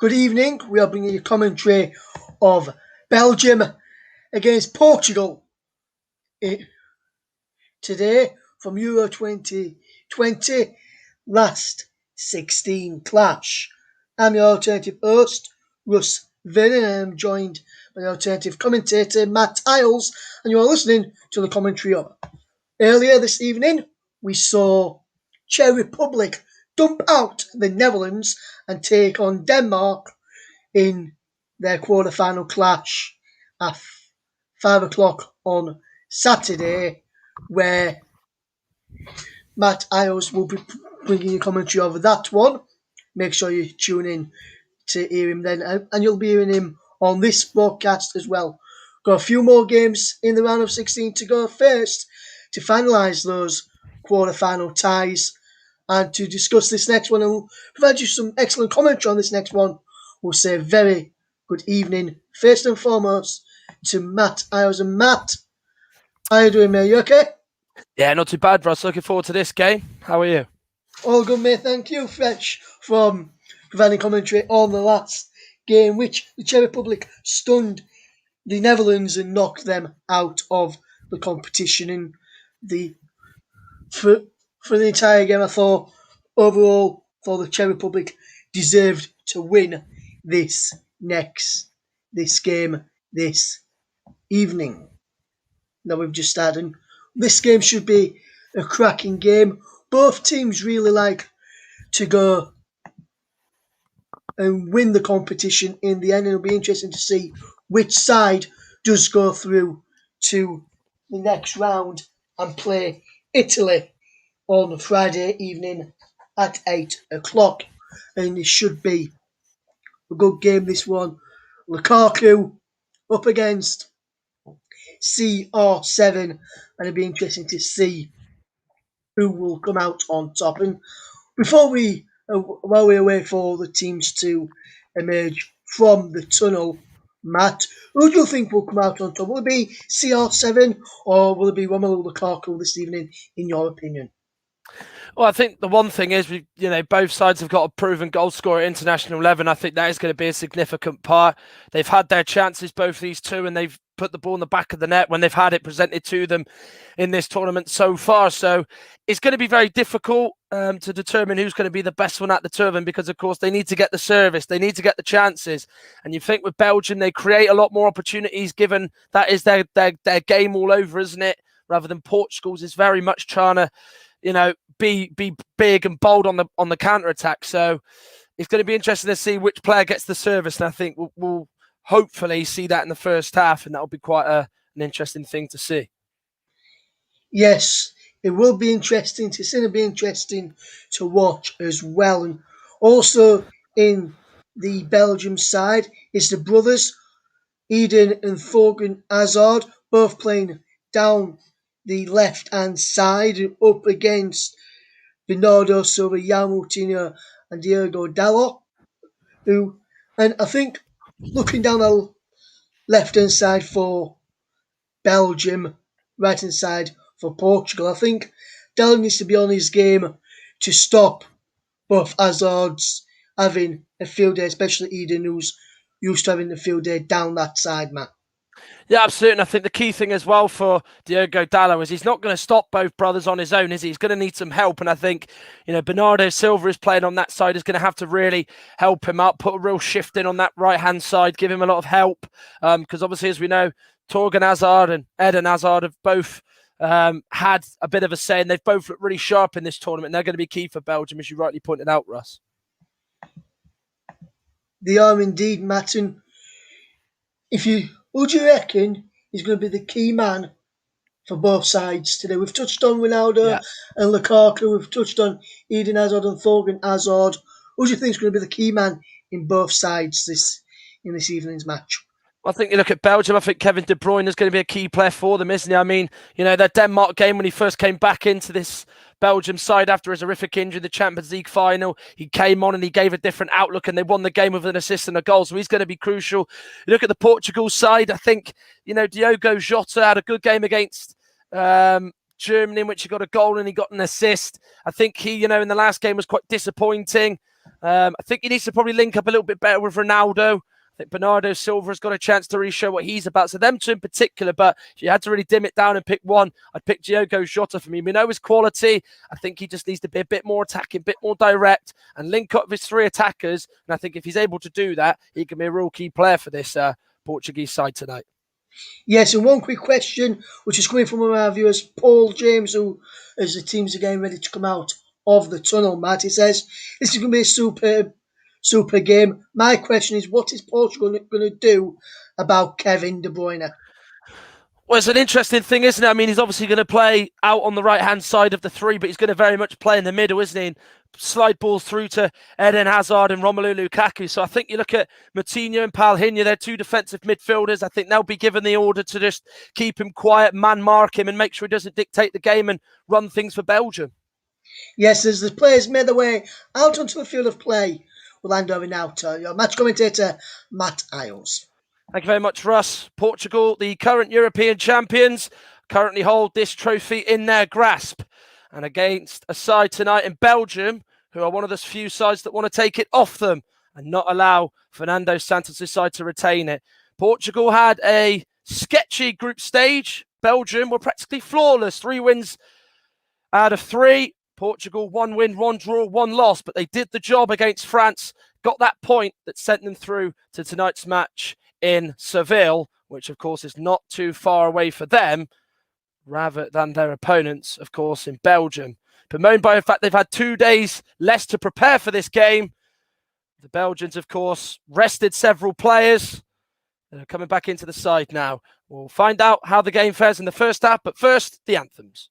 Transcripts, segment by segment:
Good evening. We are bringing you commentary of Belgium against Portugal today from Euro 2020 last 16 clash. I'm your alternative host, Russ Vernon, and I'm joined by the alternative commentator, Matt Isles, and you are listening to the commentary of. Earlier this evening, we saw Czech Republic dump out the Netherlands and take on Denmark in their quarter-final clash at 5 o'clock on Saturday, where Matt Isles will be bringing you commentary over that one. Make sure you tune in to hear him then, and you'll be hearing him on this broadcast as well. Got a few more games in the round of 16 to go first to finalise those quarter-final ties, and to discuss this next one and provide you some excellent commentary on this next one. We'll say very good evening, first and foremost, to Matt Isles. And Matt, how are you doing, mate? You okay? Yeah, not too bad, Russ. Looking forward to this game. How are you? All good, mate. Thank you, Fresh, from providing commentary on the last game, which the Czech Republic stunned the Netherlands and knocked them out of the competition. And for the entire game, I thought overall, the Czech Republic deserved to win this game this evening that we've just started. This game should be a cracking game. Both teams really like to go and win the competition in the end. It'll be interesting to see which side does go through to the next round and play Italy on Friday evening at 8 o'clock. And it should be a good game, this one. Lukaku up against CR7, and it'll be interesting to see who will come out on top. And while we wait for the teams to emerge from the tunnel, Matt, who do you think will come out on top? Will it be CR7 or will it be Romelu Lukaku this evening, in your opinion? Well, I think the one thing is, both sides have got a proven goal scorer at international level, and I think that is going to be a significant part. They've had their chances, both these two, and they've put the ball in the back of the net when they've had it presented to them in this tournament so far. So it's going to be very difficult to determine who's going to be the best one at the two of them, because, of course, they need to get the service, they need to get the chances. And you think with Belgium, they create a lot more opportunities, given that is their game all over, isn't it? Rather than Portugal's is very much trying to, be big and bold on the counter attack. So it's going to be interesting to see which player gets the service, and I think we'll hopefully see that in the first half, and that'll be quite an interesting thing to see. Yes, it will be interesting to see. It'll be interesting to watch as well. And also in the Belgium side is the brothers Eden and Thorgan Hazard, both playing down the left-hand side, up against Bernardo Silva, Jan Moutinho and Diogo Dalot. And I think, looking down the left-hand side for Belgium, right-hand side for Portugal, I think Dalot needs to be on his game to stop both Hazards having a field day, especially Eden, who's used to having a field day down that side, Matt. Yeah, absolutely. And I think the key thing as well for Diogo Dalot is he's not going to stop both brothers on his own, is he? He's going to need some help. And I think, Bernardo Silva is playing on that side, is going to have to really help him out, put a real shift in on that right-hand side, give him a lot of help. Because obviously, as we know, Thorgan Hazard and Eden Hazard have both had a bit of a say, and they've both looked really sharp in this tournament. And they're going to be key for Belgium, as you rightly pointed out, Russ. They are indeed, Matt. And who do you reckon is going to be the key man for both sides today? We've touched on Ronaldo and Lukaku. We've touched on Eden Hazard and Thorgan Hazard. Who do you think is going to be the key man in both sides in this evening's match? I think you look at Belgium, I think Kevin De Bruyne is going to be a key player for them, isn't he? I mean, that Denmark game when he first came back into this Belgium side after his horrific injury, the Champions League final, he came on and he gave a different outlook, and they won the game with an assist and a goal. So he's going to be crucial. You look at the Portugal side, I think, Diogo Jota had a good game against Germany, in which he got a goal and he got an assist. I think he, in the last game was quite disappointing. I think he needs to probably link up a little bit better with Ronaldo. I think Bernardo Silva's got a chance to really show what he's about. So them two in particular, but if you had to really dim it down and pick one, I'd pick Diogo Jota for me. We know his quality. I think he just needs to be a bit more attacking, a bit more direct, and link up with his three attackers. And I think if he's able to do that, he can be a real key player for this Portuguese side tonight. Yes, and one quick question, which is coming from one of our viewers, Paul James, who, as the teams are getting ready to come out of the tunnel, Matt, he says, this is going to be a super game. My question is, what is Portugal going to do about Kevin De Bruyne? Well, it's an interesting thing, isn't it? I mean, he's obviously going to play out on the right-hand side of the three, but he's going to very much play in the middle, isn't he? And slide balls through to Eden Hazard and Romelu Lukaku. So I think you look at Moutinho and Palhinha, they're two defensive midfielders. I think they'll be given the order to just keep him quiet, man-mark him, and make sure he doesn't dictate the game and run things for Belgium. Yes, as the players made their way out onto the field of play, we'll hand over now to your match commentator, Matt Isles. Thank you very much, Russ. Portugal, the current European champions, currently hold this trophy in their grasp. And against a side tonight in Belgium, who are one of the few sides that want to take it off them and not allow Fernando Santos' side to retain it. Portugal had a sketchy group stage. Belgium were practically flawless. 3 wins out of 3. Portugal, 1 win, 1 draw, 1 loss. But they did the job against France, got that point that sent them through to tonight's match in Seville, which of course is not too far away for them, rather than their opponents, of course, in Belgium. Bemoaned by the fact they've had 2 days less to prepare for this game. The Belgians, of course, rested several players. They're coming back into the side now. We'll find out how the game fares in the first half, but first, the anthems.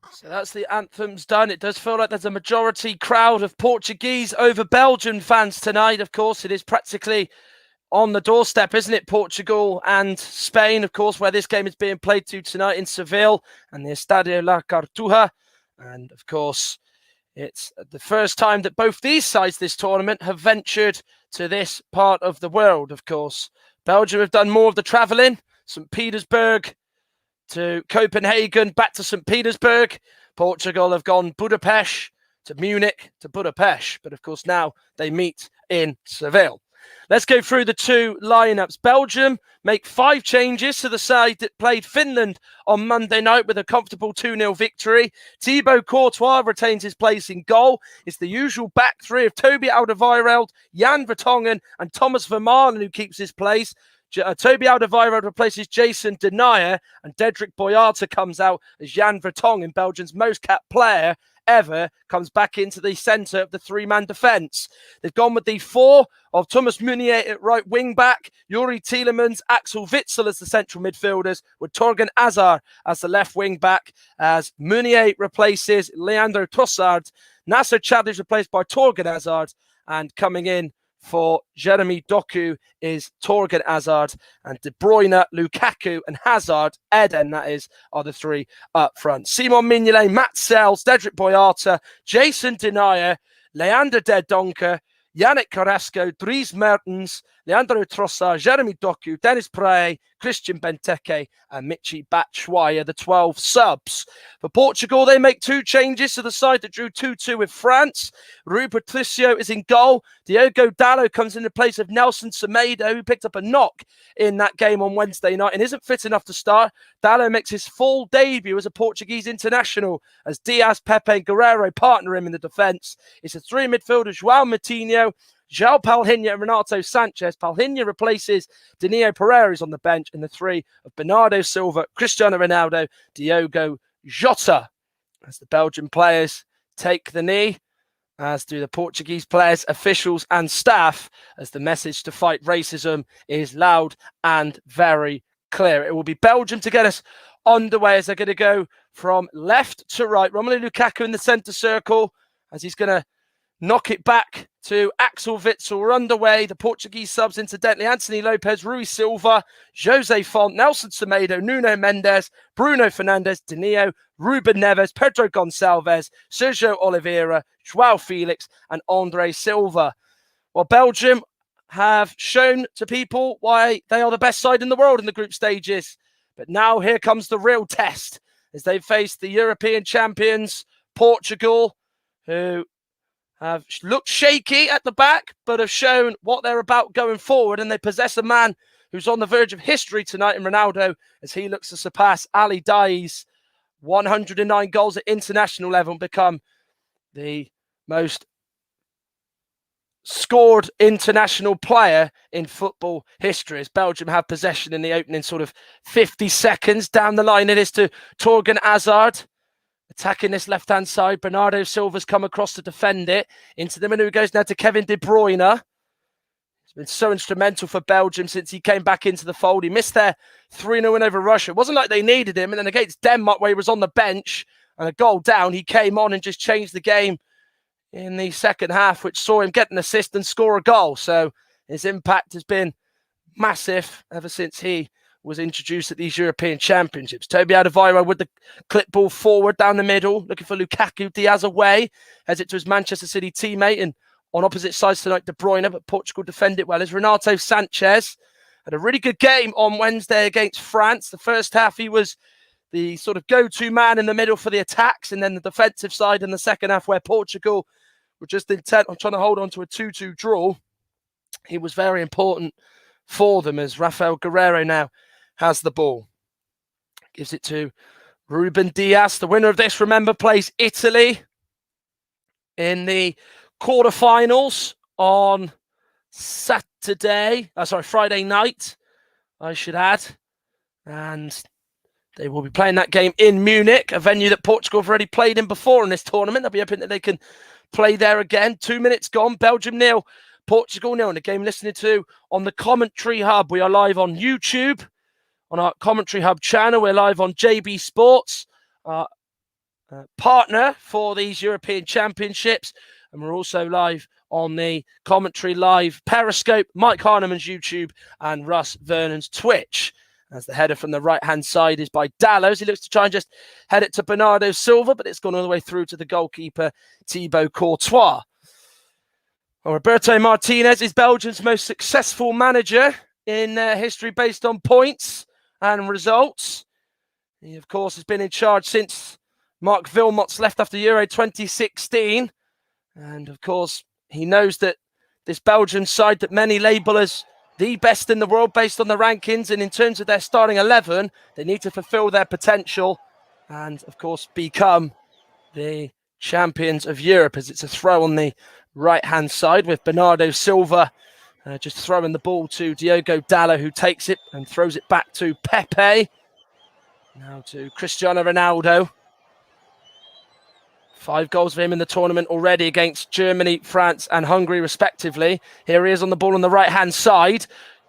So that's the anthems done. It does feel like there's a majority crowd of Portuguese over Belgian fans tonight. Of course, it is practically on the doorstep, isn't it? Portugal and Spain, of course, where this game is being played to tonight in Seville and the Estadio La Cartuja. And of course, it's the first time that both these sides this tournament have ventured to this part of the world, of course. Belgium have done more of the travelling. St. Petersburg to Copenhagen, back to St. Petersburg. Portugal have gone Budapest to Munich to Budapest, but of course now they meet in Seville. Let's go through the two lineups. Belgium make 5 changes to the side that played Finland on Monday night with a comfortable 2-0 victory. Thibaut Courtois retains his place in goal. It's the usual back three of Toby Alderweireld, Jan Vertonghen and Thomas Vermaelen who keeps his place. Toby Alderweireld replaces Jason Denayer and Dedrick Boyata comes out as Jan Vertonghen, Belgium's most capped player ever, comes back into the centre of the 3-man defence. They've gone with the 4 of Thomas Meunier at right wing back, Yuri Tielemans, Axel Witsel as the central midfielders, with Torgan Hazard as the left wing back, as Meunier replaces Leandro Trossard. Nasser Chad is replaced by Torgan Hazard, and coming in for Jeremy Doku is Torgan Hazard, and De Bruyne, Lukaku and Hazard, Eden that is, are the 3 up front. Simon Mignolet, Matt Sells, Dedrick Boyata, Jason Denayer, Leander De Donker, Yannick Carrasco, Dries Mertens, Leandro Trossard, Jeremy Doku, Dennis Praet, Christian Benteke and Michy Batshuayi, the 12 subs. For Portugal, they make 2 changes to the side that drew 2-2 with France. Rui Patricio is in goal. Diogo Dalot comes in the place of Nelson Semedo, who picked up a knock in that game on Wednesday night and isn't fit enough to start. Dalot makes his full debut as a Portuguese international as Diaz, Pepe and Guerreiro partner him in the defence. It's a 3 midfielders, João Moutinho, João Palhinha and Renato Sanchez. Palhinha replaces Danilo Pereira on the bench, and the 3 of Bernardo Silva, Cristiano Ronaldo, Diogo Jota. As the Belgian players take the knee, as do the Portuguese players, officials and staff, as the message to fight racism is loud and very clear. It will be Belgium to get us underway as they're going to go from left to right. Romelu Lukaku in the centre circle as he's going to knock it back to Axel Witsel. We're underway. The Portuguese subs, incidentally, Anthony Lopez, Rui Silva, Jose Font, Nelson Semedo, Nuno Mendes, Bruno Fernandes, Danilo, Ruben Neves, Pedro Gonçalves, Sergio Oliveira, João Felix and Andre Silva. Well, Belgium have shown to people why they are the best side in the world in the group stages. But now here comes the real test as they face the European champions, Portugal, who have looked shaky at the back, but have shown what they're about going forward. And they possess a man who's on the verge of history tonight in Ronaldo as he looks to surpass Ali Daei's 109 goals at international level and become the most scored international player in football history. As Belgium have possession in the opening sort of 50 seconds. Down the line it is to Torgan Hazard. Attacking this left-hand side, Bernardo Silva's come across to defend it. Into the middle, who goes now to Kevin De Bruyne. He's been so instrumental for Belgium since he came back into the fold. He missed their 3-0 win over Russia. It wasn't like they needed him. And then against Denmark, where he was on the bench and a goal down, he came on and just changed the game in the second half, which saw him get an assist and score a goal. So his impact has been massive ever since he was introduced at these European Championships. Toby Alderweireld with the clip ball forward down the middle, looking for Lukaku. Diaz away, heads it to his Manchester City teammate, and on opposite sides tonight, De Bruyne, but Portugal defend it well. As Renato Sanchez had a really good game on Wednesday against France. The first half, he was the sort of go-to man in the middle for the attacks, and then the defensive side in the second half, where Portugal were just intent on trying to hold on to a 2-2 draw. He was very important for them as Rafael Guerreiro now has the ball. Gives it to Ruben Diaz. The winner of this, remember, plays Italy in the quarterfinals on Friday night, I should add. And they will be playing that game in Munich, a venue that Portugal have already played in before in this tournament. They'll be hoping that they can play there again. 2 minutes gone. Belgium 0, Portugal 0. And the game listening to on the Commentary Hub. We are live on YouTube. On our Commentary Hub channel, we're live on JB Sports, our partner for these European Championships. And we're also live on the Commentary Live Periscope, Mike Harneman's YouTube, and Russ Vernon's Twitch. As the header from the right-hand side is by Dallows. He looks to try and just head it to Bernardo Silva, but it's gone all the way through to the goalkeeper, Thibaut Courtois. Well, Roberto Martinez is Belgium's most successful manager in history based on points and results. He, of course, has been in charge since Mark Wilmot's left after Euro 2016. And of course, he knows that this Belgian side that many label as the best in the world based on the rankings, and in terms of their starting 11, they need to fulfill their potential and, of course, become the champions of Europe, as it's a throw on the right-hand side with Bernardo Silva just throwing the ball to Diogo Dalot, who takes it and throws it back to Pepe. Now to Cristiano Ronaldo. 5 goals for him in the tournament already against Germany, France and Hungary respectively. Here he is on the ball on the right-hand side.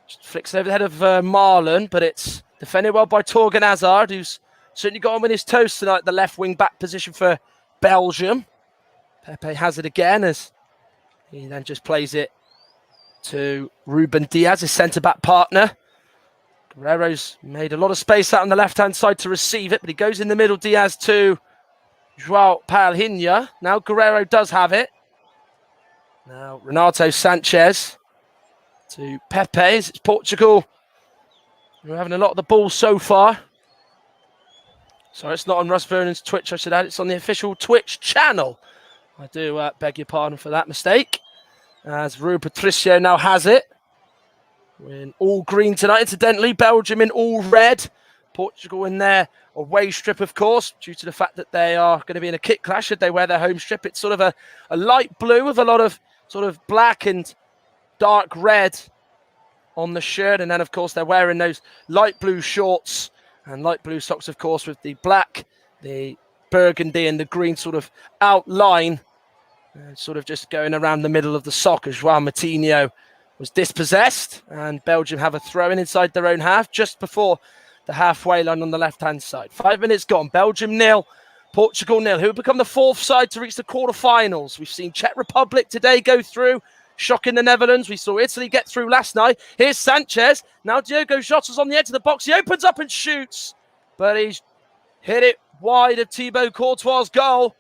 Just flicks over the head of Marlon, but it's defended well by Torgan Hazard, who's certainly got on with his toes tonight, the left wing-back position for Belgium. Pepe has it again as he then just plays it to Ruben Diaz, his centre-back partner. Guerrero's made a lot of space out on the left-hand side to receive it, but he goes in the middle, Diaz to João Palhinha. Now Guerrero does have it. Now Renato Sanchez to Pepe. It's Portugal. We're having a lot of the ball so far. Sorry, it's not on Russ Vernon's Twitch, I should add. It's on the official Twitch channel. I do beg your pardon for that mistake. As Rui Patricio now has it. We're in all green tonight, incidentally. Belgium in all red. Portugal in their away strip, of course, due to the fact that they are going to be in a kit clash should they wear their home strip. It's sort of a light blue with a lot of sort of black and dark red on the shirt. And then, of course, they're wearing those light blue shorts and light blue socks, of course, with the black, the burgundy and the green sort of outline. Sort of just going around the middle of the sock as João Moutinho was dispossessed. And Belgium have a throw-in inside their own half just before the halfway line on the left-hand side. 5 minutes gone. Belgium 0, Portugal 0. Who would become the 4th side to reach the quarterfinals? We've seen Czech Republic today go through, shocking the Netherlands. We saw Italy get through last night. Here's Sanchez. Now Diogo Jota's on the edge of the box. He opens up and shoots, but he's hit it wide of Thibaut Courtois' goal.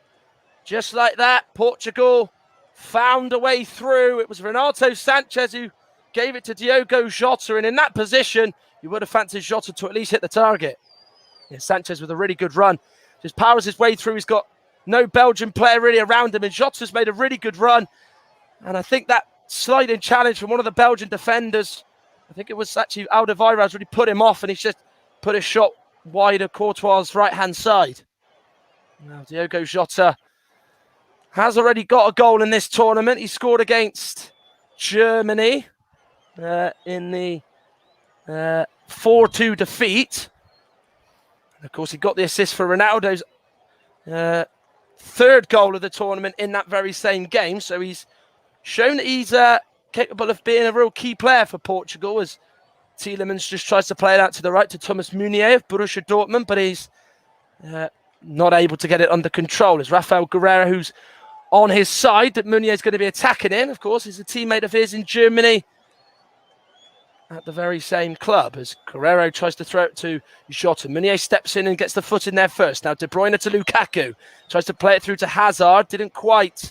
Just like that, Portugal found a way through. It was Renato Sanchez who gave it to Diogo Jota, and in that position, you would have fancied Jota to at least hit the target. Yeah, Sanchez with a really good run. Just powers his way through. He's got no Belgian player really around him, and Jota's made a really good run. And I think that sliding challenge from one of the Belgian defenders, I think it was actually Alderweireld, really put him off, and he's just put a shot wide of Courtois' right-hand side. Now, Diogo Jota has already got a goal in this tournament. He scored against Germany in the 4-2 defeat. And of course, he got the assist for Ronaldo's 3rd goal of the tournament in that very same game. So he's shown that he's capable of being a real key player for Portugal, as Tielemans just tries to play it out to the right to Thomas Meunier of Borussia Dortmund, but he's not able to get it under control. It's Rafael Guerreiro who's on his side, that Meunier is going to be attacking in. Of course, he's a teammate of his in Germany at the very same club, as Guerreiro tries to throw it to Jota. Meunier steps in and gets the foot in there first. Now De Bruyne to Lukaku. Tries to play it through to Hazard. Didn't quite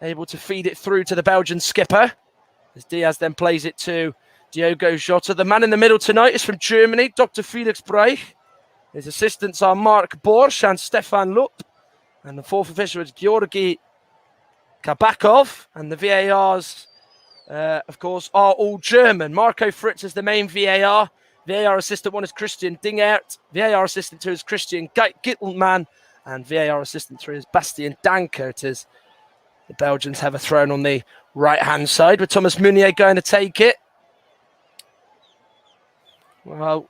able to feed it through to the Belgian skipper, as Diaz then plays it to Diogo Jota. The man in the middle tonight is from Germany, Dr. Felix Breich. His assistants are Mark Borsch and Stefan Lupp. And the 4th official is Georgi Kabakov. And the VARs, of course, are all German. Marco Fritz is the main VAR. VAR assistant 1 is Christian Dingert. VAR assistant 2 is Christian Gittelmann. And VAR assistant 3 is Bastien Dankert, as the Belgians have a throw on the right-hand side, with Thomas Meunier going to take it. Well,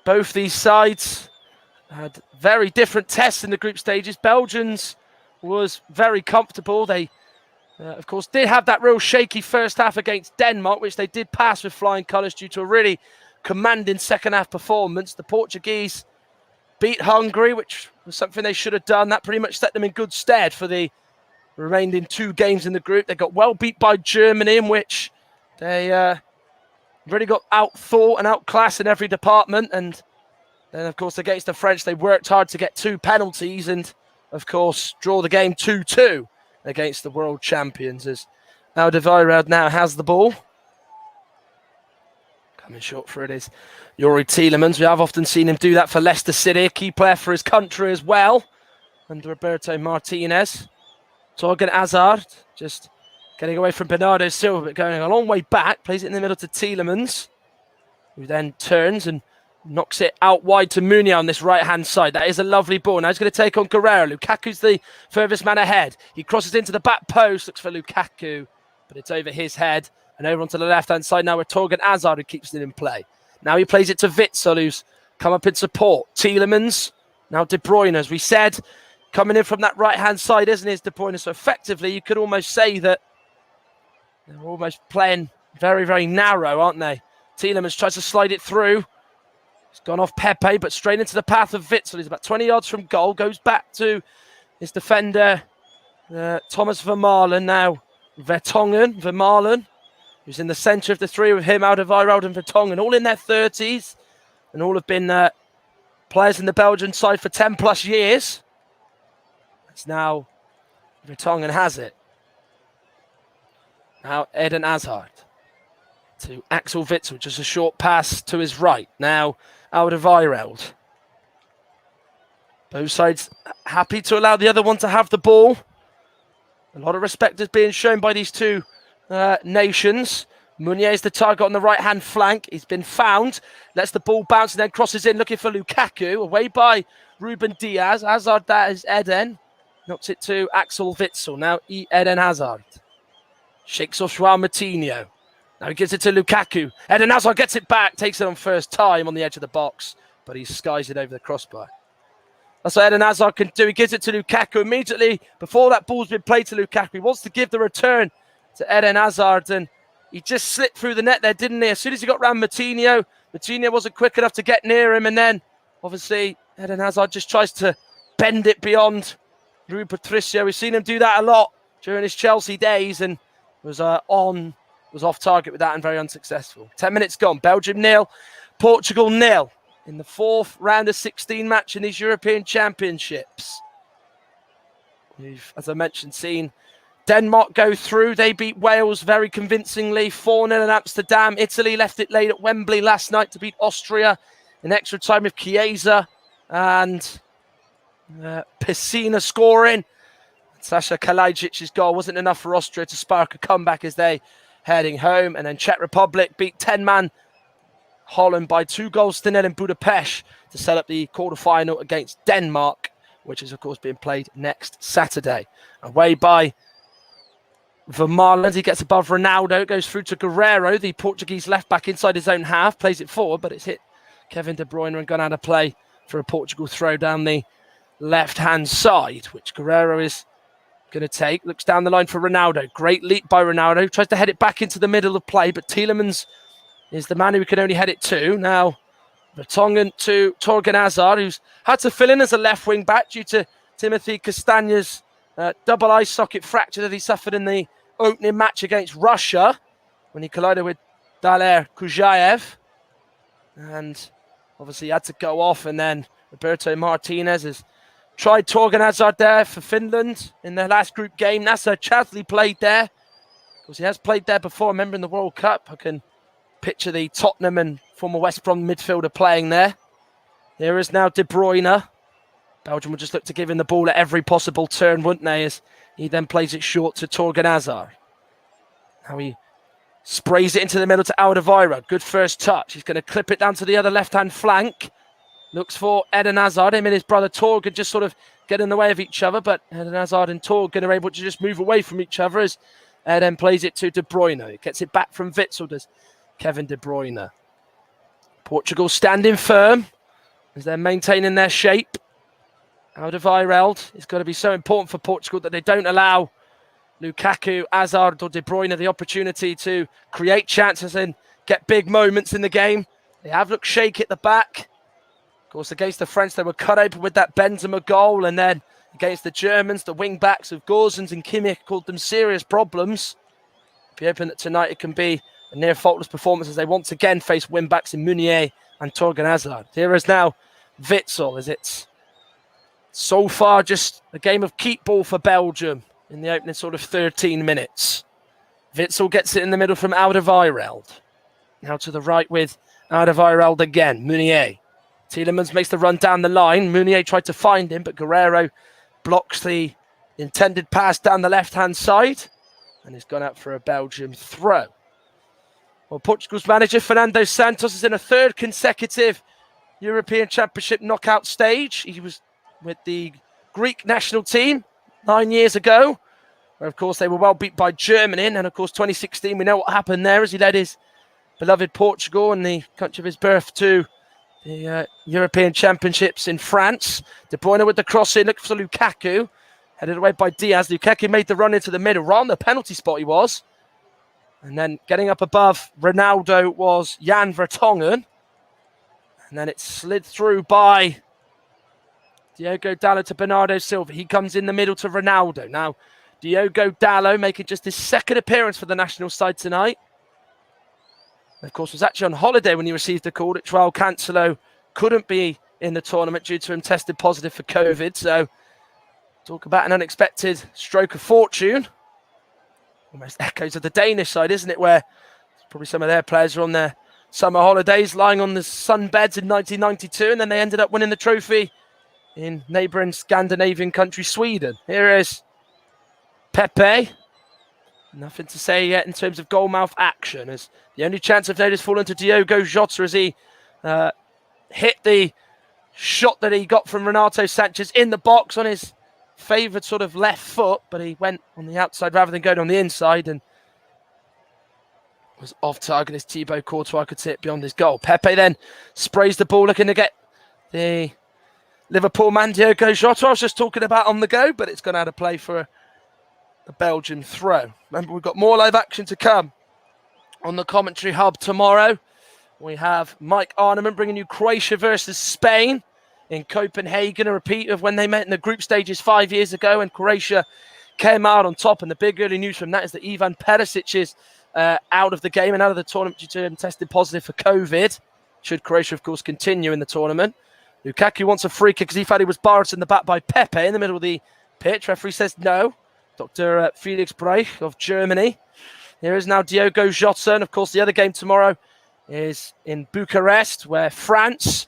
both these sides had very different tests in the group stages. Belgians was very comfortable. They, of course, did have that real shaky first half against Denmark, which they did pass with flying colours due to a really commanding second half performance. The Portuguese beat Hungary, which was something they should have done. That pretty much set them in good stead for the remaining 2 games in the group. They got well beat by Germany, in which they really got out-thought and outclassed in every department. And then, of course, against the French, they worked hard to get 2 penalties and, of course, draw the game 2-2 against the world champions, as Alderweireld now has the ball. Coming short for it is Youri Tielemans. We have often seen him do that for Leicester City, a key player for his country as well, under Roberto Martinez. Torgan Hazard just getting away from Bernardo Silva, but going a long way back, plays it in the middle to Tielemans, who then turns and knocks it out wide to Munier on this right-hand side. That is a lovely ball. Now he's going to take on Guerrero. Lukaku's the furthest man ahead. He crosses into the back post, looks for Lukaku, but it's over his head. And over onto the left-hand side now with Torgan Hazard, who keeps it in play. Now he plays it to Witsel, who's come up in support. Tielemans, now De Bruyne, as we said, coming in from that right-hand side, isn't it, De Bruyne? So effectively, you could almost say that they're almost playing very, very narrow, aren't they? Tielemans tries to slide it through. He's gone off Pepe, but straight into the path of Witsel. He's about 20 yards from goal, goes back to his defender, Thomas Vermaelen. Now Vermaelen, who's in the centre of the three with him, Alderweireld and Vertonghen, all in their 30s, and all have been players in the Belgian side for 10 plus years. It's now Vertonghen has it. Now Eden Hazard to Axel Witsel, just a short pass to his right. Now Alderweireld. Both sides happy to allow the other one to have the ball. A lot of respect is being shown by these two nations. Munier is the target on the right-hand flank. He's been found. Lets the ball bounce and then crosses in, looking for Lukaku. Away by Ruben Diaz. Hazard, that is Eden. Knocks it to Axel Witsel. Now Eden Hazard. Shakes off Joao Moutinho. Now he gives it to Lukaku. Eden Hazard gets it back. Takes it on first time on the edge of the box. But he skies it over the crossbar. That's what Eden Hazard can do. He gives it to Lukaku immediately before that ball's been played to Lukaku. He wants to give the return to Eden Hazard, and he just slipped through the net there, didn't he? As soon as he got round Moutinho wasn't quick enough to get near him, and then obviously Eden Hazard just tries to bend it beyond Rui Patricio. We've seen him do that a lot during his Chelsea days, and was off target with that and very unsuccessful. 10 minutes gone. Belgium 0, Portugal 0 in the fourth round of 16 match in these European Championships. We've, as I mentioned, seen Denmark go through. They beat Wales very convincingly, 4-0 in Amsterdam. Italy left it late at Wembley last night to beat Austria in extra time with Chiesa and Piscina scoring. Sasha Kalajdzic's goal wasn't enough for Austria to spark a comeback as they heading home. And then Czech Republic beat 10-man Holland by 2-0 in Budapest to set up the quarter-final against Denmark, which is, of course, being played next Saturday. Away by Vermaelen, he gets above Ronaldo, goes through to Guerrero, the Portuguese left-back inside his own half, plays it forward, but it's hit Kevin De Bruyne and gone out of play for a Portugal throw down the left-hand side, which Guerrero is going to take. Looks down the line for Ronaldo. Great leap by Ronaldo. Tries to head it back into the middle of play, but Tielemans is the man who can only head it to. Now, Vertonghen to Torgan Hazard, who's had to fill in as a left wing back due to Timothy Castagne's double eye socket fracture that he suffered in the opening match against Russia when he collided with Daler Kujaev. And obviously he had to go off, and then Roberto Martinez has tried Torgan Hazard there for Finland in their last group game. Nasser Chadli played there, because he has played there before. I remember in the World Cup, I can picture the Tottenham and former West Brom midfielder playing there. Here is now De Bruyne. Belgium will just look to give him the ball at every possible turn, wouldn't they? As he then plays it short to Torgan Hazard. Now he sprays it into the middle to Alderweireld. Good first touch. He's going to clip it down to the other left-hand flank. Looks for Eden Hazard. Him and his brother Torgan just sort of get in the way of each other, but Eden Hazard and Torgan are able to just move away from each other as Eden plays it to De Bruyne. He gets it back from Witsel, does Kevin De Bruyne. Portugal standing firm as they're maintaining their shape. Alderweireld, it's got to be so important for Portugal that they don't allow Lukaku, Hazard or De Bruyne the opportunity to create chances and get big moments in the game. They have looked shaky at the back. Of course, against the French, they were cut open with that Benzema goal, and then against the Germans, the wing-backs of Gosens and Kimmich caused them serious problems. Be hoping that tonight it can be a near faultless performance as they once again face wing-backs in Munier and Torgan Hazard. Here is now Witsel, as it's so far just a game of keep ball for Belgium in the opening sort of 13 minutes. Witsel gets it in the middle from Alderweireld. Now to the right with Alderweireld again. Meunier. Tielemans makes the run down the line. Meunier tried to find him, but Guerrero blocks the intended pass down the left-hand side. And he's gone out for a Belgium throw. Well, Portugal's manager, Fernando Santos, is in a third consecutive European Championship knockout stage. He was with the Greek national team 9 years ago, where, of course, they were well beat by Germany. And, of course, 2016, we know what happened there as he led his beloved Portugal and the country of his birth to the European Championships in France. De Bruyne with the cross in, looking for Lukaku. Headed away by Diaz. Lukaku made the run into the middle, right on the penalty spot he was. And then getting up above Ronaldo was Jan Vertonghen. And then it slid through by Diogo Dalot to Bernardo Silva. He comes in the middle to Ronaldo. Now, Diogo Dalot making just his second appearance for the national side tonight. And of course, was actually on holiday when he received the call that Joao Cancelo couldn't be in the tournament due to him tested positive for COVID. So, talk about an unexpected stroke of fortune. Almost echoes of the Danish side, isn't it? Where probably some of their players are on their summer holidays, lying on the sunbeds in 1992, and then they ended up winning the trophy in neighbouring Scandinavian country Sweden. Here is Pepe. Nothing to say yet in terms of goalmouth action, as the only chance I've noticed fallen to Diogo Jota as he hit the shot that he got from Renato Sanchez in the box on his favoured sort of left foot, but he went on the outside rather than going on the inside and was off target as Thibaut Courtois could see it beyond his goal. Pepe then sprays the ball, looking to get the Liverpool man Diogo Jota I was just talking about on the go, but it's gone out of play for a Belgian throw. Remember, we've got more live action to come on the commentary hub tomorrow. We have Mike Arneman bringing you Croatia versus Spain in Copenhagen, a repeat of when they met in the group stages 5 years ago, and Croatia came out on top. And the big early news from that is that Ivan Perisic is out of the game and out of the tournament due to him tested positive for COVID. Should Croatia, of course, continue in the tournament. Lukaku wants a free kick because he felt he was barred in the back by Pepe in the middle of the pitch. Referee says no. Dr. Felix Breich of Germany. Here is now Diogo Jota. And, of course, the other game tomorrow is in Bucharest, where France,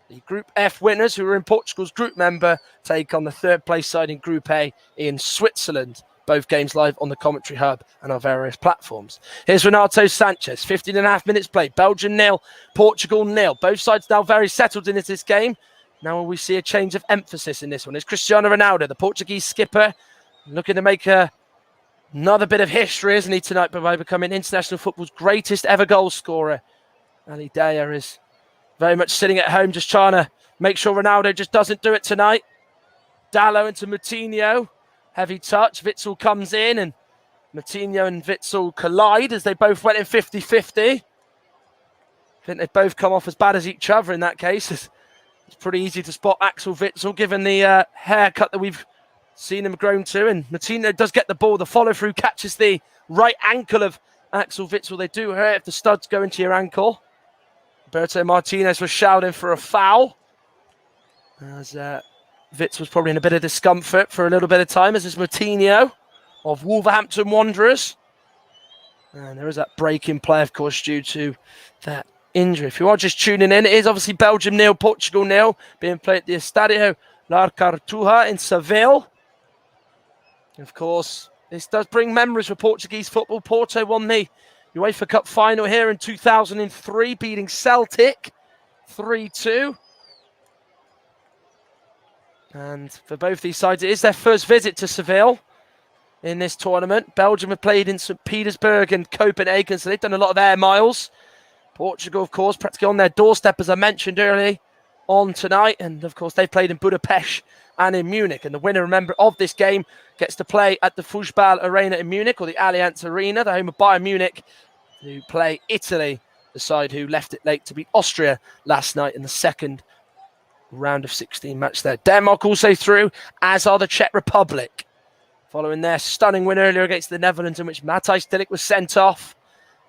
the Group F winners, who are in Portugal's group member, take on the third place side in Group A in Switzerland. Both games live on the commentary hub and our various platforms. Here's Renato Sanchez, 15 and a half minutes played. Belgium 0, Portugal 0. Both sides now very settled in this game. Now will we see a change of emphasis in this one? It's Cristiano Ronaldo, the Portuguese skipper, looking to make another bit of history, isn't he, tonight, by becoming international football's greatest ever goal scorer. Ali Daya is very much sitting at home, just trying to make sure Ronaldo just doesn't do it tonight. Dalot into Moutinho. Heavy touch. Witsel comes in and Moutinho and Witsel collide as they both went in 50-50. I think they've both come off as bad as each other in that case. It's pretty easy to spot Axel Witsel given the haircut that we've seen him grown to. And Moutinho does get the ball. The follow-through catches the right ankle of Axel Witsel. They do hurt if the studs go into your ankle. Roberto Martinez was shouting for a foul, as Wits was probably in a bit of discomfort for a little bit of time, as is Moutinho of Wolverhampton Wanderers. And there is that break in play, of course, due to that injury. If you are just tuning in, it is obviously Belgium 0, Portugal 0, being played at the Estadio La Cartuja in Seville. Of course, this does bring memories for Portuguese football. Porto won the UEFA Cup final here in 2003, beating Celtic 3-2. And for both these sides, it is their first visit to Seville in this tournament. Belgium have played in St. Petersburg and Copenhagen, so they've done a lot of air miles. Portugal, of course, practically on their doorstep, as I mentioned earlier on tonight. And, of course, they've played in Budapest and in Munich. And the winner, remember, of this game gets to play at the Fußball Arena in Munich, or the Allianz Arena, the home of Bayern Munich, to play Italy, the side who left it late to beat Austria last night in the second round of 16 match there. Denmark also through, as are the Czech Republic, following their stunning win earlier against the Netherlands, in which Matthijs de Ligt was sent off.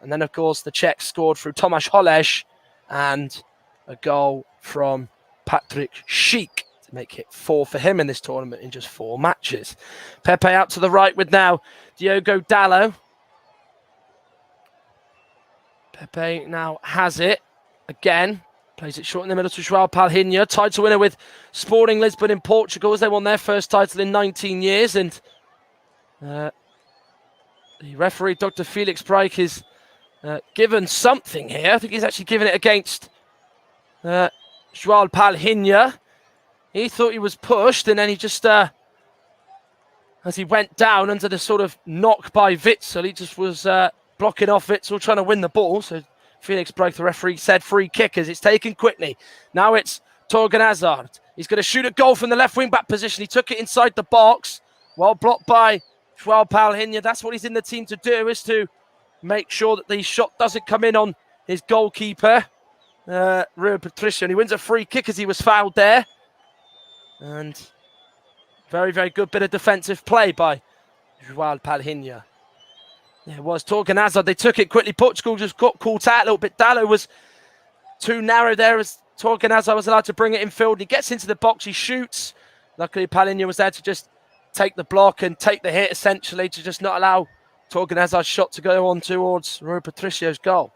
And then, of course, the Czechs scored through Tomáš Holeš and a goal from Patrick Schick to make it 4 for him in this tournament in just 4 matches. Pepe out to the right with now Diogo Dalot. Pepe now has it again. Plays it short in the middle to João Palhinha. Title winner with Sporting Lisbon in Portugal as they won their first title in 19 years. And the referee, Dr. Felix Breich, is given something here. I think he's actually given it against João Palhinha. He thought he was pushed, and then he just, as he went down under the sort of knock by Witsel, he just was blocking off Witsel, trying to win the ball. So Felix Breich, the referee, said free kick as it's taken quickly. Now it's Torgan Hazard. He's going to shoot a goal from the left wing back position. He took it inside the box, well blocked by João Palhinha. That's what he's in the team to do, is to make sure that the shot doesn't come in on his goalkeeper, Rui Patricio. And he wins a free kick as he was fouled there. And very, very good bit of defensive play by João Palhinha. Yeah, it was Torgan Hazard. They took it quickly. Portugal just got caught out a little bit. Dalot was too narrow there as Torgan Hazard was allowed to bring it in field. He gets into the box. He shoots. Luckily, Palhinha was there to just take the block and take the hit, essentially, to just not allow Torgan Hazard's shot to go on towards Rui Patricio's goal.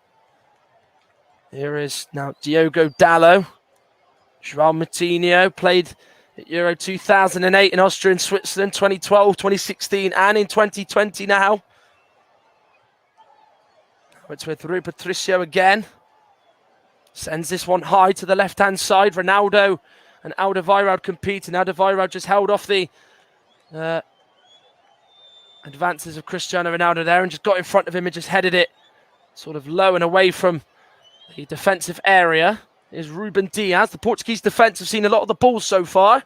Here is now Diogo Dalot. João Moutinho played at Euro 2008 in Austria and Switzerland, 2012, 2016, and in 2020 now. It's with Rui Patricio again. Sends this one high to the left-hand side. Ronaldo and Alderweireld competing. Alderweireld just held off the advances of Cristiano Ronaldo there and just got in front of him and just headed it sort of low and away from the defensive area. Is Ruben Diaz. The Portuguese defence have seen a lot of the balls so far.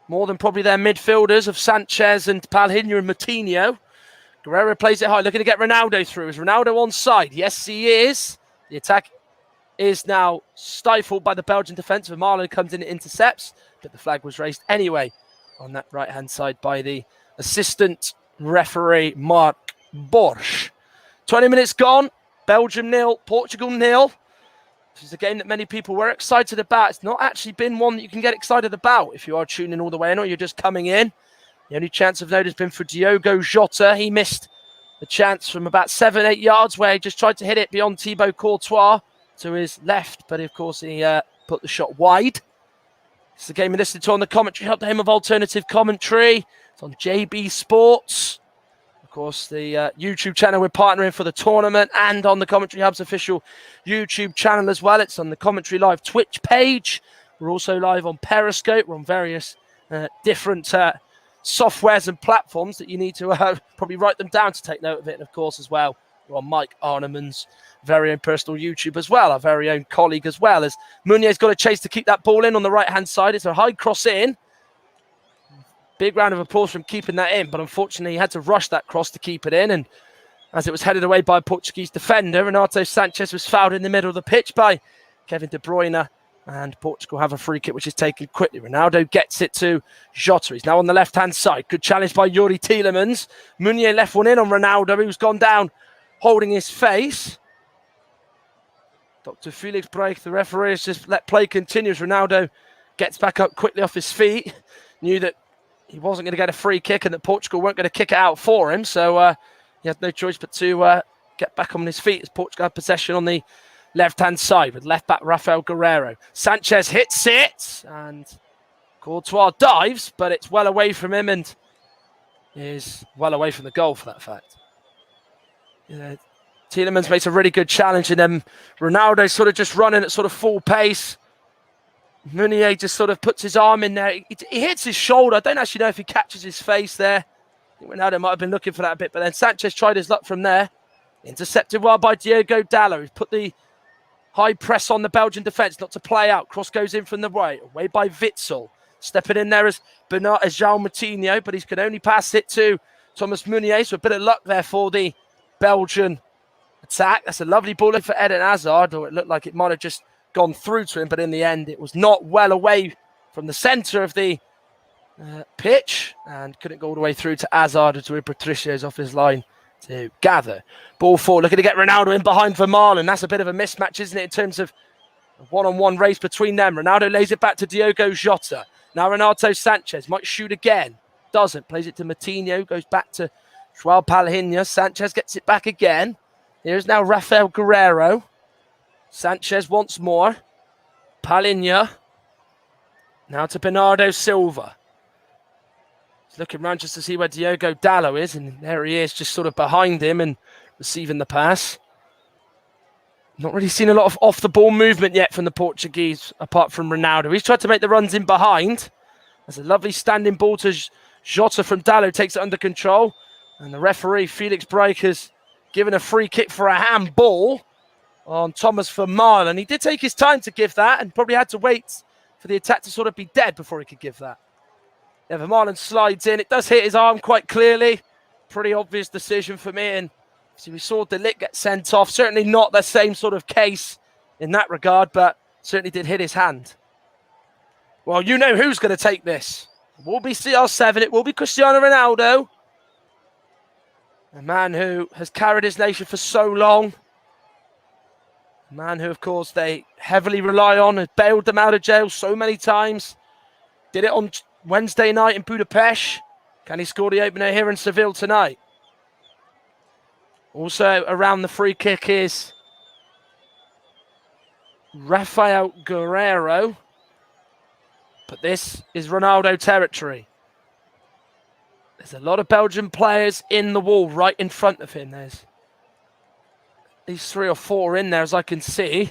More than probably their midfielders of Sanchez and Palhinha and Moutinho. Guerrero plays it high, looking to get Ronaldo through. Is Ronaldo onside? Yes, he is. The attack is now stifled by the Belgian defence. Vermaelen comes in and intercepts, but the flag was raised anyway on that right-hand side by the assistant referee, Mark Borsch. 20 minutes gone. Belgium 0, Portugal 0. This is a game that many people were excited about. It's not actually been one that you can get excited about if you are tuning all the way in or you're just coming in. The only chance of note has been for Diogo Jota. He missed the chance from about 7-8 yards where he just tried to hit it beyond Thibaut Courtois to his left, but of course he put the shot wide. It's the game we listened to on the commentary hub, the home of alternative commentary. It's on JB Sports. Of course, the YouTube channel we're partnering for the tournament, and on the Commentary Hub's official YouTube channel as well. It's on the Commentary Live Twitch page. We're also live on Periscope. We're on various different softwares and platforms that you need to probably write them down to take note of it. And of course, as well, we're on Mike Arneman's very own personal YouTube as well, our very own colleague as well, as Meunier's got a chase to keep that ball in on the right-hand side. It's a high cross in. Big round of applause from keeping that in, but unfortunately he had to rush that cross to keep it in, and as it was headed away by a Portuguese defender, Renato Sanchez was fouled in the middle of the pitch by Kevin De Bruyne, and Portugal have a free kick which is taken quickly. Ronaldo gets it to Jota. He's now on the left-hand side. Good challenge by Yuri Tielemans. Meunier left one in on Ronaldo, who's gone down holding his face. Dr. Felix Breich, the referee, has just let play continue as Ronaldo gets back up quickly off his feet. Knew that he wasn't going to get a free kick and that Portugal weren't going to kick it out for him. So he had no choice but to get back on his feet as Portugal had possession on the left-hand side with left-back Rafael Guerreiro. Sanchez hits it and Courtois dives, but it's well away from him and is well away from the goal for that fact. Tielemans makes a really good challenge, and then Ronaldo sort of just running at sort of full pace. Meunier just sort of puts his arm in there. He hits his shoulder. I don't actually know if he catches his face there. I think Ronaldo might have been looking for that a bit, but then Sanchez tried his luck from there. Intercepted well by Diogo Dalot, who's put the high press on the Belgian defence, not to play out. Cross goes in from the right, away by Witsel. Stepping in there as Bernat as João Moutinho, but he can only pass it to Thomas Meunier, so a bit of luck there for the Belgian attack. That's a lovely ball for Eden Hazard, or it looked like it might have just gone through to him, but in the end it was not well away from the centre of the pitch and couldn't go all the way through to Hazard, and to Patricio's off his line to gather. Ball forward, looking to get Ronaldo in behind Vermaelen. That's a bit of a mismatch, isn't it, in terms of a one-on-one race between them. Ronaldo lays it back to Diogo Jota. Now Renato Sanchez might shoot again. Doesn't. Plays it to Moutinho. Goes back to João Palhinha. Sanchez gets it back again. Here's now Rafael Guerreiro. Sanchez once more. Palinha. Now to Bernardo Silva. He's looking around just to see where Diogo Dalot is, and there he is, just sort of behind him and receiving the pass. Not really seen a lot of off-the-ball movement yet from the Portuguese, apart from Ronaldo. He's tried to make the runs in behind. There's a lovely standing ball to Jota from Dalot, takes it under control. And the referee, Felix Breik, has given a free kick for a handball on Thomas Vermaelen. And he did take his time to give that and probably had to wait for the attack to sort of be dead before he could give that. Yeah, Vermaelen slides in. It does hit his arm quite clearly. Pretty obvious decision for me. And so we saw De Ligt get sent off. Certainly not the same sort of case in that regard, but certainly did hit his hand. Well, you know who's going to take this. It will be CR7. It will be Cristiano Ronaldo. A man who has carried his nation for so long. A man who, of course, they heavily rely on, has bailed them out of jail so many times. Did it on Wednesday night in Budapest. Can he score the opener here in Seville tonight? Also around the free kick is Rafael Guerreiro. But this is Ronaldo territory. There's a lot of Belgian players in the wall right in front of him. There's these 3 or 4 in there, as I can see.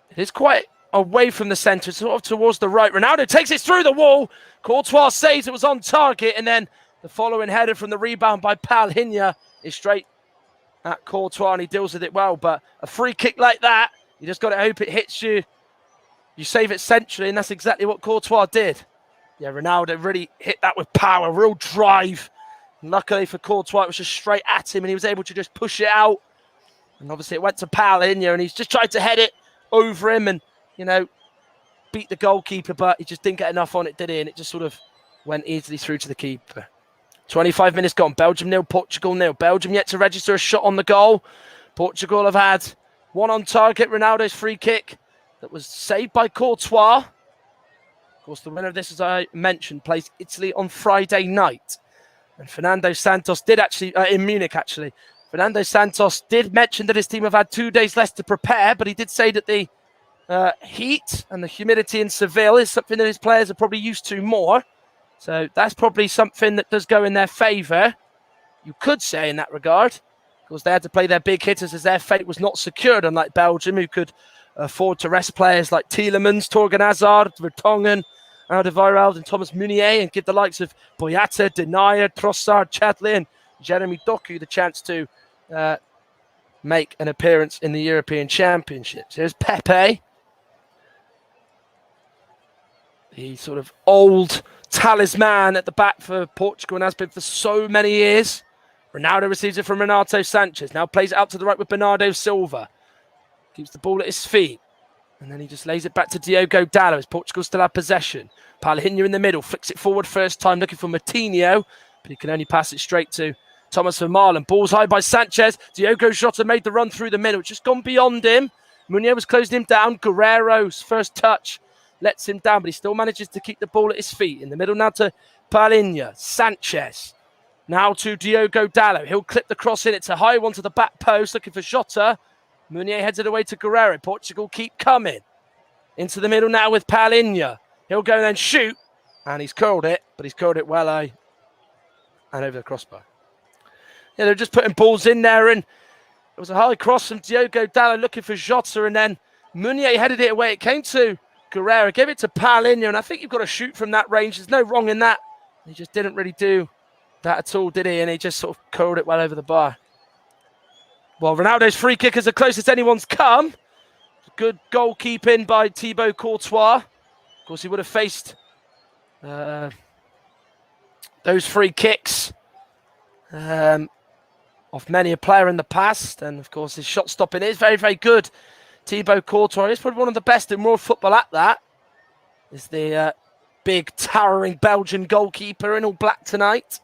It is quite away from the centre, sort of towards the right. Ronaldo takes it through the wall. Courtois says it was on target. And then the following header from the rebound by Palinha is straight at Courtois, and he deals with it well. But a free kick like that, you just got to hope it hits you. You save it centrally, and that's exactly what Courtois did. Yeah, Ronaldo really hit that with power, real drive. Luckily for Courtois, it was just straight at him, and he was able to just push it out. And obviously it went to Palinha, and he's just tried to head it over him and, you know, beat the goalkeeper, but he just didn't get enough on it, did he? And it just sort of went easily through to the keeper. 25 minutes gone. Belgium 0, Portugal 0. Belgium yet to register a shot on the goal. Portugal have had one on target, Ronaldo's free kick that was saved by Courtois. Of course, the winner of this, as I mentioned, plays Italy on Friday night. And Fernando Santos did actually, in Munich actually, Fernando Santos did mention that his team have had 2 days less to prepare, but he did say that the heat and the humidity in Seville is something that his players are probably used to more. So that's probably something that does go in their favour, you could say, in that regard. Of course, they had to play their big hitters as their fate was not secured, unlike Belgium, who could afford to rest players like Tielemans, Torgan Hazard, Vertonghen, Alderweireld and Thomas Meunier, and give the likes of Boyata, Denayer, Trossard, Chadley and Jeremy Doku the chance to make an appearance in the European Championships. Here's Pepe, the sort of old talisman at the back for Portugal and has been for so many years. Ronaldo receives it from Renato Sanchez. Now plays it out to the right with Bernardo Silva. Keeps the ball at his feet. And then he just lays it back to Diogo Dalot as Portugal still have possession. Palinha in the middle. Flicks it forward first time looking for Moutinho. But he can only pass it straight to Thomas Vermaelen. Ball's high by Sanchez. Diogo Jota made the run through the middle. It's just gone beyond him. Meunier was closing him down. Guerreiro's first touch lets him down, but he still manages to keep the ball at his feet. In the middle now to Palinha. Sanchez. Now to Diogo Dalot. He'll clip the cross in. It's a high one to the back post, looking for Jota. Meunier heads it away to Guerreiro. Portugal keep coming. Into the middle now with Palinha. He'll go and then shoot. And he's curled it, but he's curled it well, and over the crossbar. Yeah, they're just putting balls in there, and it was a high cross from Diogo Dalot looking for Jota, and then Meunier headed it away. It came to Guerreiro, gave it to Palinha, and I think you've got to shoot from that range. There's no wrong in that. He just didn't really do that at all, did he? And he just sort of curled it well over the bar. Well, Ronaldo's free kick is the closest anyone's come. Good goalkeeping by Thibaut Courtois. Of course, he would have faced those free kicks of many a player in the past. And, of course, his shot stopping is very, very good. Thibaut Courtois is probably one of the best in world football at that. Is the big, towering Belgian goalkeeper in all black tonight.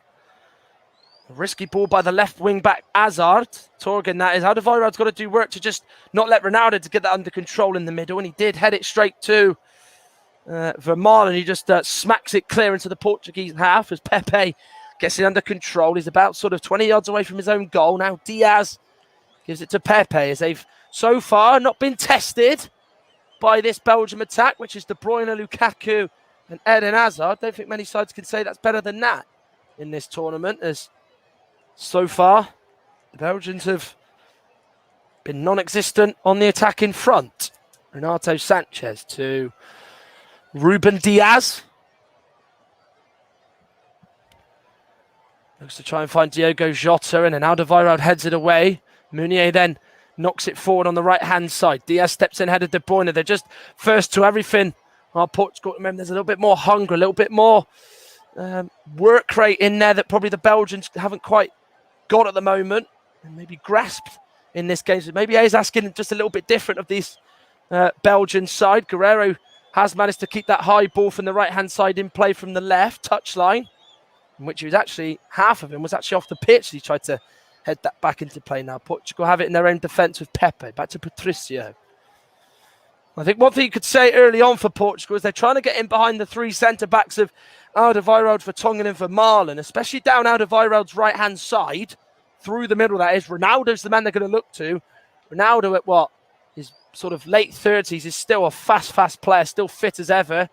A risky ball by the left wing back Hazard. Torgan, that is. Alderweireld's got to do work to just not let Ronaldo to get that under control in the middle. And he did head it straight to Vermaelen. He just smacks it clear into the Portuguese half as Pepe gets it under control. He's about sort of 20 yards away from his own goal. Now Diaz Gives it to Pepe as they've so far not been tested by this Belgium attack, which is De Bruyne, Lukaku and Eden Hazard. Don't think many sides can say that's better than that in this tournament, as so far the Belgians have been non-existent on the attack in front. Renato Sanchez to Ruben Diaz. Looks to try and find Diogo Jota, and then Alderweireld heads it away. Meunier then knocks it forward on the right-hand side. Diaz steps in ahead of De Bruyne. They're just first to everything. Portugal, remember, there's a little bit more hunger, a little bit more work rate in there that probably the Belgians haven't quite got at the moment and maybe grasped in this game. So maybe he's asking just a little bit different of this Belgian side. Guerrero has managed to keep that high ball from the right-hand side in play from the left touchline, in which he was actually, half of him was actually off the pitch. He tried to head that back into play now. Portugal have it in their own defence with Pepe. Back to Patricio. I think one thing you could say early on for Portugal is they're trying to get in behind the three centre-backs of Alderweireld, Vertonghen and Vermaelen, especially down Alderweireld's right-hand side, through the middle, that is. Ronaldo's the man they're going to look to. Ronaldo at what? His sort of late 30s is still a fast player, still fit as ever.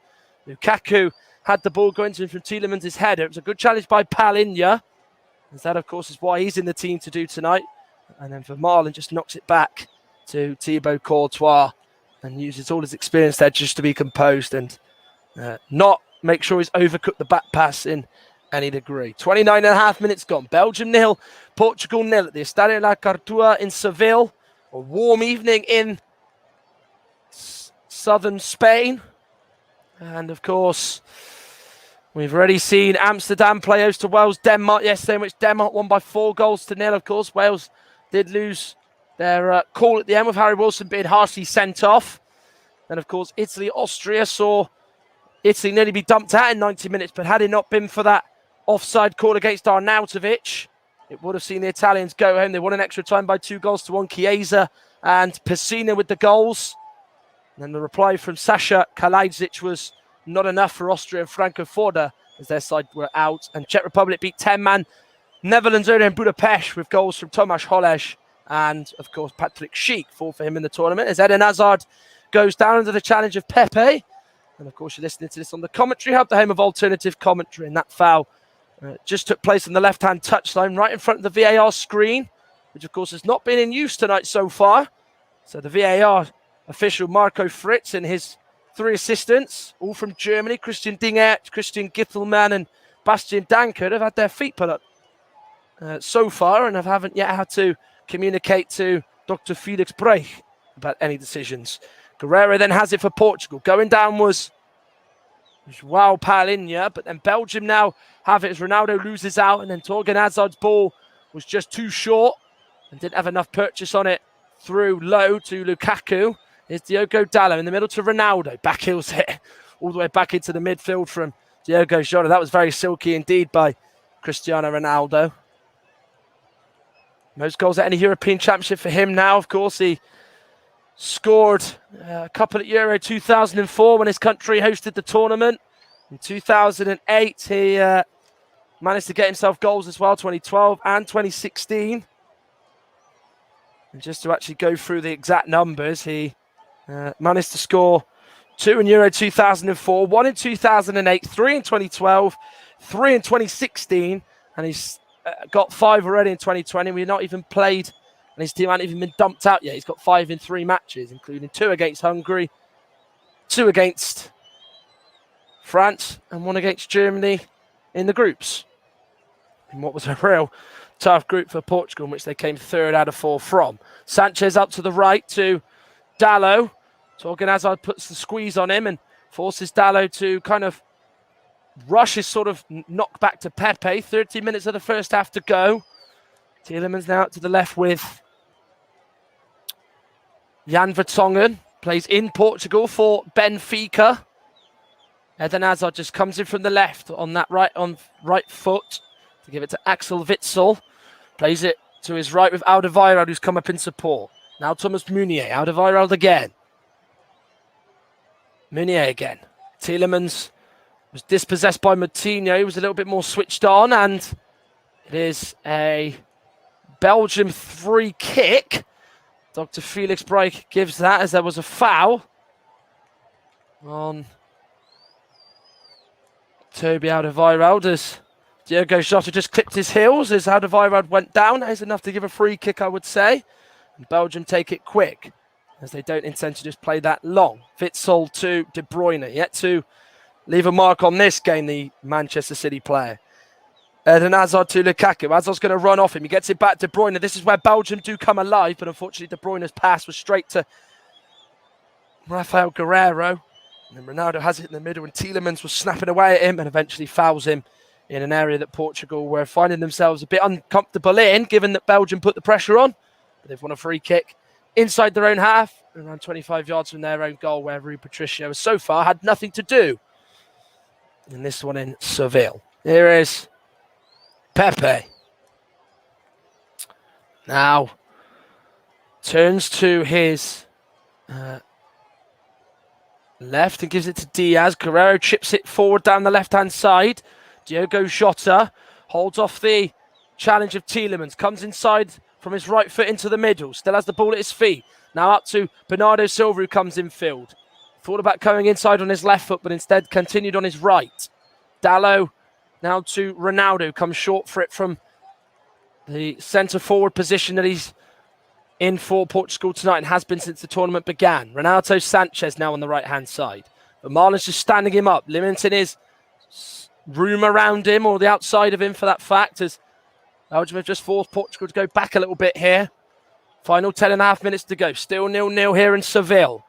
Lukaku had the ball going to him from Tielemans' header. It was a good challenge by Palinha, as that, of course, is why he's in the team to do tonight. And then Vermaelen just knocks it back to Thibaut Courtois and uses all his experience there just to be composed and not make sure he's overcooked the back pass in any degree. 29 and a half minutes gone. Belgium 0, Portugal 0 at the Estadio La Cartua in Seville. A warm evening in southern Spain. And, of course, we've already seen Amsterdam play host to Wales, Denmark yesterday, in which Denmark won by 4-0. Of course, Wales did lose their call at the end with Harry Wilson being harshly sent off. And, of course, Italy, Austria saw Italy nearly be dumped out in 90 minutes, but had it not been for that offside call against Arnautovic, it would have seen the Italians go home. They won an extra time by 2-1. Chiesa and Pessina with the goals. And then the reply from Sasha Kalajdzic was not enough for Austria and Franco Foda, as their side were out. And Czech Republic beat 10-man Netherlands earlier in Budapest with goals from Tomáš Holeš and, of course, Patrick Schick fall for him in the tournament, as Eden Hazard goes down under the challenge of Pepe. And, of course, you're listening to this on the Commentary Hub, the home of alternative commentary. And that foul just took place on the left-hand touchline right in front of the VAR screen, which, of course, has not been in use tonight so far. So the VAR official, Marco Fritz, and his 3 assistants, all from Germany, Christian Dingert, Christian Gittelmann and Bastian Dankert, have had their feet put up so far and haven't yet had to communicate to Dr. Felix Breich about any decisions. Guerrero then has it for Portugal. Going down was João Palinha, but then Belgium now have it as Ronaldo loses out, and then Torgan Hazard's ball was just too short and didn't have enough purchase on it through low to Lukaku. Here's Diogo Dalot in the middle to Ronaldo. Backheels it all the way back into the midfield from Diogo Jota. That was very silky indeed by Cristiano Ronaldo. Most goals at any European Championship for him now. Of course, he scored a couple at Euro 2004 when his country hosted the tournament. In 2008, he managed to get himself goals as well, 2012 and 2016. And just to actually go through the exact numbers, he managed to score 2 in Euro 2004, 1 in 2008, 3 in 2012, 3 in 2016, and he's got 5 already in 2020. We've not even played, and his team hasn't even been dumped out yet. He's got 5 in 3 matches, including 2 against Hungary, 2 against France, and 1 against Germany in the groups. In what was a real tough group for Portugal, in which they came 3rd out of 4 from. Sanchez up to the right to Dalot. Torgan Hazard puts the squeeze on him and forces Dalot to kind of rush his sort of knock back to Pepe. 30 minutes of the first half to go. Tielemans now out to the left with Jan Vertonghen. Plays in Portugal for Benfica. Eden Hazard just comes in from the left on that right foot to give it to Axel Witsel. Plays it to his right with Alderweireld, who's come up in support. Now Thomas Meunier. Alderweireld again. Meunier again. Tielemans was dispossessed by Moutinho. He was a little bit more switched on, and it is a Belgium free kick. Dr. Felix Breik gives that as there was a foul on Toby Alderweireld as Diogo Jota just clipped his heels as Alderweireld went down. That is enough to give a free kick, I would say. And Belgium take it quick as they don't intend to just play that long. Witsel to De Bruyne, yet to leave a mark on this game, the Manchester City player. Eden Hazard to Lukaku. Hazard's going to run off him. He gets it back to De Bruyne. This is where Belgium do come alive, but unfortunately De Bruyne's pass was straight to Rafael Guerreiro. And then Ronaldo has it in the middle, and Tielemans was snapping away at him and eventually fouls him in an area that Portugal were finding themselves a bit uncomfortable in, given that Belgium put the pressure on. But they've won a free kick inside their own half, around 25 yards from their own goal, where Rui Patricio has so far had nothing to do in this one in Seville. Here is Pepe. Now turns to his left and gives it to Diaz. Guerreiro chips it forward down the left-hand side. Diogo Jota holds off the challenge of Tielemans. Comes inside from his right foot into the middle. Still has the ball at his feet. Now up to Bernardo Silva, who comes in field. Thought about going inside on his left foot, but instead continued on his right. Dalot now to Ronaldo. Comes short for it from the centre-forward position that he's in for Portugal tonight and has been since the tournament began. Renato Sanchez now on the right-hand side. But Marlon's just standing him up, limiting his room around him or the outside of him for that fact, as Belgium have just forced Portugal to go back a little bit here. Final 10.5 minutes to go. Still 0-0 here in Seville.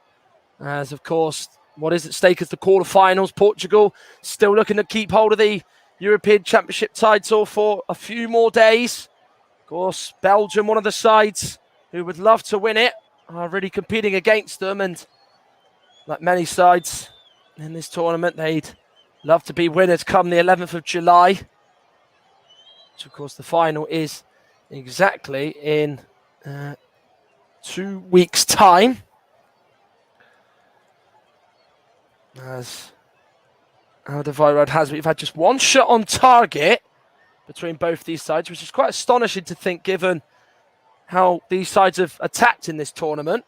As, of course, what is at stake is the quarterfinals. Portugal still looking to keep hold of the European Championship title for a few more days. Of course, Belgium, one of the sides who would love to win it, are really competing against them. And like many sides in this tournament, they'd love to be winners come the 11th of July. Which, of course, the final is exactly in 2 weeks' time. As Alderweireld has, we've had just one shot on target between both these sides, which is quite astonishing to think given how these sides have attacked in this tournament.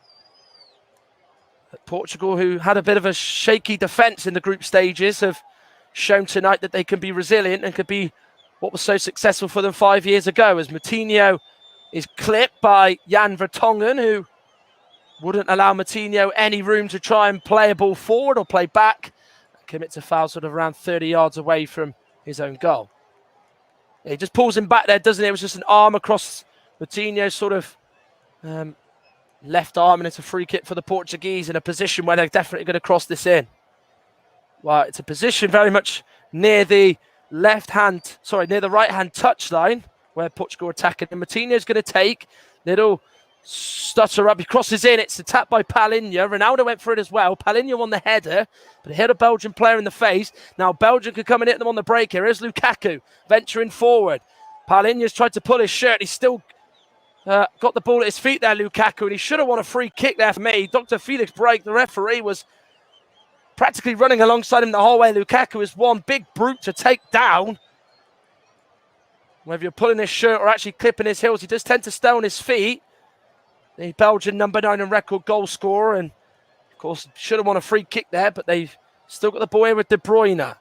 But Portugal, who had a bit of a shaky defence in the group stages, have shown tonight that they can be resilient and could be what was so successful for them 5 years ago, as Moutinho is clipped by Jan Vertonghen, who wouldn't allow Moutinho any room to try and play a ball forward or play back. Commits a foul sort of around 30 yards away from his own goal. He just pulls him back there, doesn't he? It was just an arm across Moutinho's sort of left arm, and it's a free kick for the Portuguese in a position where they're definitely going to cross this in. Well, it's a position very much near the right hand touchline where Portugal are attacking. And Moutinho's going to take little stutter up. He crosses in. It's attacked by Palhinha. Ronaldo went for it as well. Palhinha won the header, but it hit a Belgian player in the face. Now Belgium could come and hit them on the break here. Here's Lukaku venturing forward. Palhinha's tried to pull his shirt. He's still got the ball at his feet there, Lukaku, and he should have won a free kick there for me. Dr. Felix Breik, the referee, was practically running alongside him the whole way. Lukaku is one big brute to take down. Whether you're pulling his shirt or actually clipping his heels, he does tend to stay on his feet. The Belgian number 9 and record goal scorer, and of course should have won a free kick there, but they've still got the ball here with De Bruyne.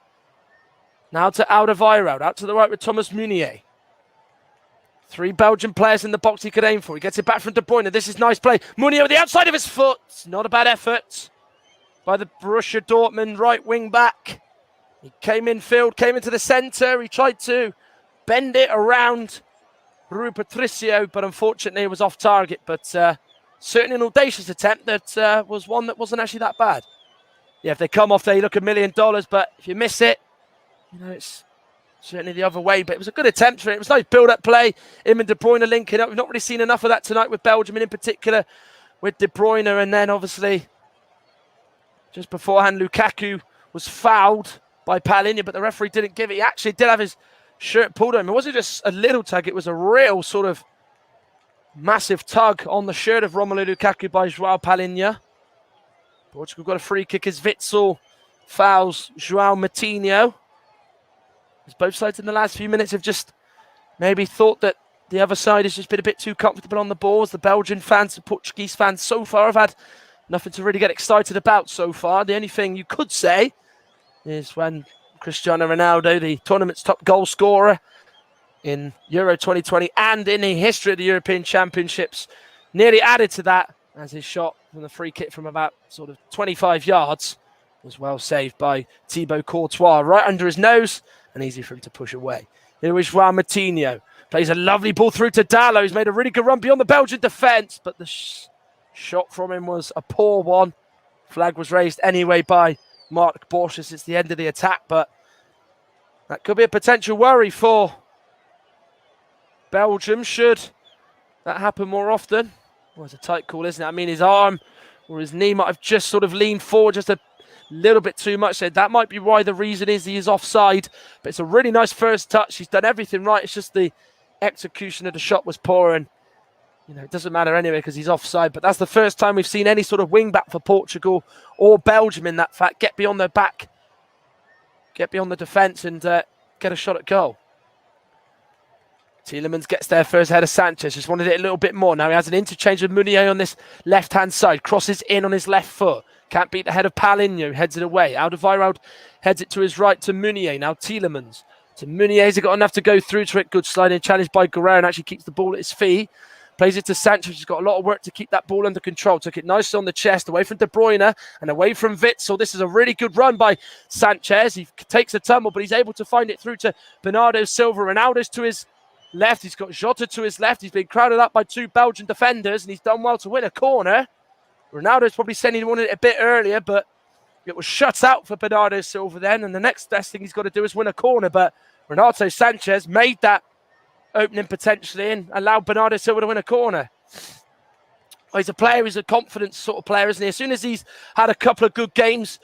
Now to Alderweireld, out to the right with Thomas Meunier. 3 Belgian players in the box he could aim for. He gets it back from De Bruyne. This is nice play. Meunier with the outside of his foot. Not a bad effort by the Borussia Dortmund right wing back. He came in field, came into the centre. He tried to bend it around Rui Patricio, but unfortunately it was off target. But certainly an audacious attempt that was one that wasn't actually that bad. Yeah, if they come off there, you look $1 million, but if you miss it, you know, it's certainly the other way. But it was a good attempt for it. It was a nice build-up play. Him and De Bruyne linking up. We've not really seen enough of that tonight with Belgium, and in particular with De Bruyne. And then obviously just beforehand, Lukaku was fouled by Palhinha, but the referee didn't give it. He actually did have his shirt pulled on him. It wasn't just a little tug, it was a real sort of massive tug on the shirt of Romelu Lukaku by João Palhinha. Portugal got a free kick as Witsel fouls João Moutinho. As both sides in the last few minutes have just maybe thought that the other side has just been a bit too comfortable on the balls. The Belgian fans, the Portuguese fans so far have had nothing to really get excited about so far. The only thing you could say is when Cristiano Ronaldo, the tournament's top goal scorer in Euro 2020 and in the history of the European Championships, nearly added to that as his shot from the free kick from about sort of 25 yards was well saved by Thibaut Courtois, right under his nose and easy for him to push away. Here is João Moutinho. Plays a lovely ball through to Dalot. He's made a really good run beyond the Belgian defence, but the shot from him was a poor one. Flag was raised anyway by Mark Bosch as it's the end of the attack, but that could be a potential worry for Belgium should that happen more often. Well, it's a tight call, isn't it? I mean, his arm or his knee might have just sort of leaned forward just a little bit too much. So that might be why the reason is he is offside. But it's a really nice first touch. He's done everything right. It's just the execution of the shot was poor, and it doesn't matter anyway because he's offside. But that's the first time we've seen any sort of wing back for Portugal or Belgium in that fact get beyond their back, get beyond the defence and get a shot at goal. Tielemans gets there first ahead of Sanchez. Just wanted it a little bit more. Now he has an interchange with Meunier on this left-hand side. Crosses in on his left foot. Can't beat the head of Paulinho. Heads it away. Alderweireld heads it to his right to Meunier. Now Tielemans to Meunier. He's got enough to go through to it. Good sliding challenge by Guerrero and actually keeps the ball at his feet. Plays it to Sanchez. He's got a lot of work to keep that ball under control. Took it nicely on the chest, away from De Bruyne and away from Witsel. This is a really good run by Sanchez. He takes a tumble, but he's able to find it through to Bernardo Silva. Ronaldo's to his left. He's got Jota to his left. He's been crowded up by two Belgian defenders, and he's done well to win a corner. Ronaldo's probably saying he wanted it a bit earlier, but it was shut out for Bernardo Silva then, and the next best thing he's got to do is win a corner. But Renato Sanchez made that opening potentially and allowed Bernardo Silva to win a corner. Well, he's a player, he's a confidence sort of player, isn't he? As soon as he's had a couple of good games,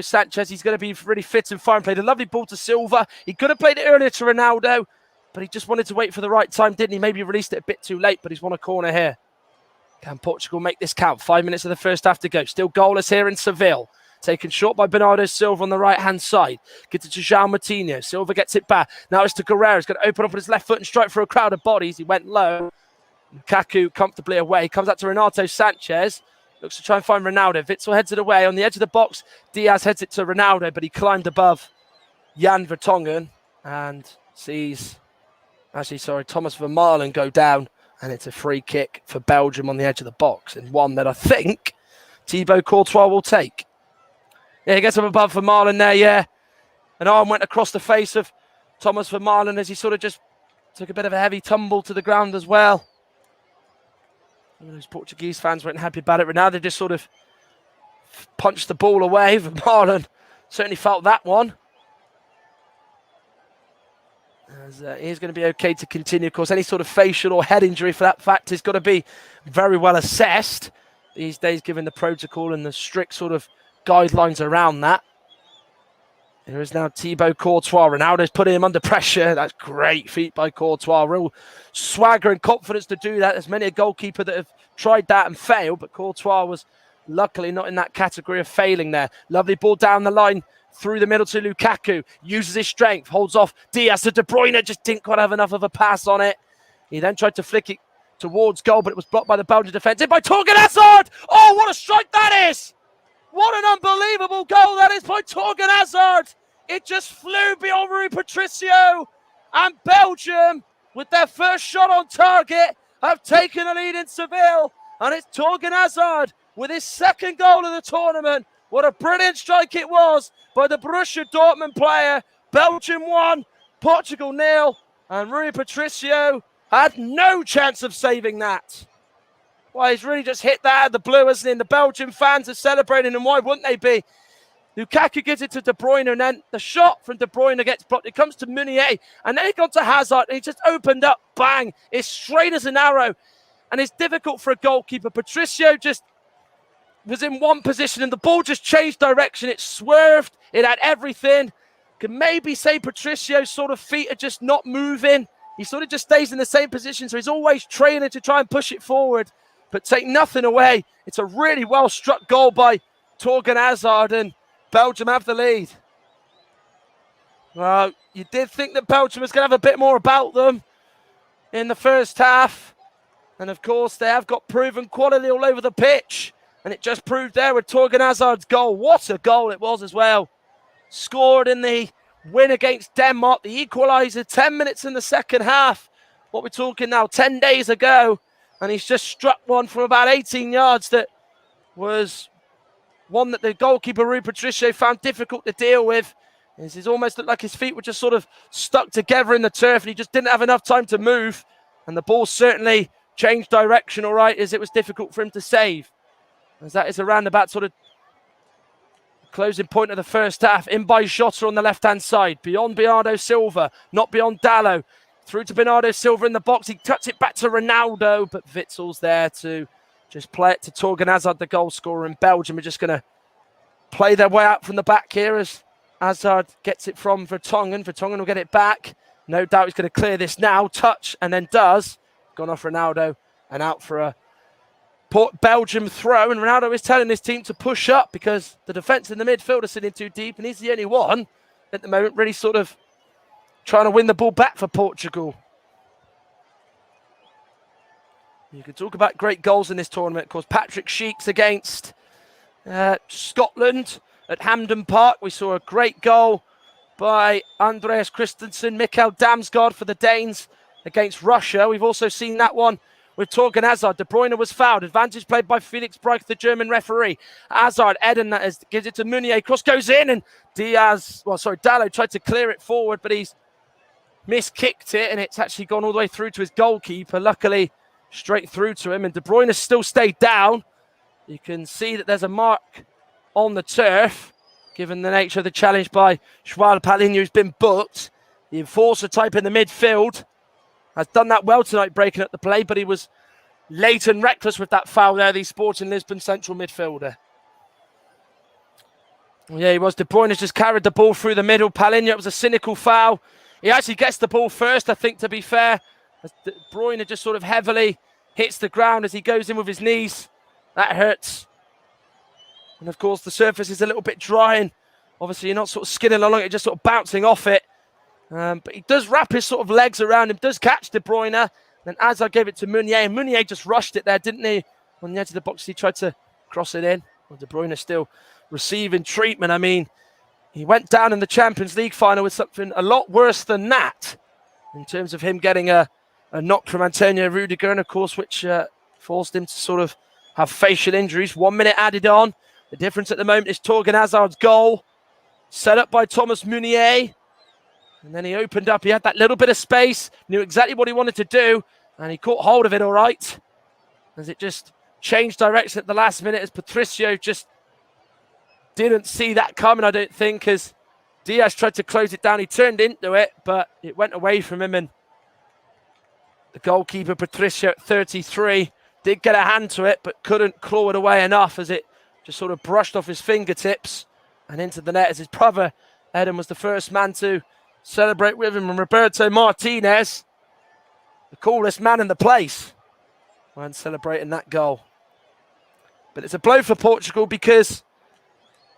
Sanchez, he's going to be really fit and fine. Played a lovely ball to Silva. He could have played it earlier to Ronaldo, but he just wanted to wait for the right time, didn't he? Maybe released it a bit too late, but he's won a corner here. Can Portugal make this count? 5 minutes of the first half to go. Still goalless here in Seville. Taken short by Bernardo Silva on the right-hand side. Gets it to João Moutinho. Silva gets it back. Now it's to Guerrero. He's going to open up on his left foot and strike for a crowd of bodies. He went low. Lukaku comfortably away. Comes out to Renato Sanchez. Looks to try and find Ronaldo. Witsel heads it away. On the edge of the box, Diaz heads it to Ronaldo, but he climbed above Jan Vertonghen and sees... Thomas Vermaelen go down, and it's a free kick for Belgium on the edge of the box, and one that I think Thibaut Courtois will take. Yeah, he gets up above Vermaelen there, yeah. An arm went across the face of Thomas Vermaelen as he sort of just took a bit of a heavy tumble to the ground as well. Some of those Portuguese fans weren't happy about it, but now they just sort of punched the ball away. Vermaelen certainly felt that one. As he's going to be okay to continue. Of course, any sort of facial or head injury for that fact has got to be very well assessed these days, given the protocol and the strict sort of guidelines around that. There is now Thibaut Courtois. Ronaldo's putting him under pressure. That's great feat by Courtois. Real swagger and confidence to do that. There's many a goalkeeper that have tried that and failed, but Courtois was luckily not in that category of failing there. Lovely ball down the line. Through the middle to Lukaku, uses his strength, holds off Diaz to De Bruyne, just didn't quite have enough of a pass on it. He then tried to flick it towards goal, but it was blocked by the Belgian defence. In by Torgan Hazard! Oh, what a strike that is! What an unbelievable goal that is by Torgan Hazard! It just flew beyond Rui Patricio, and Belgium, with their first shot on target, have taken a lead in Seville, and it's Torgan Hazard with his second goal of the tournament. What a brilliant strike it was by the Borussia Dortmund player. Belgium 1, Portugal 0, and Rui Patricio had no chance of saving that. Well, he's really just hit that out of the blue, hasn't he? And the Belgian fans are celebrating, and why wouldn't they be? Lukaku gives it to De Bruyne, and then the shot from De Bruyne gets blocked. It comes to Meunier, and then it got to Hazard, and he just opened up, bang. It's straight as an arrow, and it's difficult for a goalkeeper. Patricio just was in one position and the ball just changed direction. It swerved. It had everything. Could maybe say Patricio's sort of feet are just not moving. He sort of just stays in the same position, so he's always training to try and push it forward, but take nothing away. It's a really well-struck goal by Torgan Hazard, and Belgium have the lead. Well, you did think that Belgium was going to have a bit more about them. in the first half. And of course, they have got proven quality all over the pitch. And it just proved there with Torgan Hazard's goal. What a goal it was as well. Scored in the win against Denmark, the equaliser 10 minutes in the second half. What we're talking now, 10 days ago. And he's just struck one from about 18 yards that was one that the goalkeeper, Rui Patricio, found difficult to deal with. It almost looked like his feet were just sort of stuck together in the turf and he just didn't have enough time to move. And the ball certainly changed direction, all right, as it was difficult for him to save. As that is around about sort of closing point of the first half. In by Jota on the left-hand side. Beyond Bernardo Silva, not beyond Dalot. Through to Bernardo Silva in the box. He cuts it back to Ronaldo, but Witzel's there to just play it to Torgan Hazard, the goal scorer. And Belgium are just going to play their way out from the back here as Hazard gets it from Vertonghen. Vertonghen will get it back. No doubt he's going to clear this now. Touch, and then does. Gone off Ronaldo and out for a Belgium throw. And Ronaldo is telling his team to push up because the defence in the midfield are sitting too deep, and he's the only one at the moment really sort of trying to win the ball back for Portugal. You can talk about great goals in this tournament. Of course, Patrick Schick's against Scotland at Hampden Park. We saw a great goal by Andreas Christensen. Mikael Damsgaard for the Danes against Russia. We've also seen that one with Torgan Hazard. De Bruyne was fouled. Advantage played by Felix Breich, the German referee. Hazard, Eden, that is, gives it to Meunier. Cross goes in, and Dalot tried to clear it forward, but he's miskicked it, and it's actually gone all the way through to his goalkeeper. Luckily, straight through to him, and De Bruyne has still stayed down. You can see that there's a mark on the turf, given the nature of the challenge by Joao Palhinha, who's been booked. The enforcer type in the midfield has done that well tonight, breaking up the play, but he was late and reckless with that foul there, the Sporting Lisbon central midfielder. Yeah, he was. De Bruyne has just carried the ball through the middle. Palhinha, it was a cynical foul. He actually gets the ball first, I think, to be fair. As De Bruyne just sort of heavily hits the ground as he goes in with his knees. That hurts. And of course, the surface is a little bit dry, and obviously you're not sort of skidding along it, just sort of bouncing off it. But he does wrap his sort of legs around him, does catch De Bruyne. Then Hazard gave it to Meunier, and Meunier just rushed it there, didn't he? On the edge of the box, he tried to cross it in. Well, De Bruyne still receiving treatment. I mean, he went down in the Champions League final with something a lot worse than that, in terms of him getting a knock from Antonio Rudiger, and of course, which forced him to sort of have facial injuries. 1 minute added on. The difference at the moment is Torgan Hazard's goal, set up by Thomas Meunier. And then he opened up. He had that little bit of space, knew exactly what he wanted to do, and he caught hold of it all right. As it just changed direction at the last minute, as Patricio just didn't see that coming, I don't think, as Diaz tried to close it down. He turned into it, but it went away from him, and the goalkeeper, Patricio, at 33, did get a hand to it, but couldn't claw it away enough, as it just sort of brushed off his fingertips and into the net, as his brother, Eden, was the first man to celebrate with him. And Roberto Martinez, the coolest man in the place, when celebrating that goal. But it's a blow for Portugal because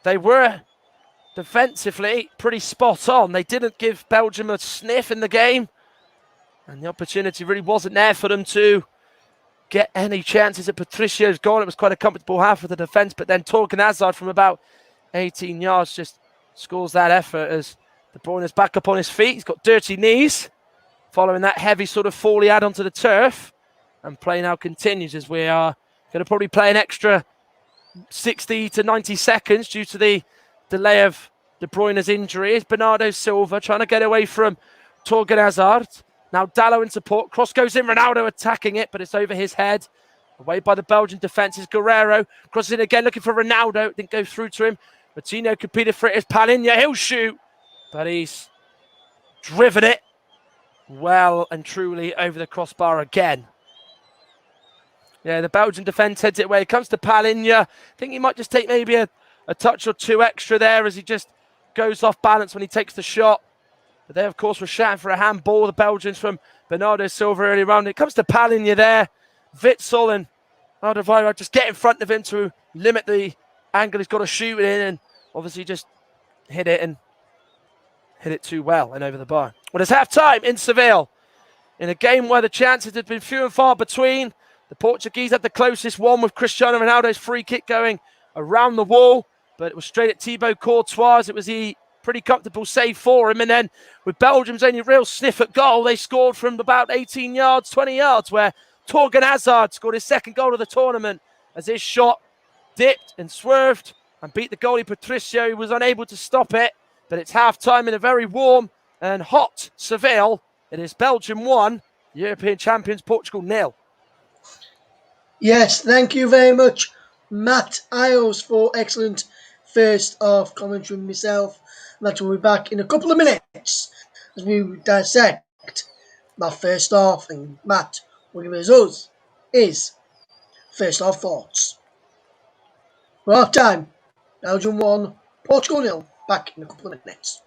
they were defensively pretty spot on. They didn't give Belgium a sniff in the game, and the opportunity really wasn't there for them to get any chances at Patricio's goal. It was quite a comfortable half for the defence, but then Torgan Hazard from about 18 yards just scores that effort as De Bruyne is back up on his feet. He's got dirty knees following that heavy sort of fall he had onto the turf. And play now continues as we are going to probably play an extra 60 to 90 seconds due to the delay of De Bruyne's injury. It's Bernardo Silva trying to get away from Torgan Hazard. Now Dalot in support. Cross goes in. Ronaldo attacking it, but it's over his head. Away by the Belgian defence is Guerrero. Crosses in again, looking for Ronaldo. It didn't go through to him. Martino competed for it. It's Palhinha. He'll shoot, but he's driven it well and truly over the crossbar again. Yeah, the Belgian defence heads it away. It comes to Palhinha. I think he might just take maybe a touch or two extra there as he just goes off balance when he takes the shot. But they, of course, were shouting for a handball, the Belgians, from Bernardo Silva early round. It comes to Palhinha there. Witzel and Alderweireld just get in front of him to limit the angle he's got to shoot it in, and obviously just hit it too well and over the bar. Well, it's half-time in Seville. in a game where the chances had been few and far between. The Portuguese had the closest one with Cristiano Ronaldo's free kick going around the wall, but it was straight at Thibaut Courtois. It was the pretty comfortable save for him. And then with Belgium's only real sniff at goal, they scored from about 18 yards, 20 yards, where Torgan Hazard scored his second goal of the tournament as his shot dipped and swerved and beat the goalie Patricio, who was unable to stop it. But it's half-time in a very warm and hot Seville. It is Belgium 1, European champions Portugal 0. Yes, thank you very much, Matt Isles, for excellent first half commentary with myself. Matt will be back in a couple of minutes as we dissect my first half, and Matt will give us his first half thoughts. For half time, Belgium 1, Portugal 0. Back in a couple of minutes.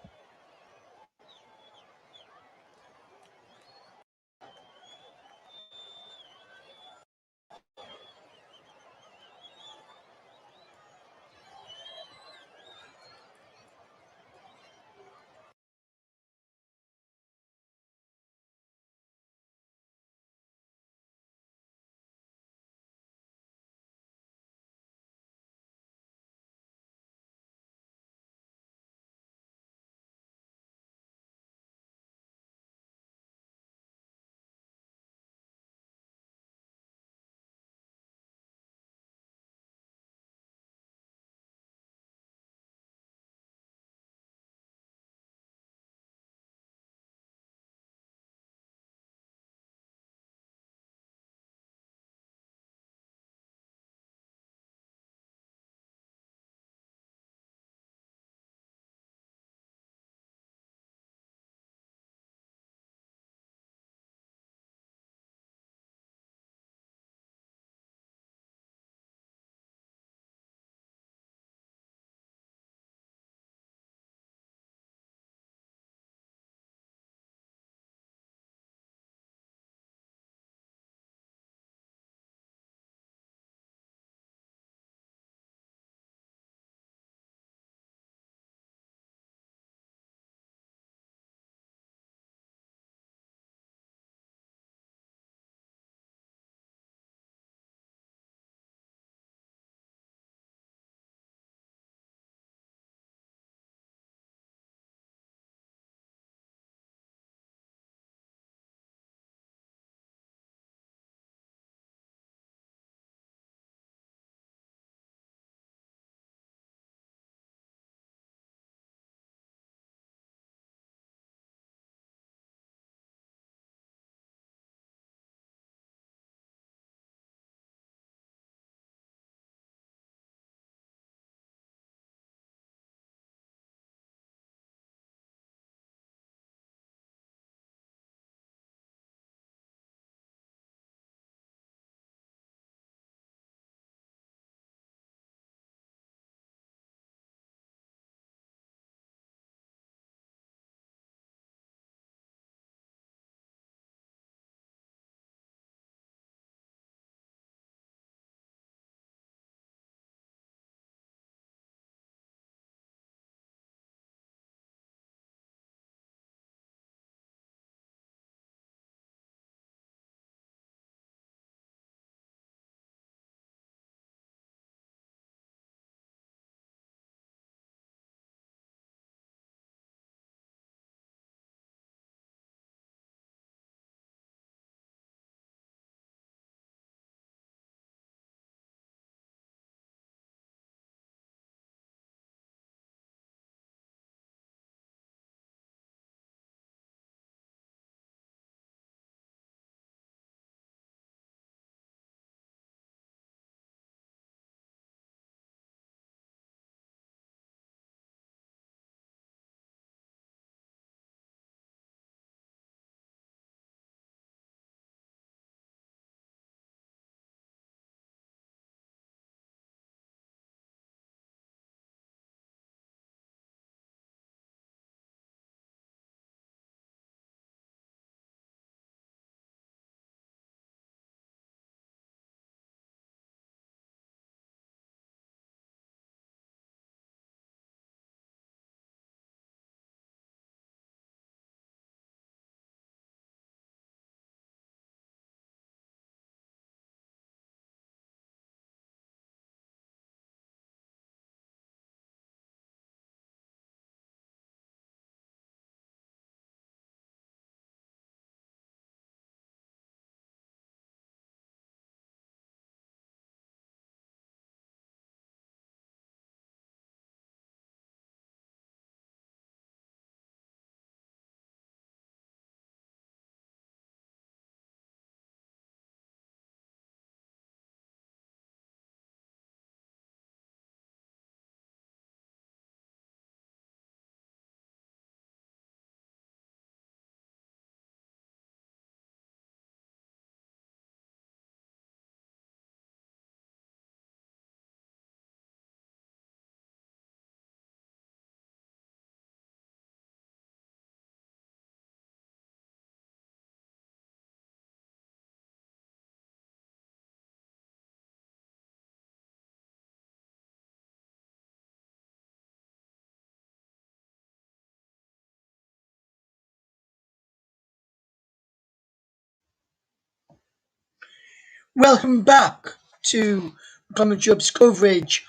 Welcome back to Common Job's coverage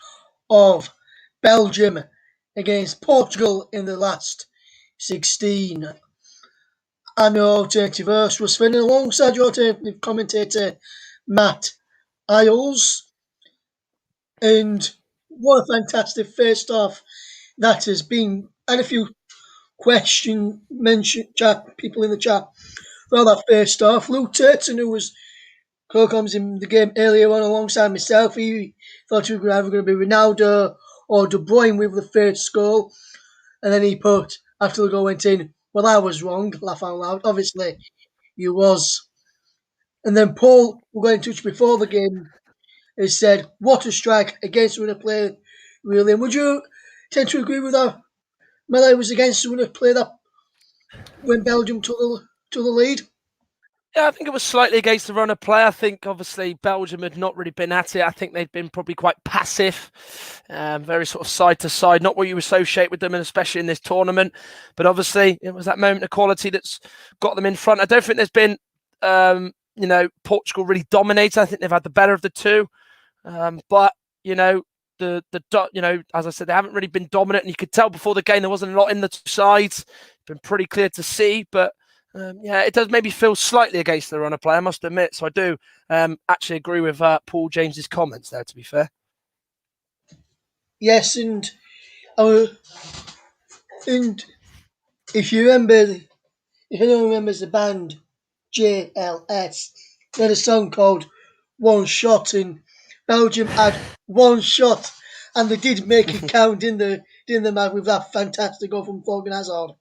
of Belgium against Portugal in the last 16. I'm your alternative host, Russ Finn, alongside your alternative commentator, Matt Isles. And what a fantastic first half that has been. And a few question mentioned chat people in the chat for that first half. Luke Turton, who was co-coms in the game earlier on alongside myself. He thought it was either going to be Ronaldo or De Bruyne with the first goal. And then he put, after the goal went in, well, I was wrong, laugh out loud. Obviously, you was. And then Paul, who got in touch before the game, has said, what a strike against the winner play, really. And would you tend to agree with that? Melee was against the winner play that when Belgium took the lead? Yeah, I think it was slightly against the run of play. I think obviously Belgium had not really been at it. I think they'd been probably quite passive, very sort of side to side, not what you associate with them, and especially in this tournament. But obviously it was that moment of quality that's got them in front. I don't think there's been, Portugal really dominated. I think they've had the better of the two. But as I said, they haven't really been dominant, and you could tell before the game there wasn't a lot in the two sides. It's been pretty clear to see, but it does maybe feel slightly against the run of play, I must admit. So I do actually agree with Paul James's comments there, to be fair. Yes, and and if you remember, if anyone remembers the band JLS, they had a song called One Shot, and Belgium had one shot, and they did make it count in the match with that fantastic goal from Thorgan Hazard.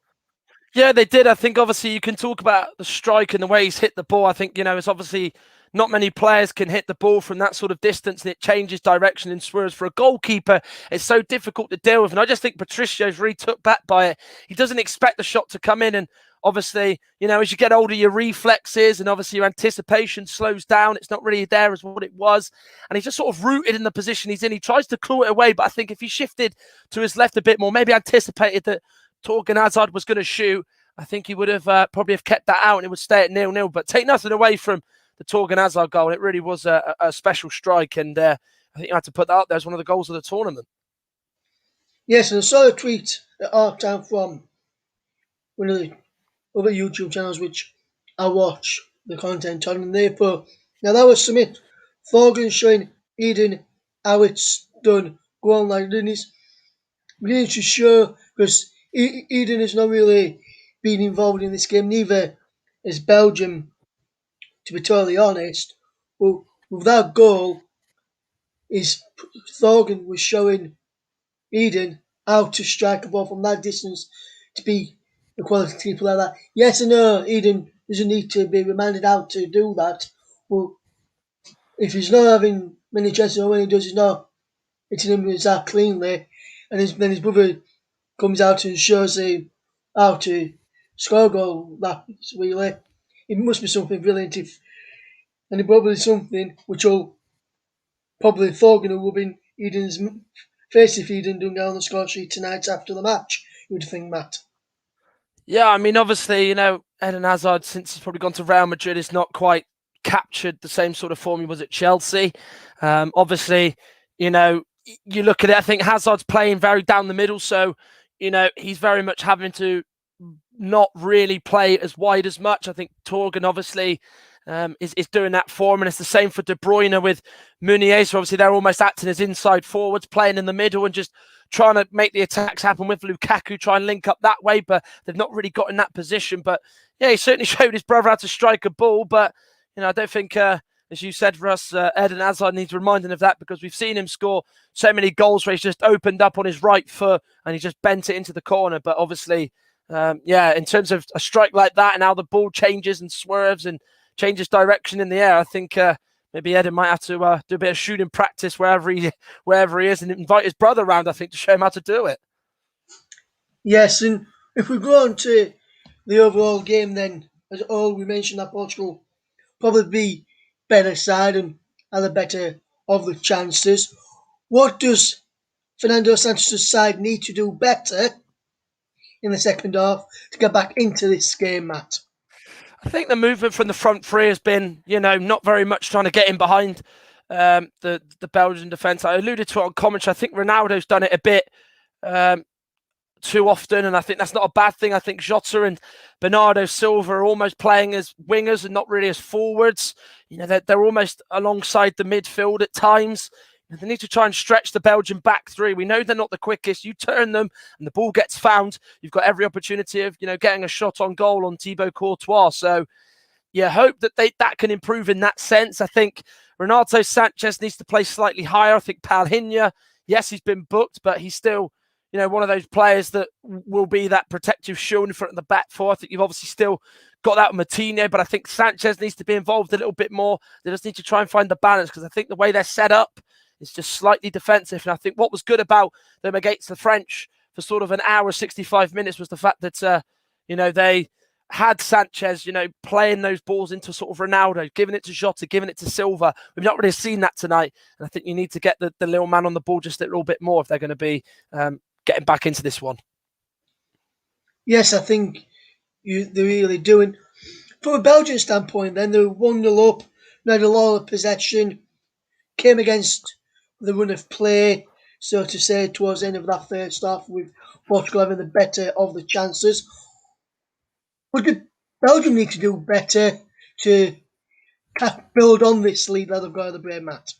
Yeah, they did. I think obviously you can talk about the strike and the way he's hit the ball. I think, it's obviously not many players can hit the ball from that sort of distance, and it changes direction and swerves. For a goalkeeper, it's so difficult to deal with. And I just think Patricio's really took back by it. He doesn't expect the shot to come in. And obviously, as you get older, your reflexes and obviously your anticipation slows down. It's not really there as what it was. And he's just sort of rooted in the position he's in. He tries to claw it away, but I think if he shifted to his left a bit more, maybe anticipated that Thorgan Hazard was going to shoot, I think he would have probably have kept that out and it would stay at 0-0. But take nothing away from the Thorgan Hazard goal. It really was a special strike, and I think you had to put that up there as one of the goals of the tournament. Yes, and I saw a tweet at half time from one of the other YouTube channels which I watch the content on, and they put, now that was something Thorgan showing Eden how it's done. Go on, like, then he's beginning to show, because Eden has not really been involved in this game, neither has Belgium, to be totally honest. But with that goal, is Thorgan was showing Eden how to strike a ball from that distance to be a quality player like that. Yes, I know Eden doesn't need to be reminded how to do that, but if he's not having many chances or when he does, he's not hitting him that cleanly, and then his brother comes out and shows him how to score a goal that really. It must be something brilliant and it probably something which will probably Thorgan will be in Eden's face if Eden doesn't get on the score sheet tonight after the match, you would think, Matt. Yeah, I mean, obviously, Eden Hazard, since he's probably gone to Real Madrid, has not quite captured the same sort of form he was at Chelsea. Obviously, you look at it, I think Hazard's playing very down the middle, so, he's very much having to not really play as wide as much. I think Thorgan obviously is doing that for him, and it's the same for De Bruyne with Meunier. So obviously they're almost acting as inside forwards, playing in the middle and just trying to make the attacks happen with Lukaku, try and link up that way, but they've not really got in that position. But yeah, he certainly showed his brother how to strike a ball, but I don't think as you said, Russ, Eden Hazard needs reminding of that, because we've seen him score so many goals where he's just opened up on his right foot and he just bent it into the corner. But obviously, in terms of a strike like that and how the ball changes and swerves and changes direction in the air, I think maybe Eden might have to do a bit of shooting practice wherever he is, and invite his brother around, I think, to show him how to do it. Yes, and if we go on to the overall game, then as all we mentioned that Portugal probably be better side and are the better of the chances. What does Fernando Santos' side need to do better in the second half to get back into this game, Matt? I think the movement from the front three has been, not very much trying to get in behind the Belgian defence. I alluded to it on commentary. I think Ronaldo's done it a bit too often, and I think that's not a bad thing. I think Jota and Bernardo Silva are almost playing as wingers and not really as forwards. They're almost alongside the midfield at times. They need to try and stretch the Belgian back three. We know they're not the quickest. You turn them and the ball gets found, you've got every opportunity of, getting a shot on goal on Thibaut Courtois. So hope that that can improve in that sense. I think Renato Sanchez needs to play slightly higher. I think Palhinha, yes, he's been booked, but he's still, one of those players that will be that protective shield in front of the back four. I think you've obviously still got that with Moutinho, but I think Sanchez needs to be involved a little bit more. They just need to try and find the balance, because I think the way they're set up is just slightly defensive. And I think what was good about them against the French for sort of an hour, 65 minutes, was the fact that, they had Sanchez, playing those balls into sort of Ronaldo, giving it to Jota, giving it to Silva. We've not really seen that tonight. And I think you need to get the little man on the ball just a little bit more if they're going to be getting back into this one. Yes, I think they're really doing. From a Belgian standpoint, then they were 1-0 up, they had a lot of possession, came against the run of play, so to say, towards the end of that first half, with Portugal having the better of the chances. What did Belgium need to do better to build on this lead that they've got at the brain, Matt?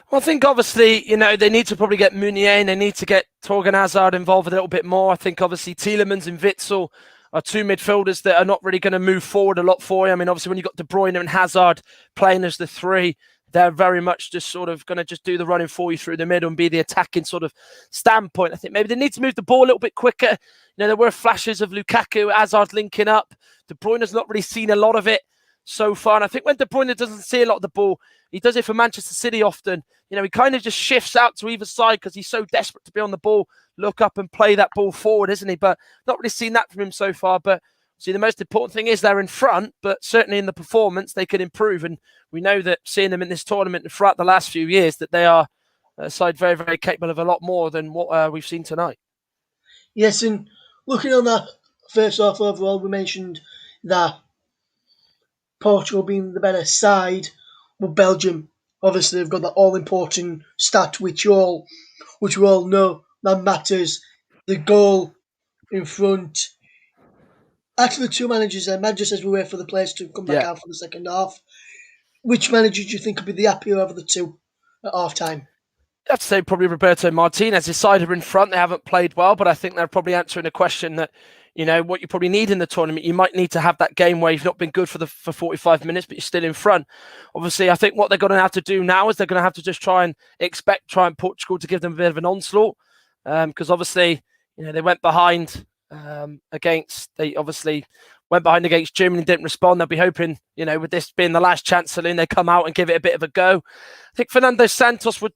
Well, I think obviously, they need to probably get Meunier and they need to get Torgan Hazard involved a little bit more. I think obviously Tielemans and Witsel are two midfielders that are not really going to move forward a lot for you. I mean, obviously when you've got De Bruyne and Hazard playing as the three, they're very much just sort of going to just do the running for you through the middle and be the attacking sort of standpoint. I think maybe they need to move the ball a little bit quicker. There were flashes of Lukaku, Hazard linking up. De Bruyne has not really seen a lot of it so far. And I think when De Bruyne doesn't see a lot of the ball, he does it for Manchester City often. He kind of just shifts out to either side because he's so desperate to be on the ball, look up and play that ball forward, isn't he? But not really seen that from him so far. But see, the most important thing is they're in front, but certainly in the performance, they can improve. And we know that seeing them in this tournament and throughout the last few years, that they are a side very, very capable of a lot more than what we've seen tonight. Yes, and looking on that first half overall, we mentioned that Portugal being the better side, but Belgium, obviously, they've got that all-important stat which we all know that matters. The goal in front. Actually, the two managers there, Matt, just as we wait for the players to come back out for the second half, which manager do you think could be the happier of the two at half time? I'd say probably Roberto Martinez. His side are in front. They haven't played well, but I think they're probably answering a question that, what you probably need in the tournament. You might need to have that game where you've not been good for 45 minutes, but you're still in front. Obviously, I think what they're going to have to do now is they're going to have to just try and Portugal to give them a bit of an onslaught. Because obviously, they went behind against Germany, didn't respond. They'll be hoping, with this being the last chance saloon, they come out and give it a bit of a go. I think Fernando Santos would,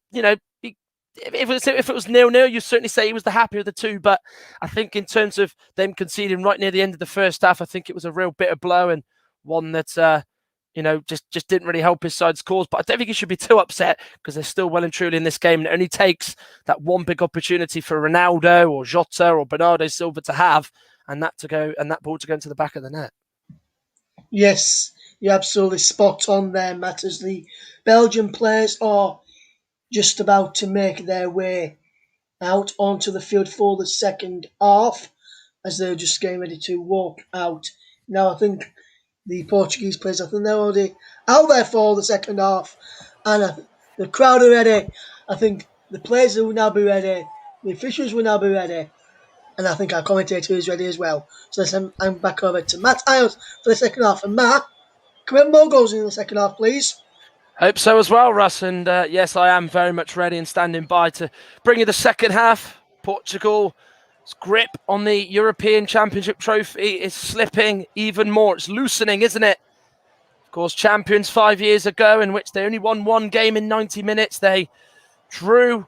if it was 0-0, you certainly say he was the happier of the two. But I think in terms of them conceding right near the end of the first half, I think it was a real bitter blow and one that, just didn't really help his side's cause. But I don't think he should be too upset because they're still well and truly in this game. And it only takes that one big opportunity for Ronaldo or Jota or Bernardo Silva to have and that ball to go into the back of the net. Yes, you're absolutely spot on there, Matt, as the Belgian players are just about to make their way out onto the field for the second half as they're just getting ready to walk out. Now, I think the Portuguese players, I think they're already out there for the second half and the crowd are ready. I think the players will now be ready, the officials will now be ready, and I think our commentator is ready as well. So I'm back over to Matt Iles for the second half. And Matt, can we have more goals in the second half, please? Hope so as well, Russ. And yes, I am very much ready and standing by to bring you the second half. Portugal's grip on the European Championship trophy is slipping even more. It's loosening, isn't it? Of course, champions 5 years ago, in which they only won one game in 90 minutes. They drew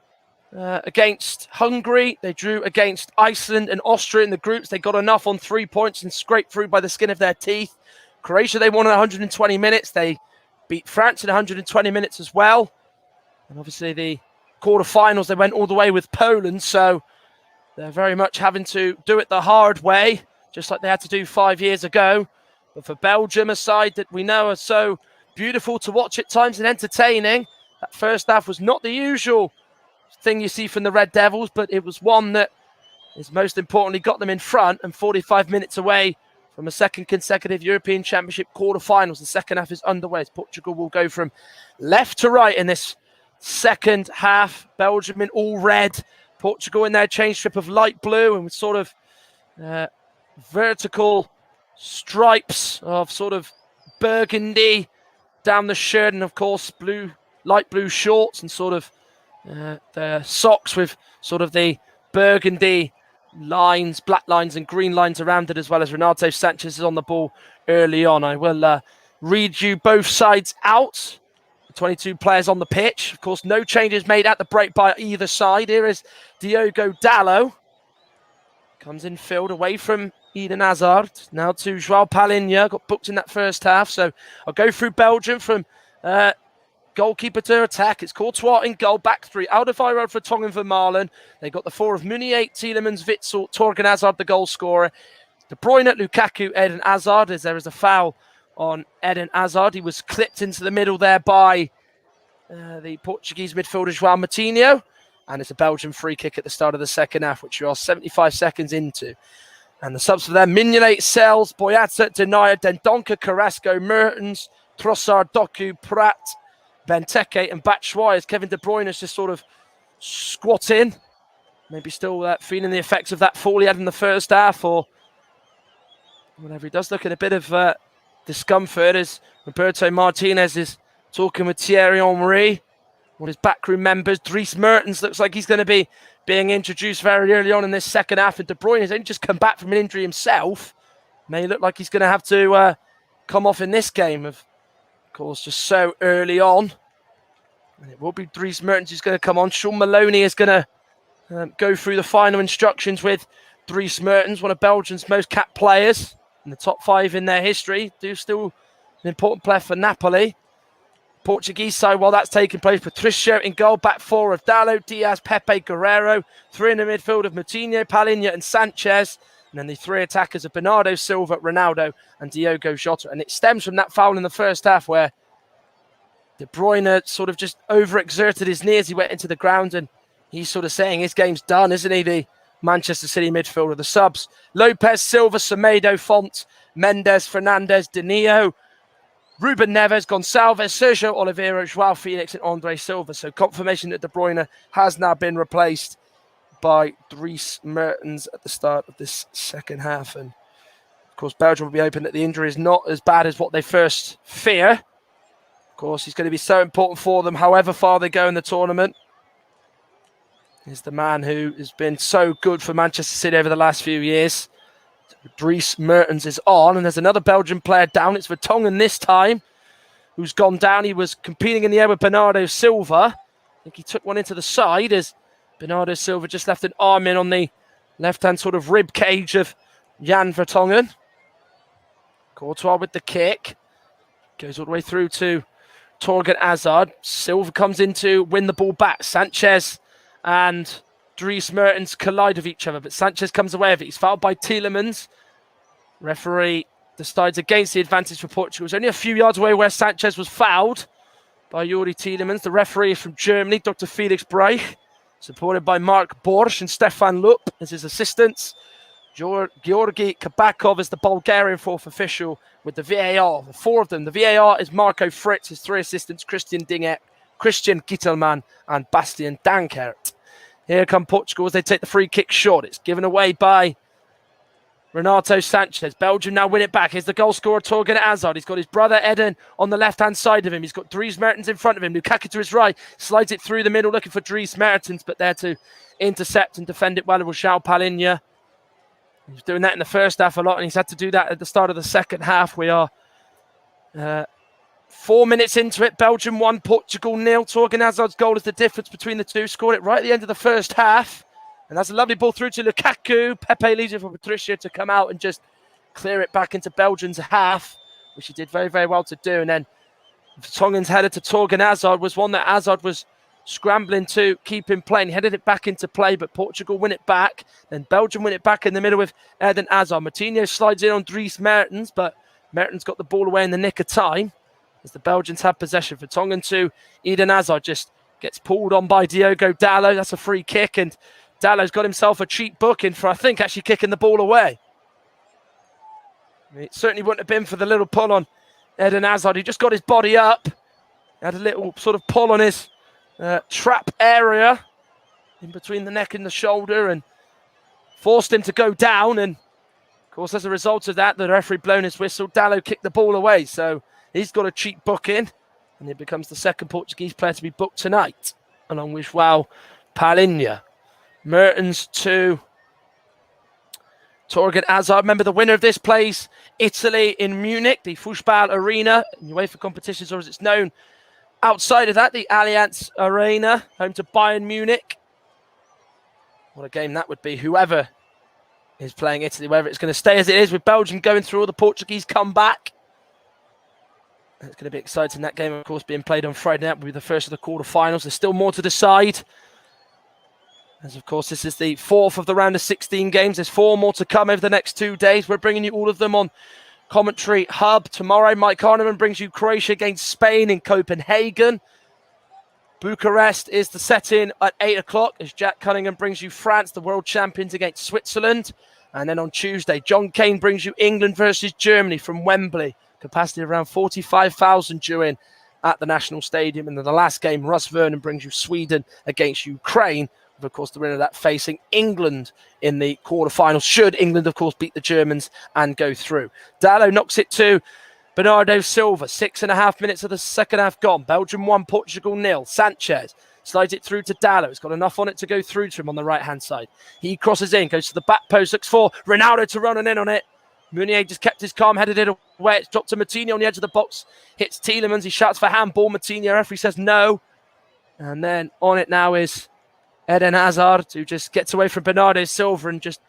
against Hungary. They drew against Iceland and Austria in the groups. They got enough on 3 points and scraped through by the skin of their teeth. Croatia, they won in 120 minutes. They beat France in 120 minutes as well. And obviously the quarterfinals, they went all the way with Poland. So they're very much having to do it the hard way, just like they had to do 5 years ago. But for Belgium, a side that we know are so beautiful to watch at times and entertaining, that first half was not the usual thing you see from the Red Devils, but it was one that is most importantly got them in front and 45 minutes away from a second consecutive European Championship quarter-finals. The second half is underway as Portugal will go from left to right in this second half. Belgium in all red, Portugal in their change strip of light blue and with sort of vertical stripes of sort of burgundy down the shirt, and of course light blue shorts, and sort of the socks with sort of the burgundy lines, black lines and green lines around it, as well as Renato Sanchez is on the ball early on. I will read you both sides out. 22 players on the pitch. Of course, no changes made at the break by either side. Here is Diogo Dalot. Comes in field away from Eden Hazard. Now to João Palhinha. Got booked in that first half. So I'll go through Belgium from goalkeeper to attack. It's Courtois in goal, back three. Alderweireld for Tongen Vermaelen. They got the four of Meunier, Tielemans, Witsel, Torgan Hazard, the goal scorer. De Bruyne, Lukaku, Eden Hazard, as there is a foul on Eden Hazard. He was clipped into the middle there by the Portuguese midfielder João Moutinho. And it's a Belgian free kick at the start of the second half, which you are 75 seconds into. And the subs for them: Mignolet, Sells, Boyata, Denayer, Dendoncker, Carrasco, Mertens, Trossard, Doku, Prat, Benteke and Batshuayi, as Kevin De Bruyne is just sort of squatting. Maybe still feeling the effects of that fall he had in the first half, or whatever. He does look at a bit of discomfort as Roberto Martinez is talking with Thierry Henry, one of his backroom members. Dries Mertens looks like he's going to be being introduced very early on in this second half, and De Bruyne has only just come back from an injury himself. May look like he's going to have to come off in this game, of course, just so early on. And it will be Dries Mertens who's going to come on. Sean Maloney is going to go through the final instructions with Dries Mertens, one of Belgium's most capped players in the top 5 in their history. Still an important player for Napoli. Portuguese side, while that's taking place, Patricio in goal, back four of Dalot, Diaz, Pepe, Guerrero, three in the midfield of Moutinho, Palhinha and Sanchez, and then the three attackers of Bernardo Silva, Ronaldo and Diogo Jota. And it stems from that foul in the first half where De Bruyne sort of just overexerted his knee as he went into the ground, and he's sort of saying his game's done, isn't he, the Manchester City midfielder? The subs: Lopez, Silva, Semedo, Font, Mendes, Fernandes, Danilo, Ruben Neves, Gonçalves, Sergio Oliveira, João Felix and Andre Silva. So confirmation that De Bruyne has now been replaced by Dries Mertens at the start of this second half. And of course, Belgium will be hoping that the injury is not as bad as what they first fear. Of course, he's going to be so important for them, however far they go in the tournament. He's the man who has been so good for Manchester City over the last few years. Dries Mertens is on, and there's another Belgian player down. It's Vertonghen this time, who's gone down. He was competing in the air with Bernardo Silva. I think he took one into the side as Bernardo Silva just left an arm in on the left-hand sort of rib cage of Jan Vertonghen. Courtois with the kick. Goes all the way through to Torgan Hazard. Silva comes in to win the ball back. Sanchez and Dries Mertens collide with each other, but Sanchez comes away with it. He's fouled by Tielemans. Referee decides against the advantage for Portugal. It was only a few yards away where Sanchez was fouled by Juri Tielemans. The referee is from Germany, Dr. Felix Breich, supported by Mark Borsch and Stefan Lup as his assistants. Georgi Kabakov is the Bulgarian fourth official with the VAR. The four of them. The VAR is Marco Fritz, his three assistants, Christian Dinget, Christian Gittelmann and Bastian Dankert. Here come Portugal as they take the free kick shot. It's given away by Renato Sanchez. Belgium now win it back. Here's the goal scorer, Torgan Hazard. He's got his brother Eden on the left-hand side of him. He's got Dries Mertens in front of him. Lukaku to his right. Slides it through the middle looking for Dries Mertens, but there to intercept and defend it well with João Palhinha. He was doing that in the first half a lot, and he's had to do that at the start of the second half. We are 4 minutes into it. Belgium 1, Portugal 0. Torgan Hazard's goal is the difference between the two. Scored it right at the end of the first half. And that's a lovely ball through to Lukaku. Pepe leaves it for Patricio to come out and just clear it back into Belgium's half, which he did very, very well to do. And then Tongen's header to Torgan Hazard was one that Hazard was scrambling to keep in play. And he headed it back into play, but Portugal win it back. Then Belgium win it back in the middle with Eden Hazard. Moutinho slides in on Dries Mertens, but Mertens got the ball away in the nick of time as the Belgians have possession. Vertonghen to Eden Hazard, just gets pulled on by Diogo Dalot. That's a free kick, and Dalot's got himself a cheap booking for, I think, actually kicking the ball away. It certainly wouldn't have been for the little pull on Eden Hazard. He just got his body up, had a little sort of pull on his trap area in between the neck and the shoulder and forced him to go down. And of course, as a result of that, the referee blown his whistle. Dalot kicked the ball away, so he's got a cheap booking, and it becomes the second Portuguese player to be booked tonight, along with João Palhinha. Mertens to Torgan Hazard. Remember, the winner of this plays Italy in Munich, the Fußball Arena, in UEFA competitions, or as it's known outside of that, the Allianz Arena, home to Bayern Munich. What a game that would be, whoever is playing Italy, whether it's going to stay as it is with Belgium going through all the Portuguese comeback. It's going to be exciting. That game, of course, being played on Friday night will be the first of the quarterfinals. There's still more to decide. As, of course, this is the fourth of the round of 16 games. There's 4 more to come over the next 2 days. We're bringing you all of them on Commentary Hub. Tomorrow, Mike Arneman brings you Croatia against Spain in Copenhagen. Bucharest is the set-in at 8 o'clock as Jack Cunningham brings you France, the world champions, against Switzerland. And then on Tuesday, John Kane brings you England versus Germany from Wembley. Capacity of around 45,000 due in at the National Stadium. And then the last game, Russ Vernon brings you Sweden against Ukraine. With, of course, the winner of that facing England in the quarterfinals, should England, of course, beat the Germans and go through. Dalot knocks it to Bernardo Silva. 6.5 minutes of the second half gone. Belgium 1, Portugal 0. Sanchez slides it through to Dalot. It's got enough on it to go through to him on the right-hand side. He crosses in, goes to the back post, looks for Ronaldo to run in on it. Meunier just kept his calm, headed it away. It's dropped to Moutinho on the edge of the box. Hits Tielemans. He shouts for handball. Moutinho, referee says no. And then on it now is Eden Hazard, who just gets away from Bernardo Silva and just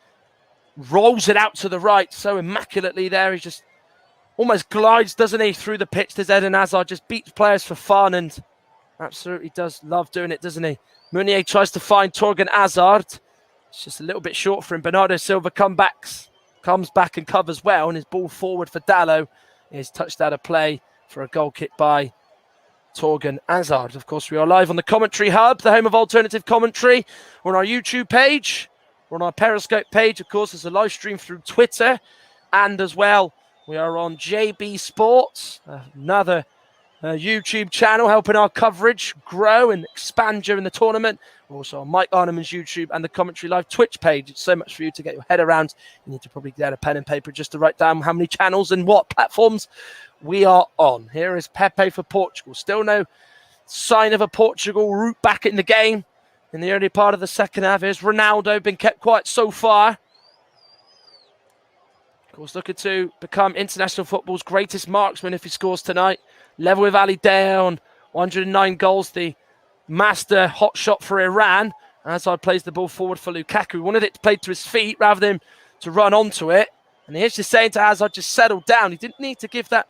rolls it out to the right so immaculately there. He just almost glides, doesn't he, through the pitch. There's Eden Hazard, just beats players for fun and absolutely does love doing it, doesn't he? Meunier tries to find Torgan Hazard. It's just a little bit short for him. Bernardo Silva comes back and covers well, and his ball forward for Dalot is touched out of play for a goal kick by Torgan Hazard. Of course, we are live on the Commentary Hub, the home of alternative commentary. We're on our YouTube page. We're on our Periscope page. Of course, there's a live stream through Twitter. And as well, we are on JB Sports, another YouTube channel helping our coverage grow and expand during the tournament. We're also on Mike Arneman's YouTube and the Commentary Live Twitch page. It's so much for you to get your head around. You need to probably get a pen and paper just to write down how many channels and what platforms we are on. Here is Pepe for Portugal. Still no sign of a Portugal route back in the game in the early part of the second half. Here's Ronaldo, been kept quiet so far. Of course, looking to become international football's greatest marksman if he scores tonight. Level with Ali Dea on 109 goals, the master hot shot for Iran. Hazard plays the ball forward for Lukaku. He wanted it to play to his feet rather than to run onto it. And he's just saying to Hazard, just settle down. He didn't need to give that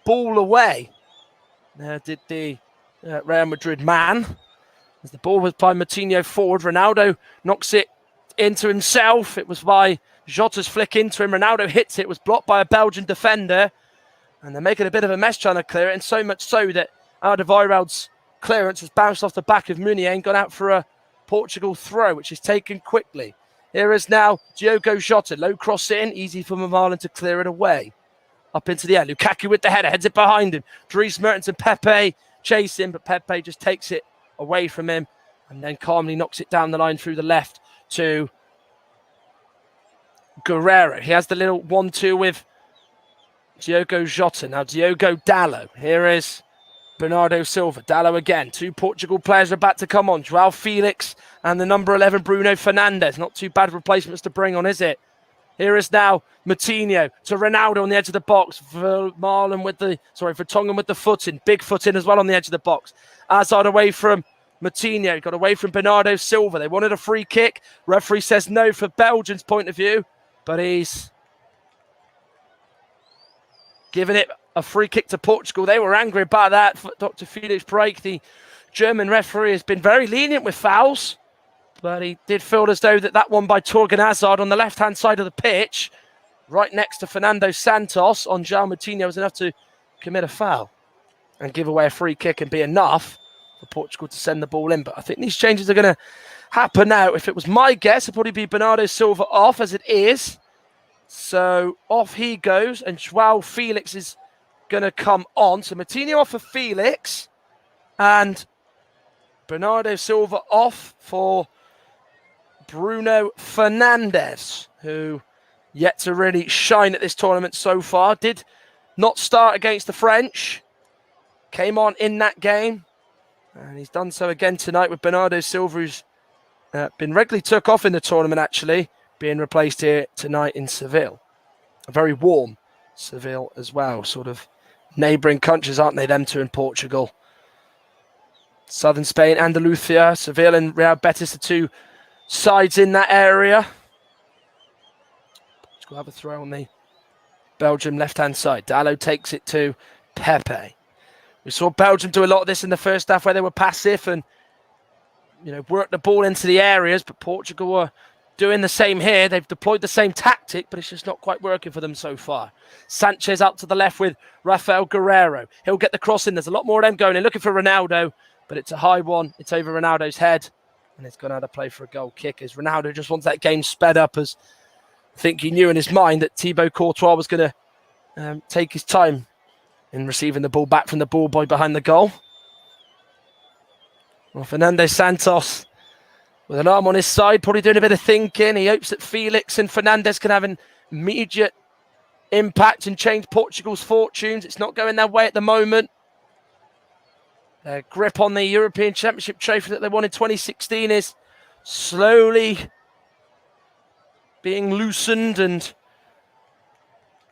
ball away. Did the Real Madrid man. As the ball was by Moutinho forward, Ronaldo knocks it into himself. It was by Jota's flick into him. Ronaldo hits it. It was blocked by a Belgian defender. And they're making a bit of a mess trying to clear it. And so much so that Alderweireld's clearance has bounced off the back of Meunier and gone out for a Portugal throw, which is taken quickly. Here is now Diogo Jota. Low cross in. Easy for Mavalen to clear it away. Up into the air. Lukaku with the header. Heads it behind him. Dries Mertens and Pepe chase him, but Pepe just takes it away from him and then calmly knocks it down the line through the left to Guerrero. He has the little 1-2 with Diogo Jota. Now Diogo Dalot. Here is Bernardo Silva. Dalot again. 2 Portugal players are about to come on. João Felix and the number 11 Bruno Fernandes. Not too bad replacements to bring on, is it? Here is now Moutinho to Ronaldo on the edge of the box. Vertonghen with the foot in. Big foot in as well on the edge of the box. Hazard away from Moutinho. Got away from Bernardo Silva. They wanted a free kick. Referee says no for Belgium's point of view. But he's giving it a free kick to Portugal. They were angry about that. Dr. Felix Break, the German referee, has been very lenient with fouls. But he did feel as though that one by Torgan Hazard on the left-hand side of the pitch right next to Fernando Santos on João Moutinho was enough to commit a foul and give away a free kick and be enough for Portugal to send the ball in. But I think these changes are going to happen now. If it was my guess, it'd probably be Bernardo Silva off, as it is. So off he goes, and João Felix is going to come on. So Moutinho off for Felix, and Bernardo Silva off for Bruno Fernandes, who yet to really shine at this tournament so far. Did not start against the French. Came on in that game. And he's done so again tonight with Bernardo Silva, who's been regularly took off in the tournament, actually, being replaced here tonight in Seville. A very warm Seville as well. Sort of neighbouring countries, aren't they, them two in Portugal? Southern Spain, Andalusia, Seville and Real Betis, the two sides in that area. Let's go have a throw on the Belgium left-hand side. Dallo takes it to Pepe. We saw Belgium do a lot of this in the first half where they were passive and, worked the ball into the areas, but Portugal were doing the same here. They've deployed the same tactic, but it's just not quite working for them so far. Sanchez up to the left with Rafael Guerreiro. He'll get the cross in. There's a lot more of them going in, looking for Ronaldo, but it's a high one. It's over Ronaldo's head, and it's gone out of play for a goal kick as Ronaldo just wants that game sped up, as I think he knew in his mind that Thibaut Courtois was going to take his time in receiving the ball back from the ball boy behind the goal. Well, Fernando Santos with an arm on his side, probably doing a bit of thinking. He hopes that Felix and Fernandes can have an immediate impact and change Portugal's fortunes. It's not going their way at the moment. Their grip on the European Championship trophy that they won in 2016 is slowly being loosened and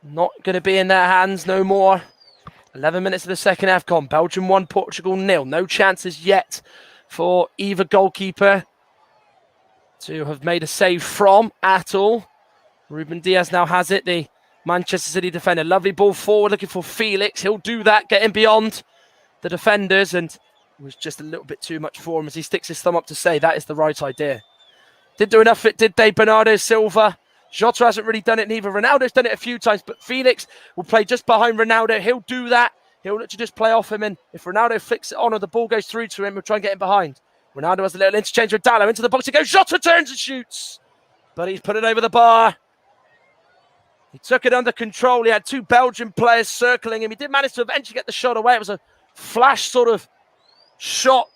not going to be in their hands no more. 11 minutes of the second half gone. Belgium 1, Portugal 0. No chances yet for either goalkeeper to have made a save from at all. Ruben Diaz now has it, the Manchester City defender. Lovely ball forward, looking for Felix. He'll do that, getting beyond the defenders, and it was just a little bit too much for him as he sticks his thumb up to say that is the right idea. Didn't do enough of it, did they? Bernardo Silva. Jota hasn't really done it neither. Ronaldo's done it a few times, but Felix will play just behind Ronaldo. He'll do that. He'll look to just play off him, and if Ronaldo flicks it on or the ball goes through to him, we'll try and get him behind. Ronaldo has a little interchange with Dallo into the box. He goes, Jota turns and shoots, but he's put it over the bar. He took it under control. He had two Belgian players circling him. He did manage to eventually get the shot away. It was a flash sort of shot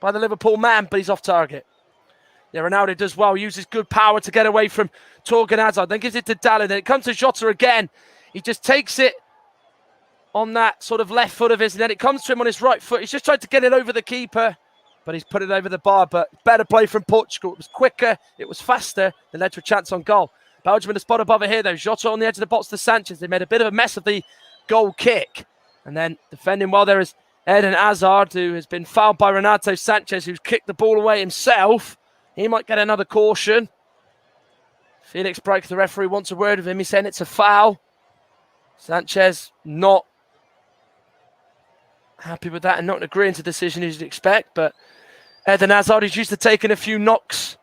by the Liverpool man, but he's off target. Yeah, Ronaldo does well, uses good power to get away from Torgan Hazard, then gives it to Dallo, then it comes to Jota again. He just takes it on that sort of left foot of his, and then it comes to him on his right foot. He's just tried to get it over the keeper, but he's put it over the bar. But better play from Portugal. It was quicker, it was faster, it led to a chance on goal. Belgium in the spot above it here, though. Jota on the edge of the box to Sanchez. They made a bit of a mess of the goal kick. And then defending well there is Eden Hazard, who has been fouled by Renato Sanchez, who's kicked the ball away himself. He might get another caution. Felix breaks. The referee wants a word with him. He's saying it's a foul. Sanchez not happy with that and not agreeing to the decision as you'd expect. But Eden Hazard is used to taking a few knocks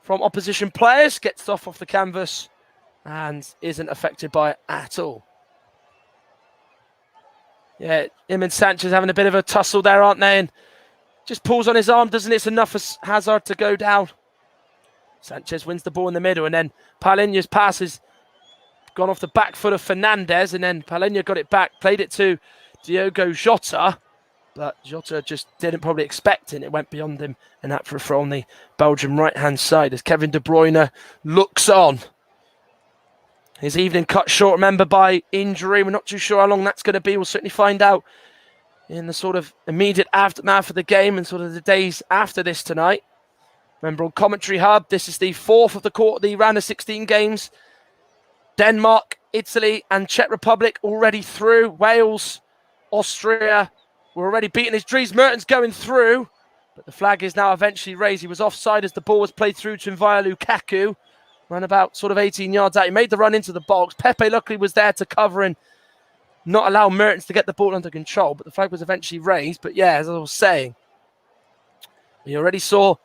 from opposition players. Gets off the canvas and isn't affected by it at all. Yeah, him and Sanchez having a bit of a tussle there, aren't they? And just pulls on his arm, doesn't it? It's enough for Hazard to go down. Sanchez wins the ball in the middle, and then Palhinha's pass has gone off the back foot of Fernandes, and then Palhinha got it back, played it to Diogo Jota, but Jota just didn't probably expect it. It went beyond him, and that for a throw on the Belgian right-hand side as Kevin De Bruyne looks on. His evening cut short, remember, by injury. We're not too sure how long that's going to be. We'll certainly find out in the sort of immediate aftermath of the game and sort of the days after this tonight. Remember, on Commentary Hub, this is the fourth of the round of 16 games. Denmark, Italy and Czech Republic already through. Wales, Austria were already beaten as Dries Mertens going through. But the flag is now eventually raised. He was offside as the ball was played through to him via Lukaku. Ran about sort of 18 yards out. He made the run into the box. Pepe luckily was there to cover and not allow Mertens to get the ball under control. But the flag was eventually raised. But yeah, as I was saying, we already saw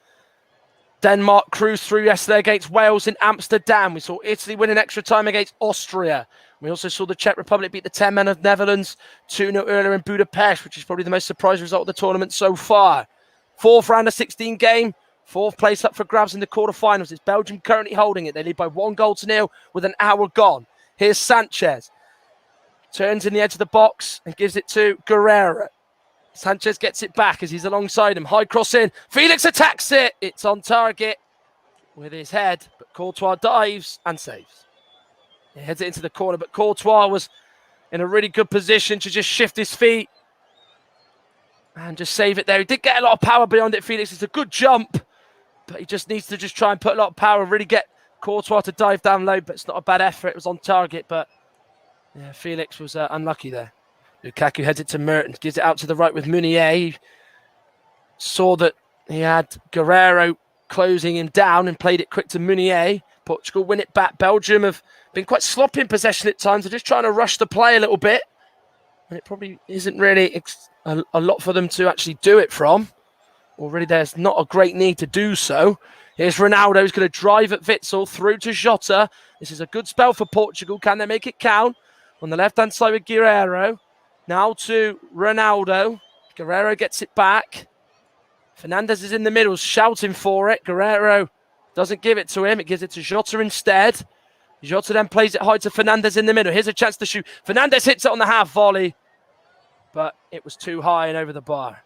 Denmark cruised through yesterday against Wales in Amsterdam. We saw Italy win in extra time against Austria. We also saw the Czech Republic beat the 10 men of Netherlands 2-0 earlier in Budapest, which is probably the most surprising result of the tournament so far. Fourth round of 16 game, fourth place up for grabs in the quarterfinals. It's Belgium currently holding it. They lead by 1-0 with an hour gone. Here's Sanchez. Turns in the edge of the box and gives it to Guerrero. Sanchez gets it back as he's alongside him. High cross in. Felix attacks it. It's on target with his head, but Courtois dives and saves. He heads it into the corner, but Courtois was in a really good position to just shift his feet and just save it there. He did get a lot of power beyond it, Felix. It's a good jump, but he just needs to just try and put a lot of power, really get Courtois to dive down low, but it's not a bad effort. It was on target, but yeah, Felix was unlucky there. Lukaku heads it to Mertens, gives it out to the right with Meunier. He saw that he had Guerrero closing him down and played it quick to Meunier. Portugal win it back. Belgium have been quite sloppy in possession at times. They're just trying to rush the play a little bit. And it probably isn't really a lot for them to actually do it from. Or really there's not a great need to do so. Here's Ronaldo, who's going to drive at Witsel through to Jota. This is a good spell for Portugal. Can they make it count? On the left-hand side with Guerrero. Now to Ronaldo. Guerrero gets it back. Fernandes is in the middle, shouting for it. Guerrero doesn't give it to him. It gives it to Jota instead. Jota then plays it high to Fernandes in the middle. Here's a chance to shoot. Fernandes hits it on the half volley, but it was too high and over the bar.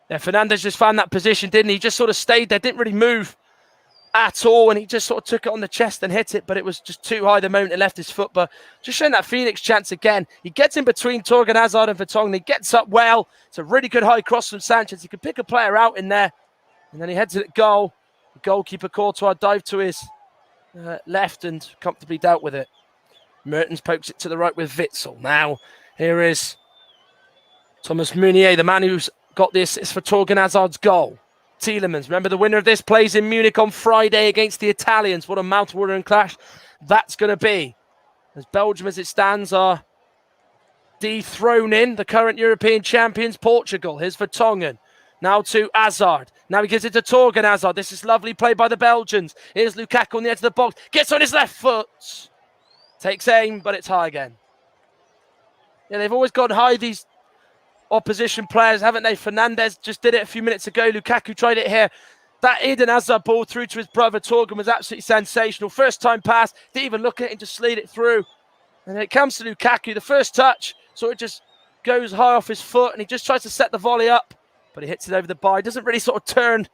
Yeah, Fernandes just found that position, didn't he? He just sort of stayed there, didn't really move at all, and he just sort of took it on the chest and hit it, but it was just too high the moment it left his foot. But just showing that Felix chance again. He gets in between Torgan Hazard and Vertonghen. He gets up well. It's a really good high cross from Sanchez. He can pick a player out in there, and then he heads it at goal. The goalkeeper Courtois dived to his left and comfortably dealt with it. Mertens pokes it to the right with Witsel. Now, here is Thomas Meunier, the man who's got the assist for Torgan Hazard's goal. Tielemans, remember the winner of this plays in Munich on Friday against the Italians. What a mouth-watering clash that's going to be. As Belgium, as it stands, are dethroning the current European champions, Portugal. Here's Vertonghen. Now to Hazard. Now he gives it to Torgan Hazard. This is lovely play by the Belgians. Here's Lukaku on the edge of the box. Gets on his left foot. Takes aim, but it's high again. Yeah, they've always gone high, these opposition players, haven't they? Fernandes just did it a few minutes ago. Lukaku tried it here. That Eden Hazard ball through to his brother Torgan was absolutely sensational. First time pass, didn't even look at it and just slid it through. And then it comes to Lukaku. The first touch sort of just goes high off his foot and he just tries to set the volley up, but he hits it over the bar. He doesn't really sort of turn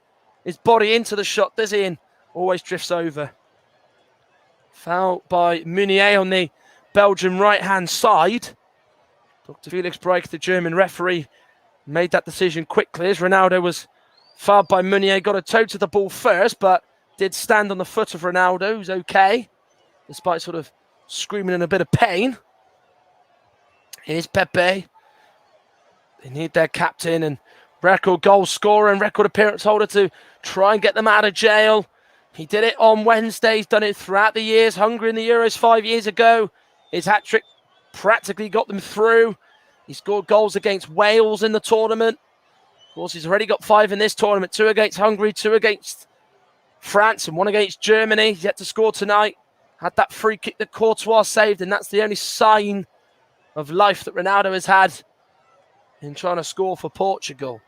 his body into the shot, does he? And always drifts over. Foul by Meunier on the Belgian right-hand side. Dr. Felix Breich, the German referee, made that decision quickly as Ronaldo was fouled by Meunier. Got a toe to the ball first, but did stand on the foot of Ronaldo, who's okay, despite sort of screaming in a bit of pain. Here's Pepe. They need their captain and record goal scorer and record appearance holder to try and get them out of jail. He did it on Wednesday. He's done it throughout the years. Hungary in the Euros 5 years ago. His hat-trick practically got them through. He scored goals against Wales in the tournament. Of course, he's already got 5 in this tournament. 2 against Hungary, 2 against France, and 1 against Germany. He's yet to score tonight. Had that free kick that Courtois saved, and that's the only sign of life that Ronaldo has had in trying to score for Portugal.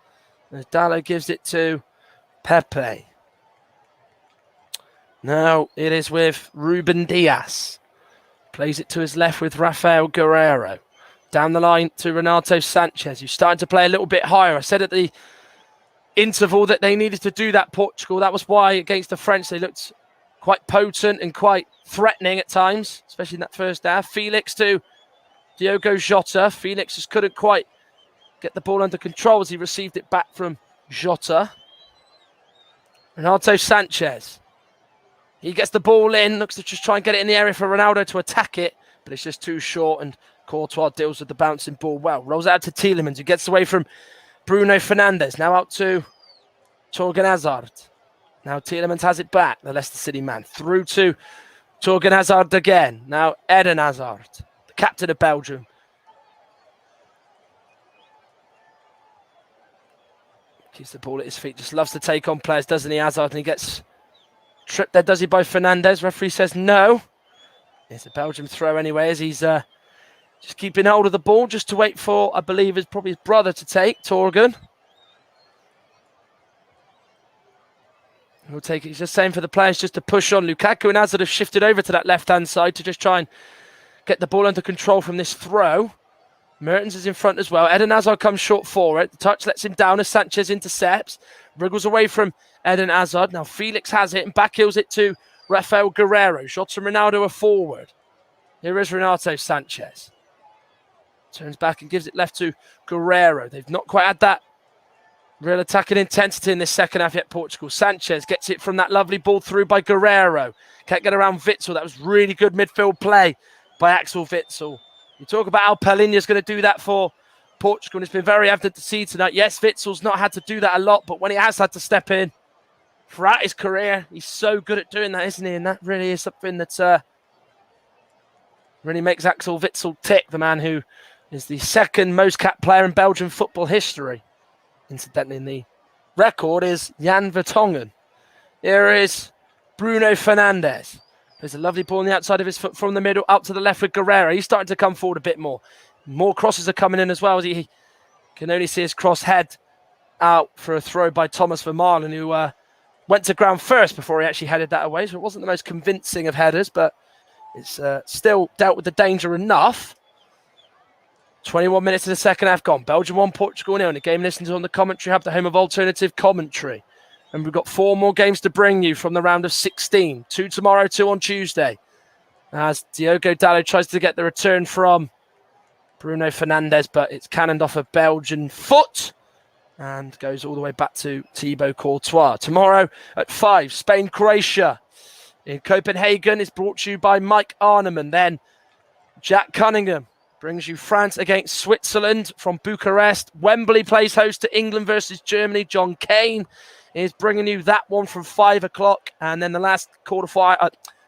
As Dallo gives it to Pepe. Now it is with Ruben Dias. Plays it to his left with Rafael Guerrero. Down the line to Renato Sanchez, who's starting to play a little bit higher. I said at the interval that they needed to do that, Portugal. That was why against the French they looked quite potent and quite threatening at times, especially in that first half. Felix to Diogo Jota. Felix just couldn't quite get the ball under control as he received it back from Jota. Renato Sanchez. He gets the ball in, looks to just try and get it in the area for Ronaldo to attack it, but it's just too short, and Courtois deals with the bouncing ball well. Rolls out to Tielemans, who gets away from Bruno Fernandes. Now out to Torgan Hazard. Now Tielemans has it back, the Leicester City man. Through to Torgan Hazard again. Now Eden Hazard, the captain of Belgium. Keeps the ball at his feet. Just loves to take on players, doesn't he, Hazard? And he gets tripped there, does he, by Fernandez? Referee says no. It's a Belgium throw anyway, as he's just keeping hold of the ball, just to wait for, I believe, is probably his brother to take, Torgan. He'll take it. He's just saying for the players just to push on. Lukaku and Hazard have shifted over to that left-hand side to just try and get the ball under control from this throw. Mertens is in front as well. Eden Hazard comes short for it. The touch lets him down as Sanchez intercepts. Wriggles away from Eden Hazard. Now Felix has it and backheels it to Rafael Guerreiro. Jota and Ronaldo are forward. Here is Renato Sanchez. Turns back and gives it left to Guerreiro. They've not quite had that real attacking intensity in this second half yet, Portugal. Sanchez gets it from that lovely ball through by Guerreiro. Can't get around Witsel. That was really good midfield play by Axel Witsel. You talk about how Palhinha's going to do that for Portugal, and it's been very evident to see tonight. Yes, Witsel's not had to do that a lot, but when he has had to step in throughout his career, he's so good at doing that, isn't he? And that really is something that really makes Axel Witsel tick, the man who is the second most capped player in Belgian football history. Incidentally, in the record is Jan Vertonghen. Here is Bruno Fernandes. There's a lovely ball on the outside of his foot from the middle up to the left with Guerreiro. He's starting to come forward a bit more. More crosses are coming in as well, as he can only see his cross head out for a throw by Thomas Vermaelen, who went to ground first before he actually headed that away. So it wasn't the most convincing of headers, but it's still dealt with the danger enough. 21 minutes of the second half gone. Belgium 1, Portugal 0. And the game listened to on the Commentary Hub, the home of alternative commentary. And we've got 4 more games to bring you from the round of 16. 2 tomorrow, 2 on Tuesday. As Diogo Dalot tries to get the return from Bruno Fernandes, but it's cannoned off a Belgian foot and goes all the way back to Thibaut Courtois. Tomorrow at 5, Spain-Croatia in Copenhagen is brought to you by Mike Arneman. Then Jack Cunningham brings you France against Switzerland from Bucharest. Wembley plays host to England versus Germany. John Kane is bringing you that one from 5 o'clock. And then the last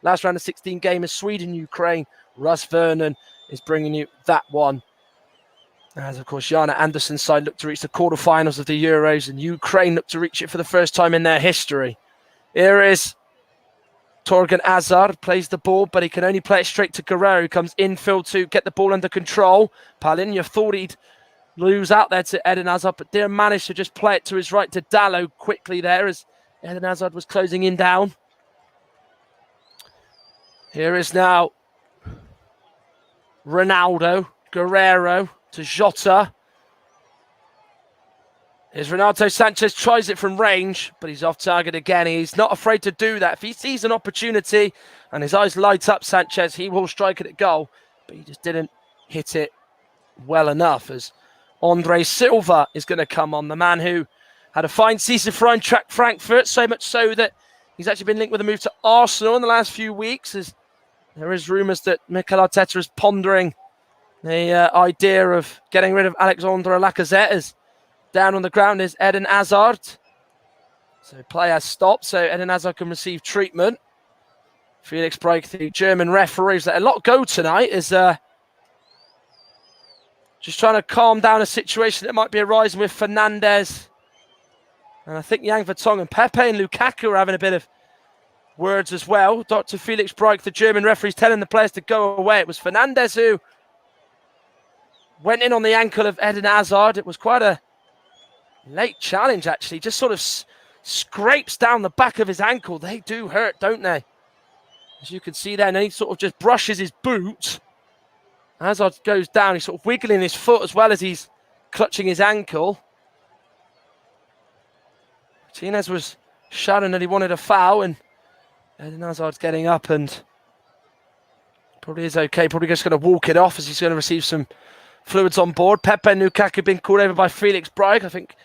last round of 16 game is Sweden-Ukraine. Russ Vernon is bringing you that one. As, of course, Jana Andersson's side look to reach the quarterfinals of the Euros, and Ukraine look to reach it for the first time in their history. Here is Torgan Hazard, plays the ball, but he can only play it straight to Guerreiro, who comes infield to get the ball under control. Palhinha thought he'd lose out there to Eden Hazard, but didn't manage to just play it to his right to Dalot quickly there as Eden Hazard was closing in down. Here is now Ronaldo, Guerreiro to Jota. Here's Renato Sanchez, tries it from range, but he's off target again. He's not afraid to do that. If he sees an opportunity and his eyes light up Sanchez, he will strike it at goal, but he just didn't hit it well enough, as Andre Silva is going to come on, the man who had a fine season for Eintracht Frankfurt, so much so that he's actually been linked with a move to Arsenal in the last few weeks, as there is rumours that Mikel Arteta is pondering the idea of getting rid of Alexandre Lacazette. As down on the ground is Eden Hazard. So play has stopped, so Eden Hazard can receive treatment. Felix Breik, the German referees, let a lot go tonight, is just trying to calm down a situation that might be arising with Fernandes. And I think Jan Vertonghen, Pepe and Lukaku are having a bit of words as well. Dr. Felix Breik, the German referee, telling the players to go away. It was Fernandes who went in on the ankle of Eden Hazard. It was quite a late challenge, actually. Just sort of scrapes down the back of his ankle. They do hurt, don't they? As you can see there, and then he sort of just brushes his boot. Hazard goes down. He's sort of wiggling his foot as well as he's clutching his ankle. Martinez was shouting that he wanted a foul, and Eden Hazard's getting up and probably is okay. Probably just going to walk it off as he's going to receive some fluids on board. Pepe and Lukaku being called over by Felix Breik. I think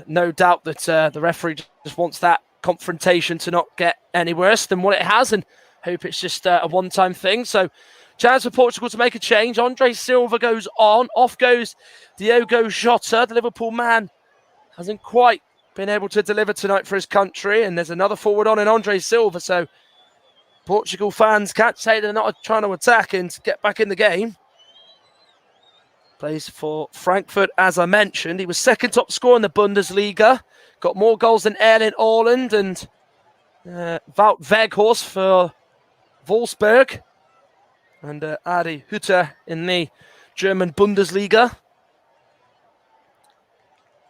no doubt that the referee just wants that confrontation to not get any worse than what it has, and hope it's just a one-time thing. So chance for Portugal to make a change. Andre Silva goes on. Off goes Diogo Jota. The Liverpool man hasn't quite been able to deliver tonight for his country, and there's another forward on in Andre Silva. So Portugal fans can't say they're not trying to attack and get back in the game. Plays for Frankfurt, as I mentioned. He was second top scorer in the Bundesliga. Got more goals than Erling Haaland and Wout Weghorst for Wolfsburg. And Adi Hütter in the German Bundesliga.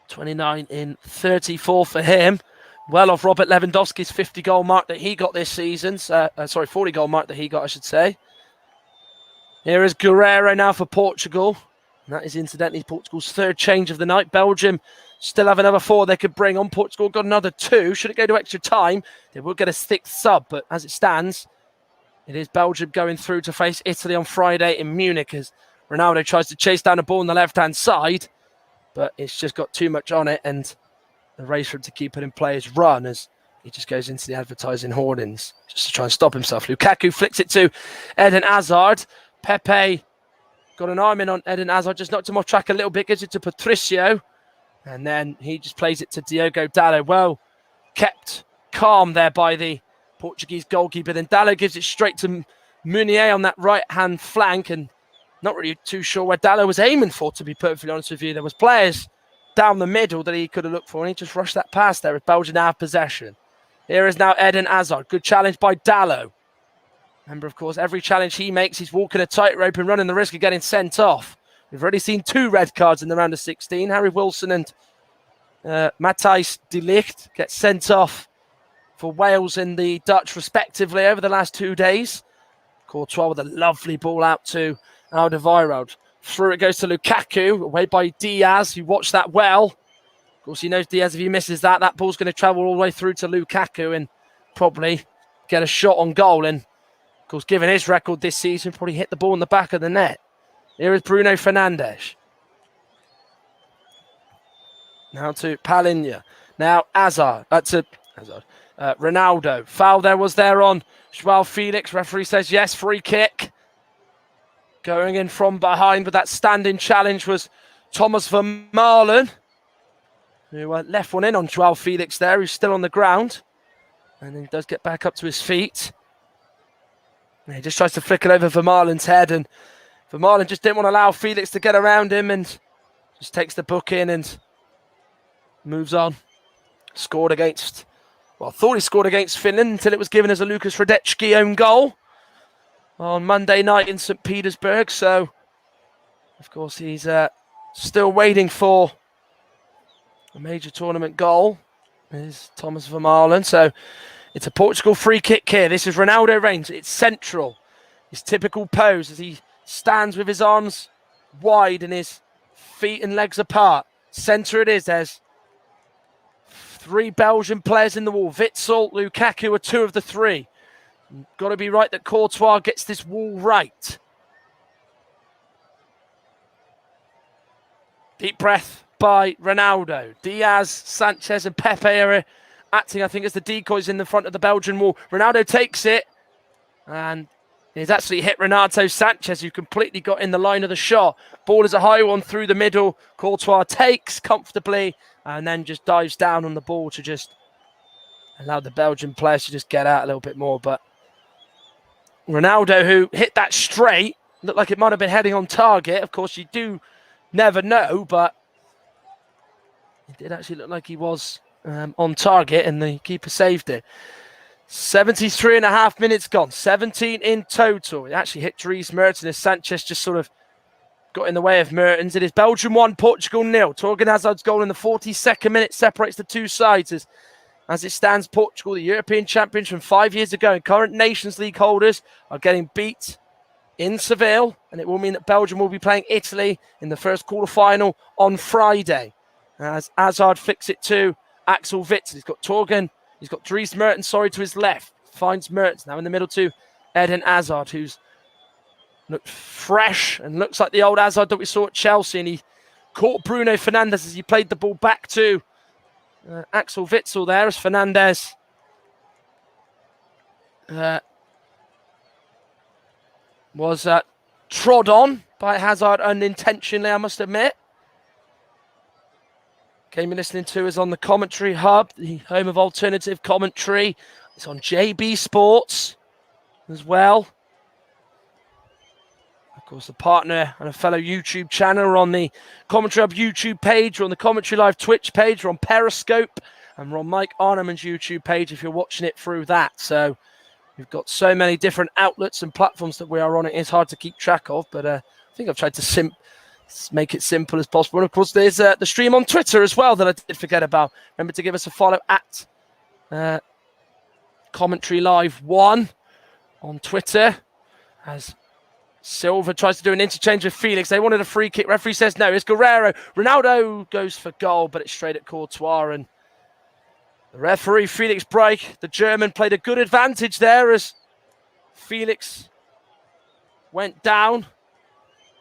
29 in 34 for him. Well off Robert Lewandowski's 50-goal mark that he got this season. 40-goal mark that he got, I should say. Here is Guerreiro now for Portugal. And that is incidentally Portugal's third change of the night. Belgium still have another 4 they could bring on. Portugal got another 2. Should it go to extra time, they will get a 6th sub. But as it stands, it is Belgium going through to face Italy on Friday in Munich as Ronaldo tries to chase down the ball on the left-hand side. But it's just got too much on it, and the race for him to keep it in play is run as he just goes into the advertising hoardings just to try and stop himself. Lukaku flicks it to Eden Hazard. Pepe got an arm in on Eden Hazard, just knocked him off track a little bit, gives it to Patricio, and then he just plays it to Diogo Dalot. Well kept calm there by the Portuguese goalkeeper. Then Dalot gives it straight to Meunier on that right-hand flank, and not really too sure where Dalot was aiming for, to be perfectly honest with you. There was players down the middle that he could have looked for, and he just rushed that past there with Belgium now have possession. Here is now Eden Hazard. Good challenge by Dalot. Remember, of course, every challenge he makes, he's walking a tightrope and running the risk of getting sent off. We've already seen 2 red cards in the round of 16. Harry Wilson and Matthijs de Ligt get sent off for Wales and the Dutch, respectively, over the last 2 days. Courtois with a lovely ball out to Alderweireld. Through it goes to Lukaku, away by Diaz, who watched that well. Of course, he knows Diaz, if he misses that, that ball's going to travel all the way through to Lukaku and probably get a shot on goal. And, of course, given his record this season, probably hit the ball in the back of the net. Here is Bruno Fernandes. Now to Palinha. Now Hazard. Ronaldo. Foul there was there on João Felix. Referee says yes, free kick. Going in from behind with that standing challenge was Thomas Vermaelen, who left one in on João Felix there, who's still on the ground. And then he does get back up to his feet. And he just tries to flick it over Vermaelen's head, and Vermaelen just didn't want to allow Felix to get around him and just takes the book in and moves on. Thought he scored against Finland until it was given as a Lukas Radecki own goal on Monday night in St. Petersburg. So, of course, he's still waiting for a major tournament goal. Is Thomas Vermaelen. So, it's a Portugal free kick here. This is Ronaldo Reigns. It's central. His typical pose as he stands with his arms wide and his feet and legs apart. Centre it is. There's 3 Belgian players in the wall. Witsel, Lukaku are 2 of the 3. Got to be right that Courtois gets this wall right. Deep breath by Ronaldo. Diaz, Sanchez and Pepe are acting, I think, as the decoys in the front of the Belgian wall. Ronaldo takes it and he's actually hit Renato Sanchez, who completely got in the line of the shot. Ball is a high one through the middle. Courtois takes comfortably and then just dives down on the ball to just allow the Belgian players to just get out a little bit more. But Ronaldo, who hit that straight, looked like it might have been heading on target. Of course, you do never know, but it did actually look like he was on target, and the keeper saved it. 73 and a half minutes gone, 17 in total. It actually hit Dries Mertens as Sanchez just sort of got in the way of Mertens. It is Belgium 1, Portugal 0. Torgan Hazard's goal in the 42nd minute separates the 2 sides. As it stands, Portugal, the European champions from 5 years ago and current Nations League holders, are getting beat in Seville, and it will mean that Belgium will be playing Italy in the first quarter-final on Friday. As Hazard flicks it to Axel Witsel. He's got Dries Mertens, to his left. Finds Mertens now in the middle to Eden Hazard, who's looked fresh and looks like the old Hazard that we saw at Chelsea, and he caught Bruno Fernandes as he played the ball back to Axel Witsel there, as Fernandes was trod on by Hazard unintentionally, I must admit. Came listening to us on the Commentary Hub, the home of alternative commentary. It's on JB Sports as well. Of course, a partner and a fellow YouTube channel. We're on the Commentary Hub YouTube page, we're on the Commentary Live Twitch page, we're on Periscope, and we're on Mike Arneman's YouTube page if you're watching it through that. So we've got so many different outlets and platforms that we are on. It is hard to keep track of, but I think I've tried to make it simple as possible. And of course, there's the stream on Twitter as well that I did forget about. Remember to give us a follow at Commentary Live 1 on Twitter, as Silva tries to do an interchange with Felix. They wanted a free kick. Referee says no. It's Guerrero. Ronaldo goes for goal, but it's straight at Courtois. And the referee, Felix Breich, the German, played a good advantage there as Felix went down.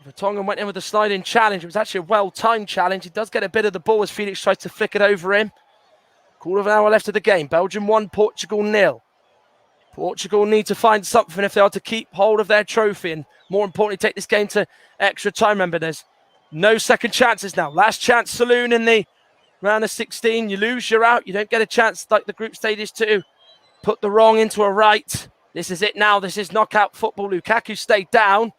Vertonghen went in with a sliding challenge. It was actually a well-timed challenge. He does get a bit of the ball as Felix tries to flick it over him. Quarter of an hour left of the game. Belgium 1, Portugal 0. Portugal need to find something if they are to keep hold of their trophy and, more importantly, take this game to extra time. Remember, there's no second chances now. Last chance saloon in the round of 16. You lose, you're out. You don't get a chance like the group stages to put the wrong into a right. This is it now. This is knockout football. Lukaku stayed down.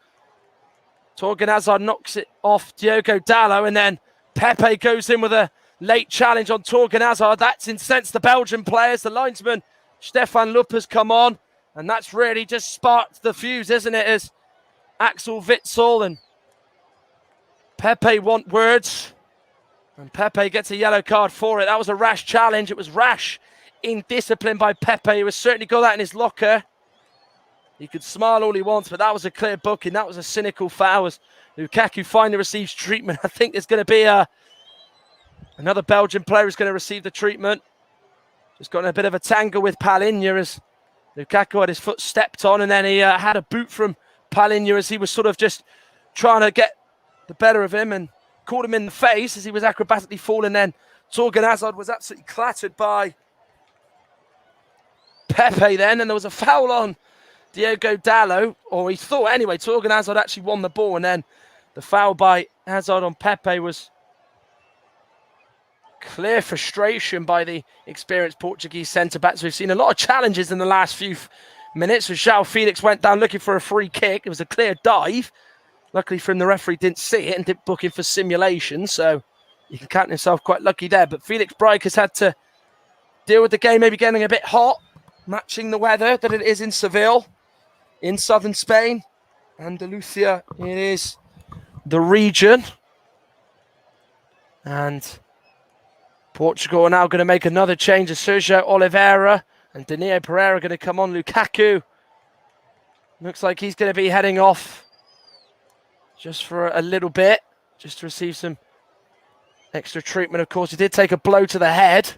Torgan Hazard knocks it off Diogo Dalot, and then Pepe goes in with a late challenge on Torgan Hazard. That's incensed the Belgian players. The linesman Stefan Lupp has come on, and that's really just sparked the fuse, isn't it? As Axel Witsel and Pepe want words, and Pepe gets a yellow card for it. That was a rash challenge. It was rash indiscipline by Pepe. He was certainly got that in his locker. He could smile all he wants, but that was a clear booking. That was a cynical foul as Lukaku finally receives treatment. I think there's going to be another Belgian player who's going to receive the treatment. Just got in a bit of a tangle with Palinha as Lukaku had his foot stepped on, and then he had a boot from Palinha as he was sort of just trying to get the better of him and caught him in the face as he was acrobatically falling. Then Torgan Hazard was absolutely clattered by Pepe then, and there was a foul on Diogo Dalot, or he thought anyway. Torgan Hazard actually won the ball, and then the foul by Hazard on Pepe was clear frustration by the experienced Portuguese centre-backs. We've seen a lot of challenges in the last few minutes. As João Felix went down looking for a free kick. It was a clear dive. Luckily for him, the referee didn't see it and didn't book him for simulation, so he can count himself quite lucky there. But Felix Breich has had to deal with the game maybe getting a bit hot, matching the weather that it is in Seville, in southern Spain. Andalusia, it is the region. And Portugal are now going to make another change as Sergio Oliveira and Danilo Pereira are going to come on. Lukaku looks like he's going to be heading off just for a little bit, just to receive some extra treatment. Of course, he did take a blow to the head.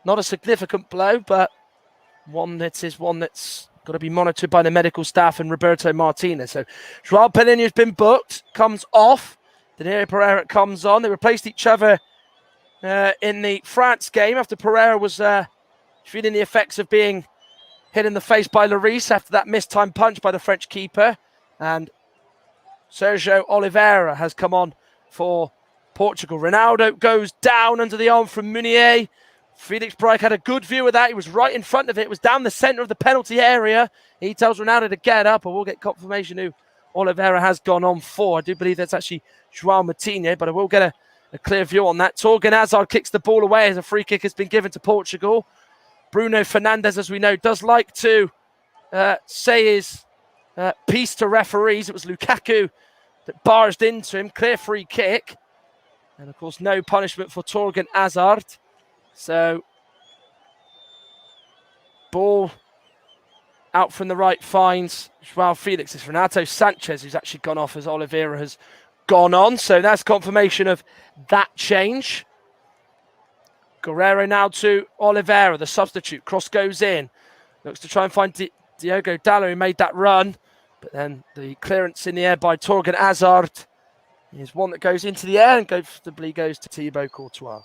Not a significant blow, but one that's got to be monitored by the medical staff and Roberto Martinez. So João Palinha has been booked, comes off. Danilo Pereira comes on. They replaced each other in the France game after Pereira was feeling the effects of being hit in the face by Lloris after that mistimed punch by the French keeper. And Sergio Oliveira has come on for Portugal. Ronaldo goes down under the arm from Meunier. Felix Breich had a good view of that. He was right in front of it. It was down the centre of the penalty area. He tells Ronaldo to get up, and we'll get confirmation who Oliveira has gone on for. I do believe that's actually João Moutinho, but I will get a clear view on that. Torgan Hazard kicks the ball away as a free kick has been given to Portugal. Bruno Fernandes, as we know, does like to say his piece to referees. It was Lukaku that barged into him. Clear free kick. And, of course, no punishment for Torgan Hazard. So, ball out from the right finds João Felix. It's Renato Sanchez who's actually gone off as Oliveira has gone on. So that's confirmation of that change. Guerrero now to Oliveira, the substitute. Cross goes in. Looks to try and find Diogo Dalot, who made that run. But then the clearance in the air by Torgan Hazard is one that goes into the air and comfortably goes to Thibaut Courtois.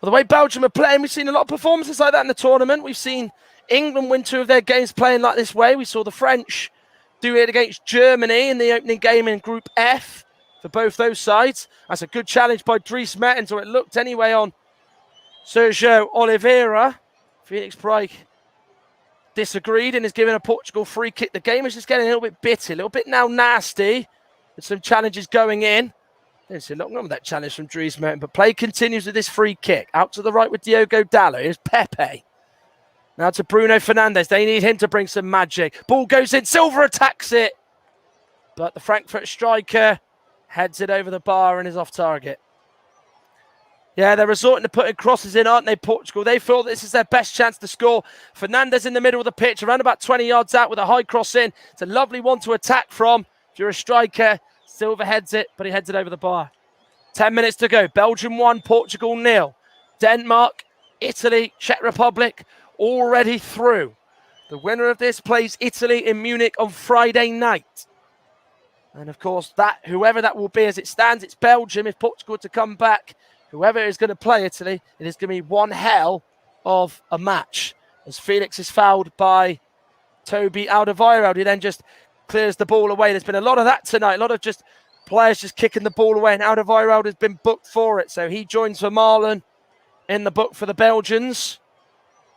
Well, the way Belgium are playing, we've seen a lot of performances like that in the tournament. We've seen England win 2 of their games playing like this way. We saw the French do it against Germany in the opening game in Group F for both those sides. That's a good challenge by Dries Mertens, or it looked anyway, on Sergio Oliveira. Felix Breich disagreed and is giving a Portugal free kick. The game is just getting a little bit bitty, a little bit now nasty, with some challenges going in. There's a lot wrong with that challenge from Dries Mertens, but play continues with this free kick. Out to the right with Diogo Dalot. Here's Pepe. Now to Bruno Fernandes. They need him to bring some magic. Ball goes in. Silva attacks it. But the Frankfurt striker heads it over the bar and is off target. Yeah, they're resorting to putting crosses in, aren't they, Portugal? They feel this is their best chance to score. Fernandes in the middle of the pitch, around about 20 yards out with a high cross in. It's a lovely one to attack from. If you're a striker, Silva heads it, but he heads it over the bar. 10 minutes to go. Belgium 1, Portugal 0. Denmark, Italy, Czech Republic already through. The winner of this plays Italy in Munich on Friday night. And of course, whoever that will be as it stands, it's Belgium. If Portugal to come back, whoever is going to play Italy, it is going to be one hell of a match. As Felix is fouled by Toby Alderweireld, he then just clears the ball away. There's been a lot of that tonight, a lot of just players just kicking the ball away, and Alderweireld has been booked for it. So he joins Vermaelen in the book for the Belgians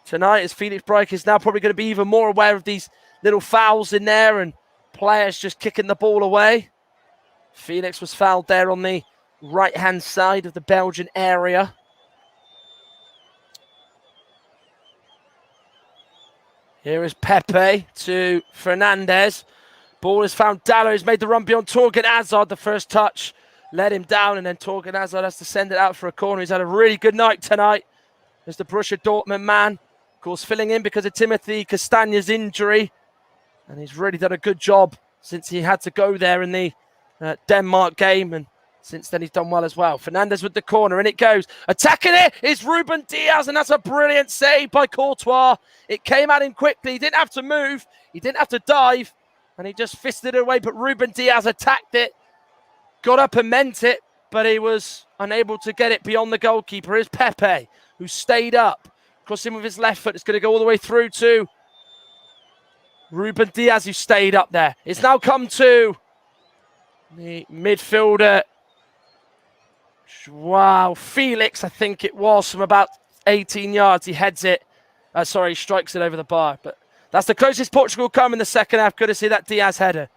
tonight, as Felix Bryke is now probably going to be even more aware of these little fouls in there and players just kicking the ball away. Felix was fouled there on the right-hand side of the Belgian area. Here is Pepe to Fernandes. Ball is found. Dalot has made the run beyond Torgan Hazard. The first touch let him down, and then Torgan Hazard has to send it out for a corner. He's had a really good night tonight as the Borussia Dortmund man. Of course, filling in because of Timothy Castagne's injury. And he's really done a good job since he had to go there in the Denmark game. And since then, he's done well as well. Fernandes with the corner, and it goes. Attacking it is Ruben Diaz, and that's a brilliant save by Courtois. It came at him quickly. He didn't have to move. He didn't have to dive. And he just fisted it away. But Ruben Diaz attacked it, got up and meant it, but he was unable to get it beyond the goalkeeper. Here's Pepe, who stayed up. Crossing with his left foot. It's going to go all the way through to Ruben Diaz, who stayed up there. It's now come to the midfielder. Wow, Felix, I think it was, from about 18 yards. He heads it. He strikes it over the bar. But that's the closest Portugal come in the second half. Good to see that Diaz header.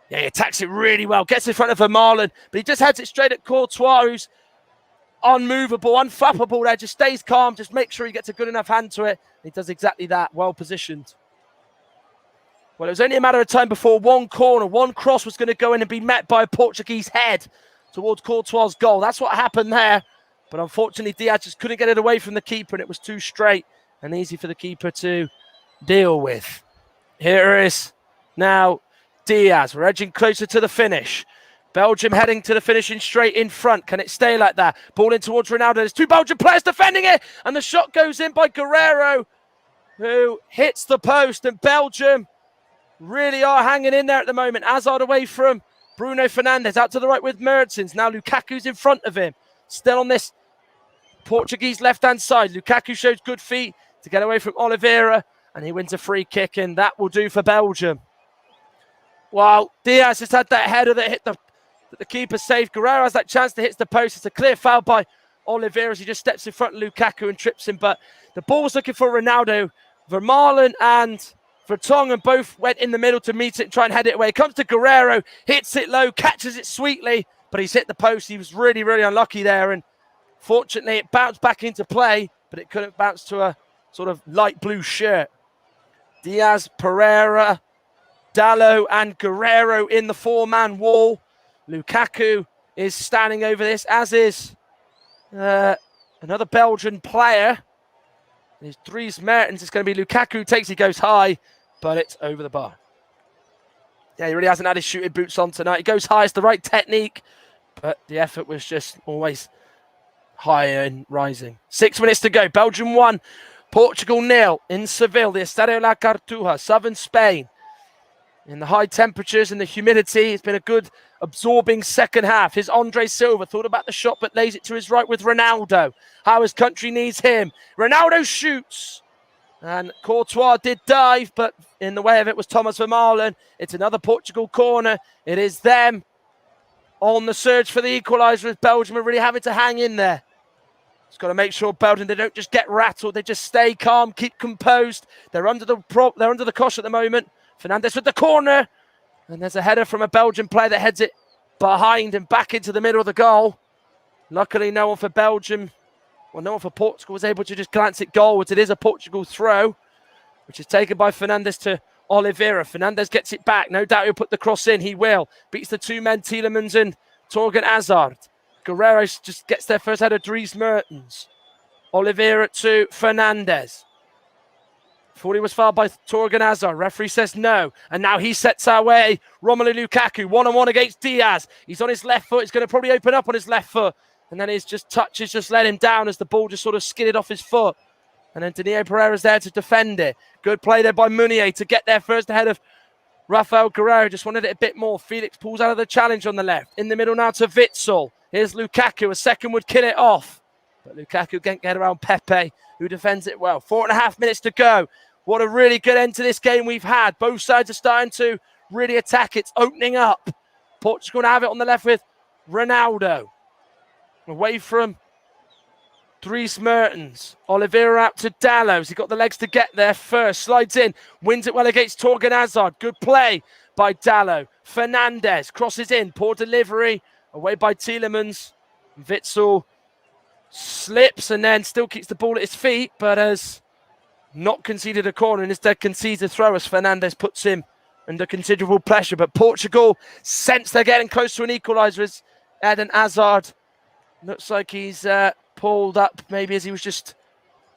Yeah, he attacks it really well. Gets in front of Vermaelen, but he just heads it straight at Courtois, who's unmovable, unflappable there. Just stays calm. Just make sure he gets a good enough hand to it. He does exactly that. Well positioned. Well, it was only a matter of time before one corner, one cross was going to go in and be met by a Portuguese head towards Courtois' goal. That's what happened there. But unfortunately, Diaz just couldn't get it away from the keeper, and it was too straight and easy for the keeper to deal with. Here is now Diaz. We're edging closer to the finish. Belgium heading to the finishing straight in front. Can it stay like that? Ball in towards Ronaldo. There's two Belgian players defending it, and the shot goes in by Guerreiro, who hits the post, and Belgium really are hanging in there at the moment. Hazard away from Bruno Fernandes, out to the right with Mertens. Now Lukaku's in front of him. Still on this Portuguese left-hand side. Lukaku shows good feet to get away from Oliveira, and he wins a free kick, and that will do for Belgium. While Diaz has had that header that hit the keeper saved, Guerreiro has that chance to hit the post. It's a clear foul by Oliveira as he just steps in front of Lukaku and trips him, but the ball was looking for Ronaldo. Vermaelen and Vertonghen both went in the middle to meet it and try and head it away. It comes to Guerreiro, hits it low, catches it sweetly, but he's hit the post. He was really, really unlucky there, and fortunately it bounced back into play, but it couldn't bounce to a sort of light blue shirt. Diaz, Pereira, Dalot and Guerreiro in the four-man wall. Lukaku is standing over this, as is another Belgian player. There's Dries Mertens. It's going to be Lukaku takes, he goes high, but it's over the bar. Yeah, he really hasn't had his shooting boots on tonight. He goes high, it's the right technique, but the effort was just always higher and rising. 6 minutes to go. Belgium 1, Portugal 0 in Seville, the Estadio La Cartuja, southern Spain. In the high temperatures and the humidity, it's been a good absorbing second half. Here's Andre Silva, thought about the shot, but lays it to his right with Ronaldo. How his country needs him. Ronaldo shoots. And Courtois did dive, but in the way of it was Thomas Vermaelen. It's another Portugal corner. It is them on the surge for the equaliser, as Belgium are really having to hang in there. It's got to make sure Belgium, they don't just get rattled. They just stay calm, keep composed. They're under the cosh at the moment. Fernandes with the corner. And there's a header from a Belgian player that heads it behind and back into the middle of the goal. Luckily, no one for Belgium, no one for Portugal was able to just glance it goalwards. It is a Portugal throw, which is taken by Fernandes to Oliveira. Fernandes gets it back. No doubt he'll put the cross in. He will. Beats the two men, Tielemans and Torgan Hazard. Guerrero just gets their first header, Dries Mertens. Oliveira to Fernandes. Thought he was fouled by Torgan Hazard. Referee says no. And now he sets our way. Romelu Lukaku, one-on-one against Diaz. He's on his left foot. He's going to probably open up on his left foot. And then his touches just let him down as the ball just sort of skidded off his foot. And then Daniel Pereira's there to defend it. Good play there by Meunier to get there first ahead of Rafael Guerrero. Just wanted it a bit more. Felix pulls out of the challenge on the left. In the middle now to Witsel. Here's Lukaku. A second would kill it off. But Lukaku can't get around Pepe, who defends it well. 4.5 minutes to go. What a really good end to this game we've had. Both sides are starting to really attack. It's opening up. Portugal now have it on the left with Ronaldo. Away from Dries Mertens. Oliveira out to Dallows. He got the legs to get there first. Slides in. Wins it well against Torgan Hazard. Good play by Dallo. Fernandes crosses in. Poor delivery. Away by Tielemans. Witsel slips and then still keeps the ball at his feet, but has not conceded a corner and instead concedes a throw as Fernandes puts him under considerable pressure. But Portugal sense they're getting close to an equaliser as Eden Hazard looks like he's pulled up maybe as he was just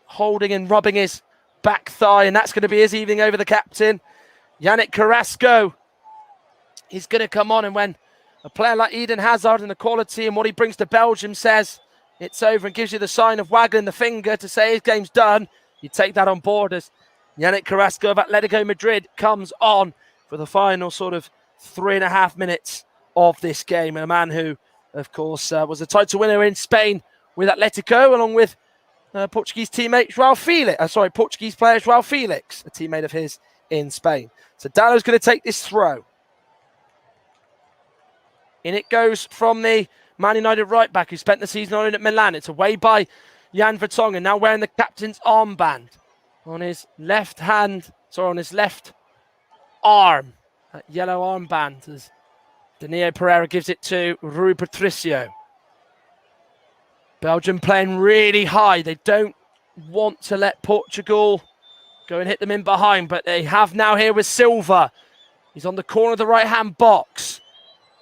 holding and rubbing his back thigh, and that's going to be his evening over the captain. Yannick Carrasco, he's going to come on, and when a player like Eden Hazard and the quality and what he brings to Belgium says it's over and gives you the sign of waggling the finger to say his game's done, you take that on board as Yannick Carrasco of Atletico Madrid comes on for the final sort of 3.5 minutes of this game. And a man who, of course, was a title winner in Spain with Atletico, along with Portuguese teammate Portuguese player João Felix, a teammate of his in Spain. So Dallo's going to take this throw. In it goes from the Man United right back who spent the season on at Milan. It's away by Jan Vertonghen, now wearing the captain's armband on his left hand, on his left arm. That yellow armband as Daniel Pereira gives it to Rui Patricio. Belgium playing really high. They don't want to let Portugal go and hit them in behind, but they have now here with Silva. He's on the corner of the right-hand box.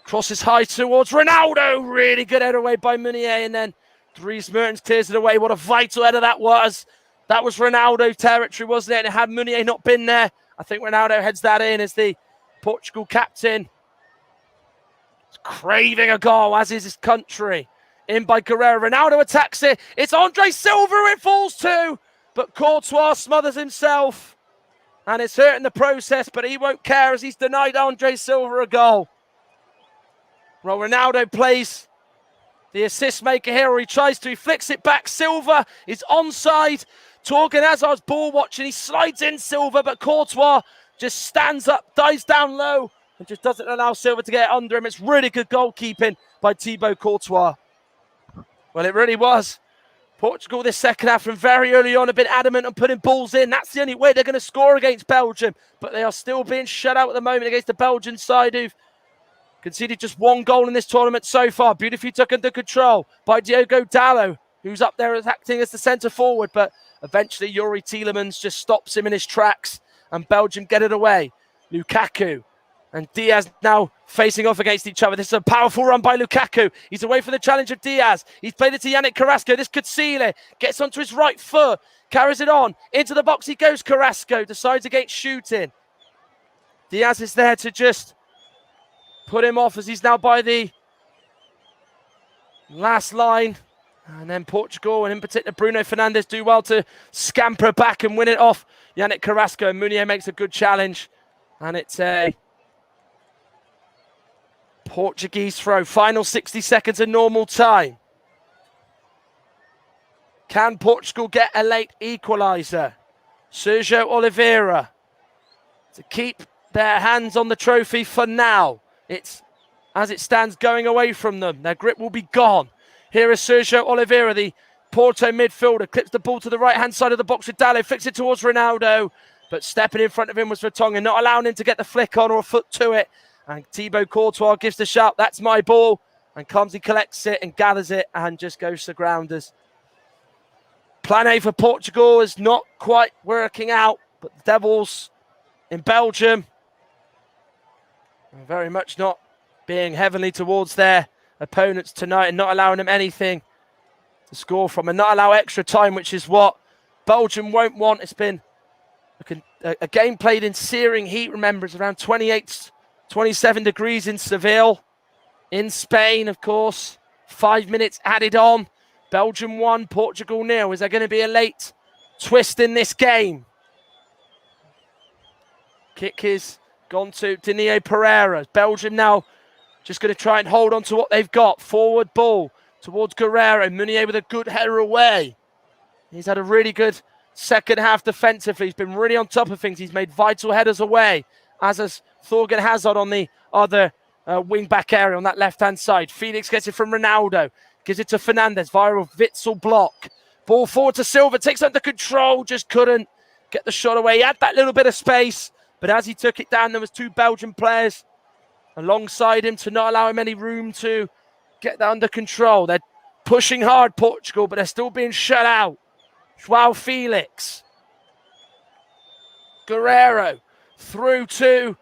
Crosses high towards Ronaldo. Really good header away by Meunier, and then Dries Mertens clears it away. What a vital header that was. That was Ronaldo territory, wasn't it? And had Meunier not been there, I think Ronaldo heads that in as the Portugal captain. He's craving a goal, as is his country. In by Guerrero. Ronaldo attacks it. It's Andre Silva it falls to. But Courtois smothers himself. And it's hurting the process, but he won't care as he's denied Andre Silva a goal. Well, Ronaldo plays the assist maker here, or he tries to. He flicks it back. Silva is onside. Torgan Hazard's ball watching. He slides in Silva, but Courtois just stands up, dives down low, and just doesn't allow Silva to get under him. It's really good goalkeeping by Thibaut Courtois. Well, it really was. Portugal this second half from very early on have been adamant on putting balls in. That's the only way they're going to score against Belgium. But they are still being shut out at the moment against the Belgian side who've conceded just one goal in this tournament so far. Beautifully took under control by Diogo Dallo, who's up there acting as the centre forward. But eventually Yuri Tielemans just stops him in his tracks and Belgium get it away. Lukaku and Diaz now facing off against each other. This is a powerful run by Lukaku. He's away from the challenge of Diaz. He's played it to Yannick Carrasco. This could seal it. Gets onto his right foot. Carries it on. Into the box he goes, Carrasco. Decides against shooting. Diaz is there to just put him off as he's now by the last line. And then Portugal, and in particular Bruno Fernandes, do well to scamper back and win it off Yannick Carrasco. And Meunier makes a good challenge. And it's a Portuguese throw. Final 60 seconds of normal time. Can Portugal get a late equaliser? Sergio Oliveira to keep their hands on the trophy for now. It's, as it stands, going away from them. Their grip will be gone. Here is Sergio Oliveira, the Porto midfielder, clips the ball to the right-hand side of the box with Dallo, flicks it towards Ronaldo, but stepping in front of him was Vertonghen, not allowing him to get the flick on or a foot to it. And Thibaut Courtois gives the shout, "That's my ball," and Clumsy collects it and gathers it and just goes to grounders. Plan A for Portugal is not quite working out, but the Devils in Belgium are very much not being heavenly towards their opponents tonight and not allowing them anything to score from and not allow extra time, which is what Belgium won't want. It's been a game played in searing heat. Remember, it's around 28, 27 degrees in Seville. In Spain, of course, 5 minutes added on. Belgium 1, Portugal 0. Is there going to be a late twist in this game? Kick is gone to Daniel Pereira. Belgium now just going to try and hold on to what they've got. Forward ball towards Guerrero. Meunier with a good header away. He's had a really good second half defensively. He's been really on top of things. He's made vital headers away, as has Thorgan Hazard on the other wing-back area on that left-hand side. Felix gets it from Ronaldo. Gives it to Fernandes via a Witsel block. Ball forward to Silva. Takes under control. Just couldn't get the shot away. He had that little bit of space, but as he took it down, there was 2 Belgian players alongside him to not allow him any room to get that under control. They're pushing hard, Portugal, but they're still being shut out. Joao Felix. Guerrero through to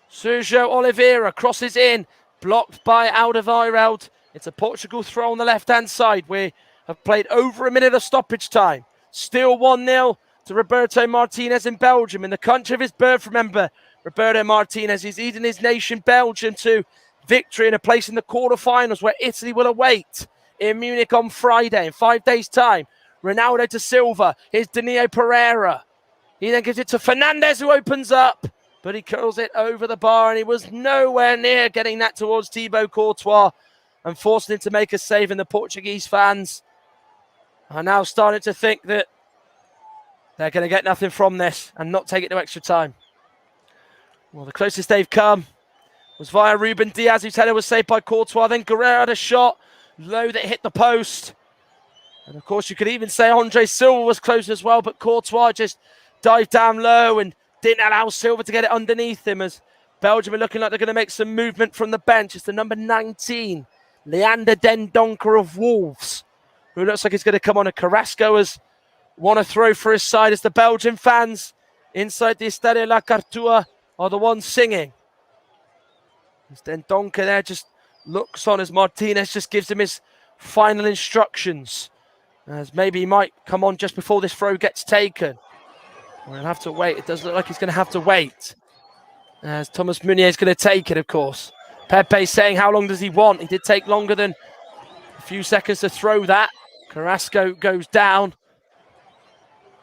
Sergio Oliveira. Crosses in. Blocked by Alderweireld. It's a Portugal throw on the left-hand side. We have played over a minute of stoppage time. Still 1-0 to Roberto Martinez in Belgium. In the country of his birth, remember, Roberto Martinez is leading his nation, Belgium, to victory and a place in the quarterfinals where Italy will await in Munich on Friday in 5 days' time. Ronaldo to Silva. Here's Daniel Pereira. He then gives it to Fernandes, who opens up, but he curls it over the bar, and he was nowhere near getting that towards Thibaut Courtois and forcing him to make a save. And the Portuguese fans are now starting to think that they're going to get nothing from this and not take it to extra time. Well, the closest they've come was via Ruben Diaz, whose header was saved by Courtois. Then Guerrero had a shot low that hit the post. And of course, you could even say Andre Silva was close as well, but Courtois just dived down low and didn't allow Silva to get it underneath him, as Belgium are looking like they're going to make some movement from the bench. It's the number 19, Leander Den Donker of Wolves, who looks like he's going to come on. A Carrasco has won a throw for his side, as the Belgian fans inside the Estadio La Cartua are the ones singing. As Den Donker there just looks on as Martinez just gives him his final instructions, as maybe he might come on just before this throw gets taken. We'll have to wait. It does look like he's going to have to wait, as Thomas Meunier is going to take it, of course. Pepe saying how long does he want? He did take longer than a few seconds to throw that. Carrasco goes down.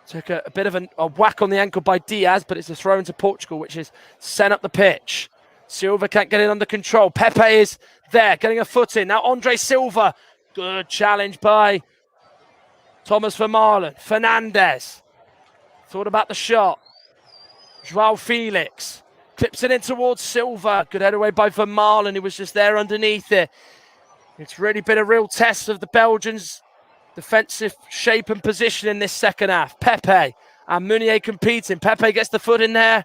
Took a bit of a whack on the ankle by Diaz, but it's a throw into Portugal, which is sent up the pitch. Silva can't get it under control. Pepe is there, getting a foot in. Now Andre Silva. Good challenge by Thomas Vermaelen. Fernandes. Thought about the shot. Joao Felix. Clips it in towards Silva. Good head away by Vermaelen, who was just there underneath it. It's really been a real test of the Belgians' defensive shape and position in this second half. Pepe and Meunier competing. Pepe gets the foot in there.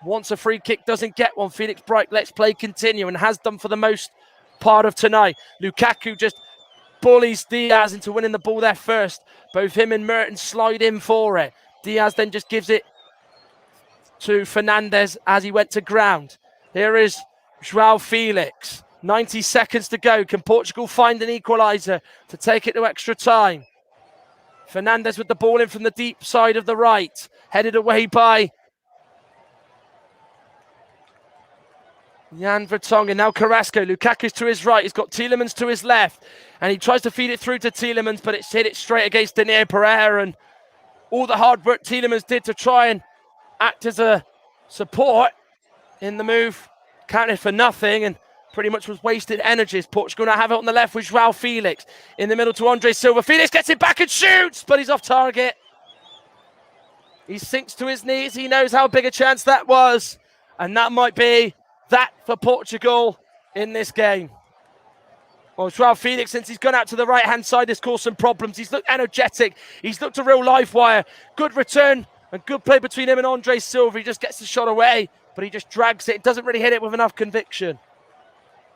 Wants a free kick, doesn't get one. Felix Bright lets play continue and has done for the most part of tonight. Lukaku just bullies Diaz into winning the ball there first. Both him and Mertens slide in for it. Diaz then just gives it to Fernandes as he went to ground. Here is Joao Felix. 90 seconds to go. Can Portugal find an equaliser to take it to extra time? Fernandes with the ball in from the deep side of the right. Headed away by Jan Vertonghen. Now Carrasco. Lukaku's to his right. He's got Tielemans to his left. And he tries to feed it through to Tielemans, but it's hit it straight against Daniel Pereira. And all the hard work Tielemans did to try and act as a support in the move counted for nothing and pretty much was wasted energy. Portugal now have it on the left with Joao Felix. In the middle to Andre Silva. Felix gets it back and shoots, but he's off target. He sinks to his knees. He knows how big a chance that was. And that might be that for Portugal in this game. Well, Joao Felix, since he's gone out to the right-hand side, has caused some problems. He's looked energetic. He's looked a real live wire. Good return and good play between him and Andre Silva. He just gets the shot away, but he just drags it. Doesn't really hit it with enough conviction.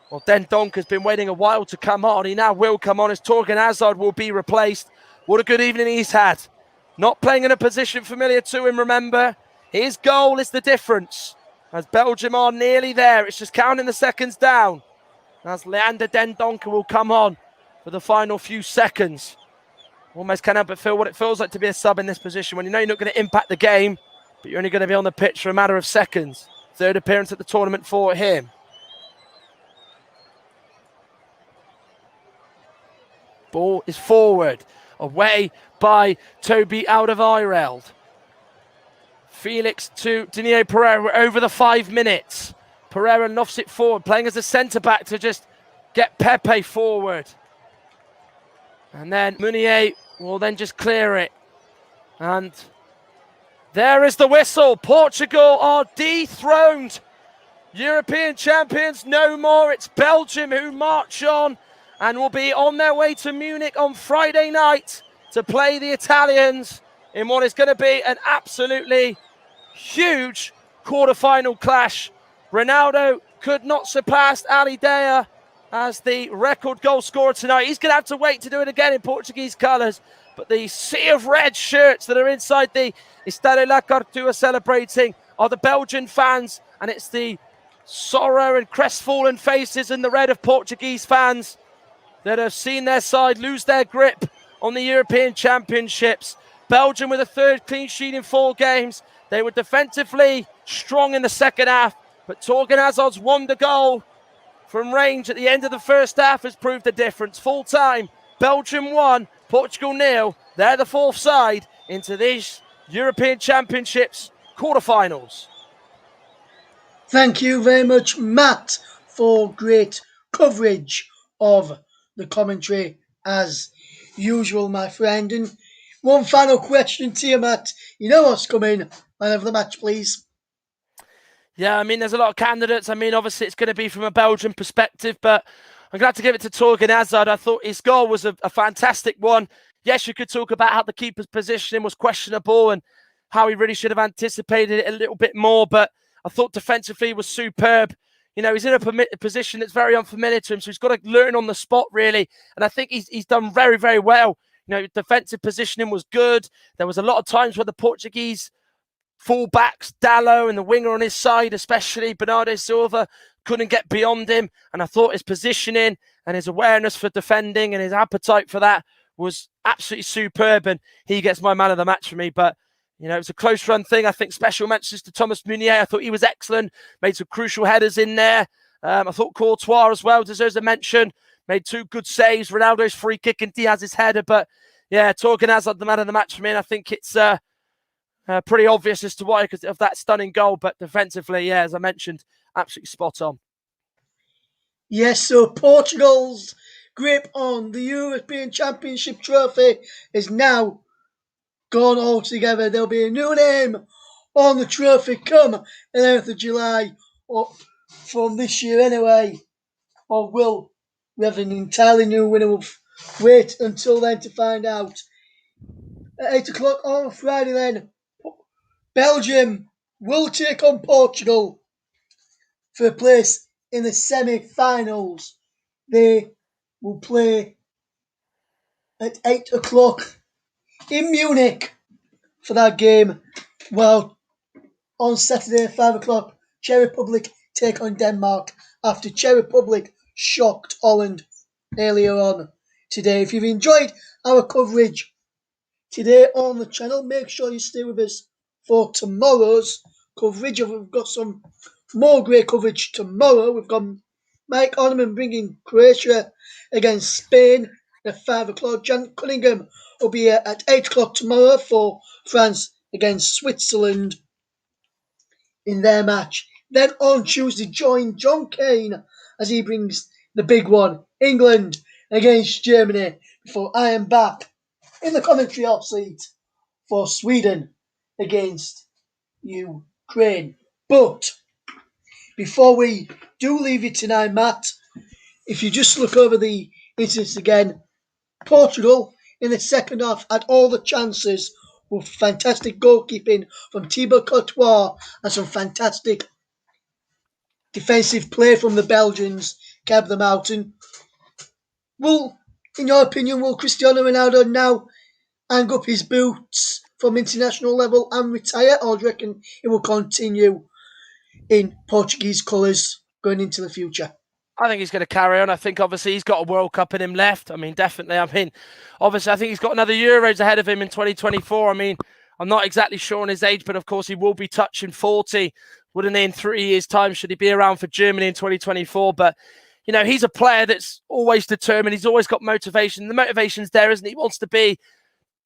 Well, Den Donk has been waiting a while to come on. He now will come on as Torgan Hazard will be replaced. What a good evening he's had. Not playing in a position familiar to him, remember. His goal is the difference. As Belgium are nearly there. It's just counting the seconds down. As Leander Den Donker will come on for the final few seconds. Almost can't help but feel what it feels like to be a sub in this position when you know you're not going to impact the game, but you're only going to be on the pitch for a matter of seconds. Third appearance at the tournament for him. Ball is forward, away by Toby Alderweireld. Felix to Dinier Pereira. We're over the 5 minutes. Pereira lofts it forward, playing as a centre-back to just get Pepe forward. And then Meunier will then just clear it. And there is the whistle. Portugal are dethroned. European champions no more. It's Belgium who march on and will be on their way to Munich on Friday night to play the Italians in what is going to be an absolutely huge quarter-final clash. Ronaldo could not surpass Ali Dea as the record goal scorer tonight. He's going to have to wait to do it again in Portuguese colours. But the sea of red shirts that are inside the Estádio La Cartua celebrating are the Belgian fans. And it's the sorrow and crestfallen faces in the red of Portuguese fans that have seen their side lose their grip on the European Championships. Belgium with a third clean sheet in 4 games. They were defensively strong in the second half, but Torgan Hazard's wonder goal from range at the end of the first half has proved the difference. Full time, Belgium 1, Portugal 0. They're the 4th side into these European Championships quarterfinals. Thank you very much, Matt, for great coverage of the commentary as usual, my friend. And one final question to you, Matt. You know what's coming. Man of the match, please. Yeah, I mean, there's a lot of candidates. I mean, obviously, it's going to be from a Belgian perspective, but I'm glad to give it to Torgan Hazard. I thought his goal was a fantastic one. Yes, you could talk about how the keeper's positioning was questionable and how he really should have anticipated it a little bit more, but I thought defensively he was superb. You know, he's in a position that's very unfamiliar to him, so he's got to learn on the spot, really. And I think he's done very, very well. You know, defensive positioning was good. There was a lot of times where the Portuguese fullbacks, Dallo and the winger on his side, especially Bernardo Silva, couldn't get beyond him. And I thought his positioning and his awareness for defending and his appetite for that was absolutely superb. And he gets my man of the match for me. But, you know, it's a close run thing. I think special mentions to Thomas Meunier. I thought he was excellent. Made some crucial headers in there. I thought Courtois as well deserves a mention. Made 2 good saves. Ronaldo's free kick and Diaz's header. But, yeah, Torgan Hazard, the man of the match for me. And I think it's pretty obvious as to why, because of that stunning goal. But defensively, yeah, as I mentioned, absolutely spot on. Yes, so Portugal's grip on the European Championship trophy is now gone altogether. There'll be a new name on the trophy come 11th of July, or from this year anyway. Or will we have an entirely new winner? We'll wait until then to find out. At 8 o'clock on Friday then, Belgium will take on Portugal for a place in the semi-finals. They will play at 8 o'clock in Munich for that game, while on Saturday at 5 o'clock, Czech Republic take on Denmark after Czech Republic shocked Holland earlier on today. If you've enjoyed our coverage today on the channel, make sure you stay with us for tomorrow's coverage. We've got some more great coverage tomorrow. We've got Mike Orneman bringing Croatia against Spain at 5 o'clock. Jan Cunningham will be here at 8 o'clock tomorrow for France against Switzerland in their match. Then on Tuesday, join John Kane as he brings the big one, England against Germany, before I am back in the commentary hot seat for Sweden against Ukraine. But before we do leave you tonight, Matt, if you just look over the incidents again, Portugal in the second half had all the chances with fantastic goalkeeping from Thibaut Courtois and some fantastic defensive play from the Belgians kept them out. And will, in your opinion, will Cristiano Ronaldo now hang up his boots from international level and retire, or do you reckon he will continue in Portuguese colours going into the future? I think he's going to carry on. I think obviously he's got a World Cup in him left. I mean, definitely. I mean, obviously I think he's got another Euros ahead of him in 2024. I mean, I'm not exactly sure on his age, but of course he will be touching 40, wouldn't he, in 3 years' time, should he be around for Germany in 2024. But, you know, he's a player that's always determined. He's always got motivation. The motivation's there, isn't he? He wants to be,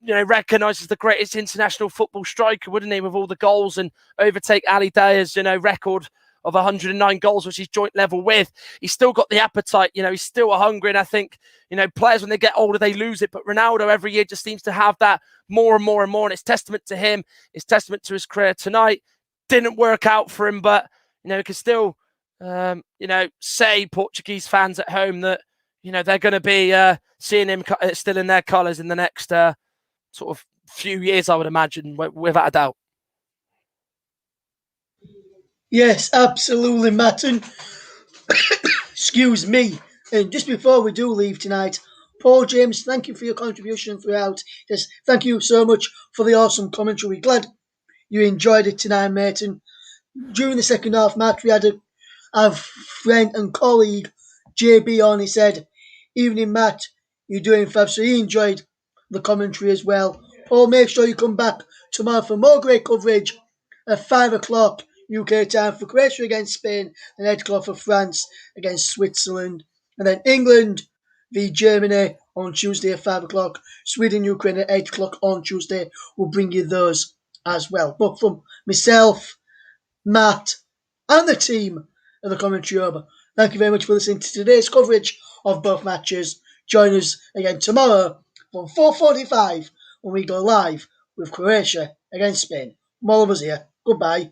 you know, recognised as the greatest international football striker, wouldn't he, with all the goals, and overtake Ali Daya's, you know, record of 109 goals, which he's joint level with. He's still got the appetite, you know, he's still hungry. And I think, you know, players, when they get older, they lose it. But Ronaldo every year just seems to have that more and more and more. And it's testament to him. It's testament to his career. Tonight didn't work out for him, but, you know, he can still, you know, say Portuguese fans at home that, you know, they're going to be seeing him still in their colours in the next sort of few years, I would imagine, without a doubt. Yes, absolutely, Martin. Excuse me. And just before we do leave tonight, Paul James, thank you for your contribution throughout. Yes, thank you so much for the awesome commentary. Glad you enjoyed it tonight, mate. And during the second half, Matt, we had our friend and colleague JB on. He said, "Evening, Matt. You're doing fab." So he enjoyed the commentary as well. Paul, make sure you come back tomorrow for more great coverage at 5 o'clock UK time for Croatia against Spain and 8 o'clock for France against Switzerland. And then England v Germany on Tuesday at 5 o'clock. Sweden, Ukraine at 8 o'clock on Tuesday. We'll bring you those as well. But from myself, Matt, and the team of the Commentary Over, thank you very much for listening to today's coverage of both matches. Join us again tomorrow from 4:45 when we go live with Croatia against Spain. From all of us here, goodbye.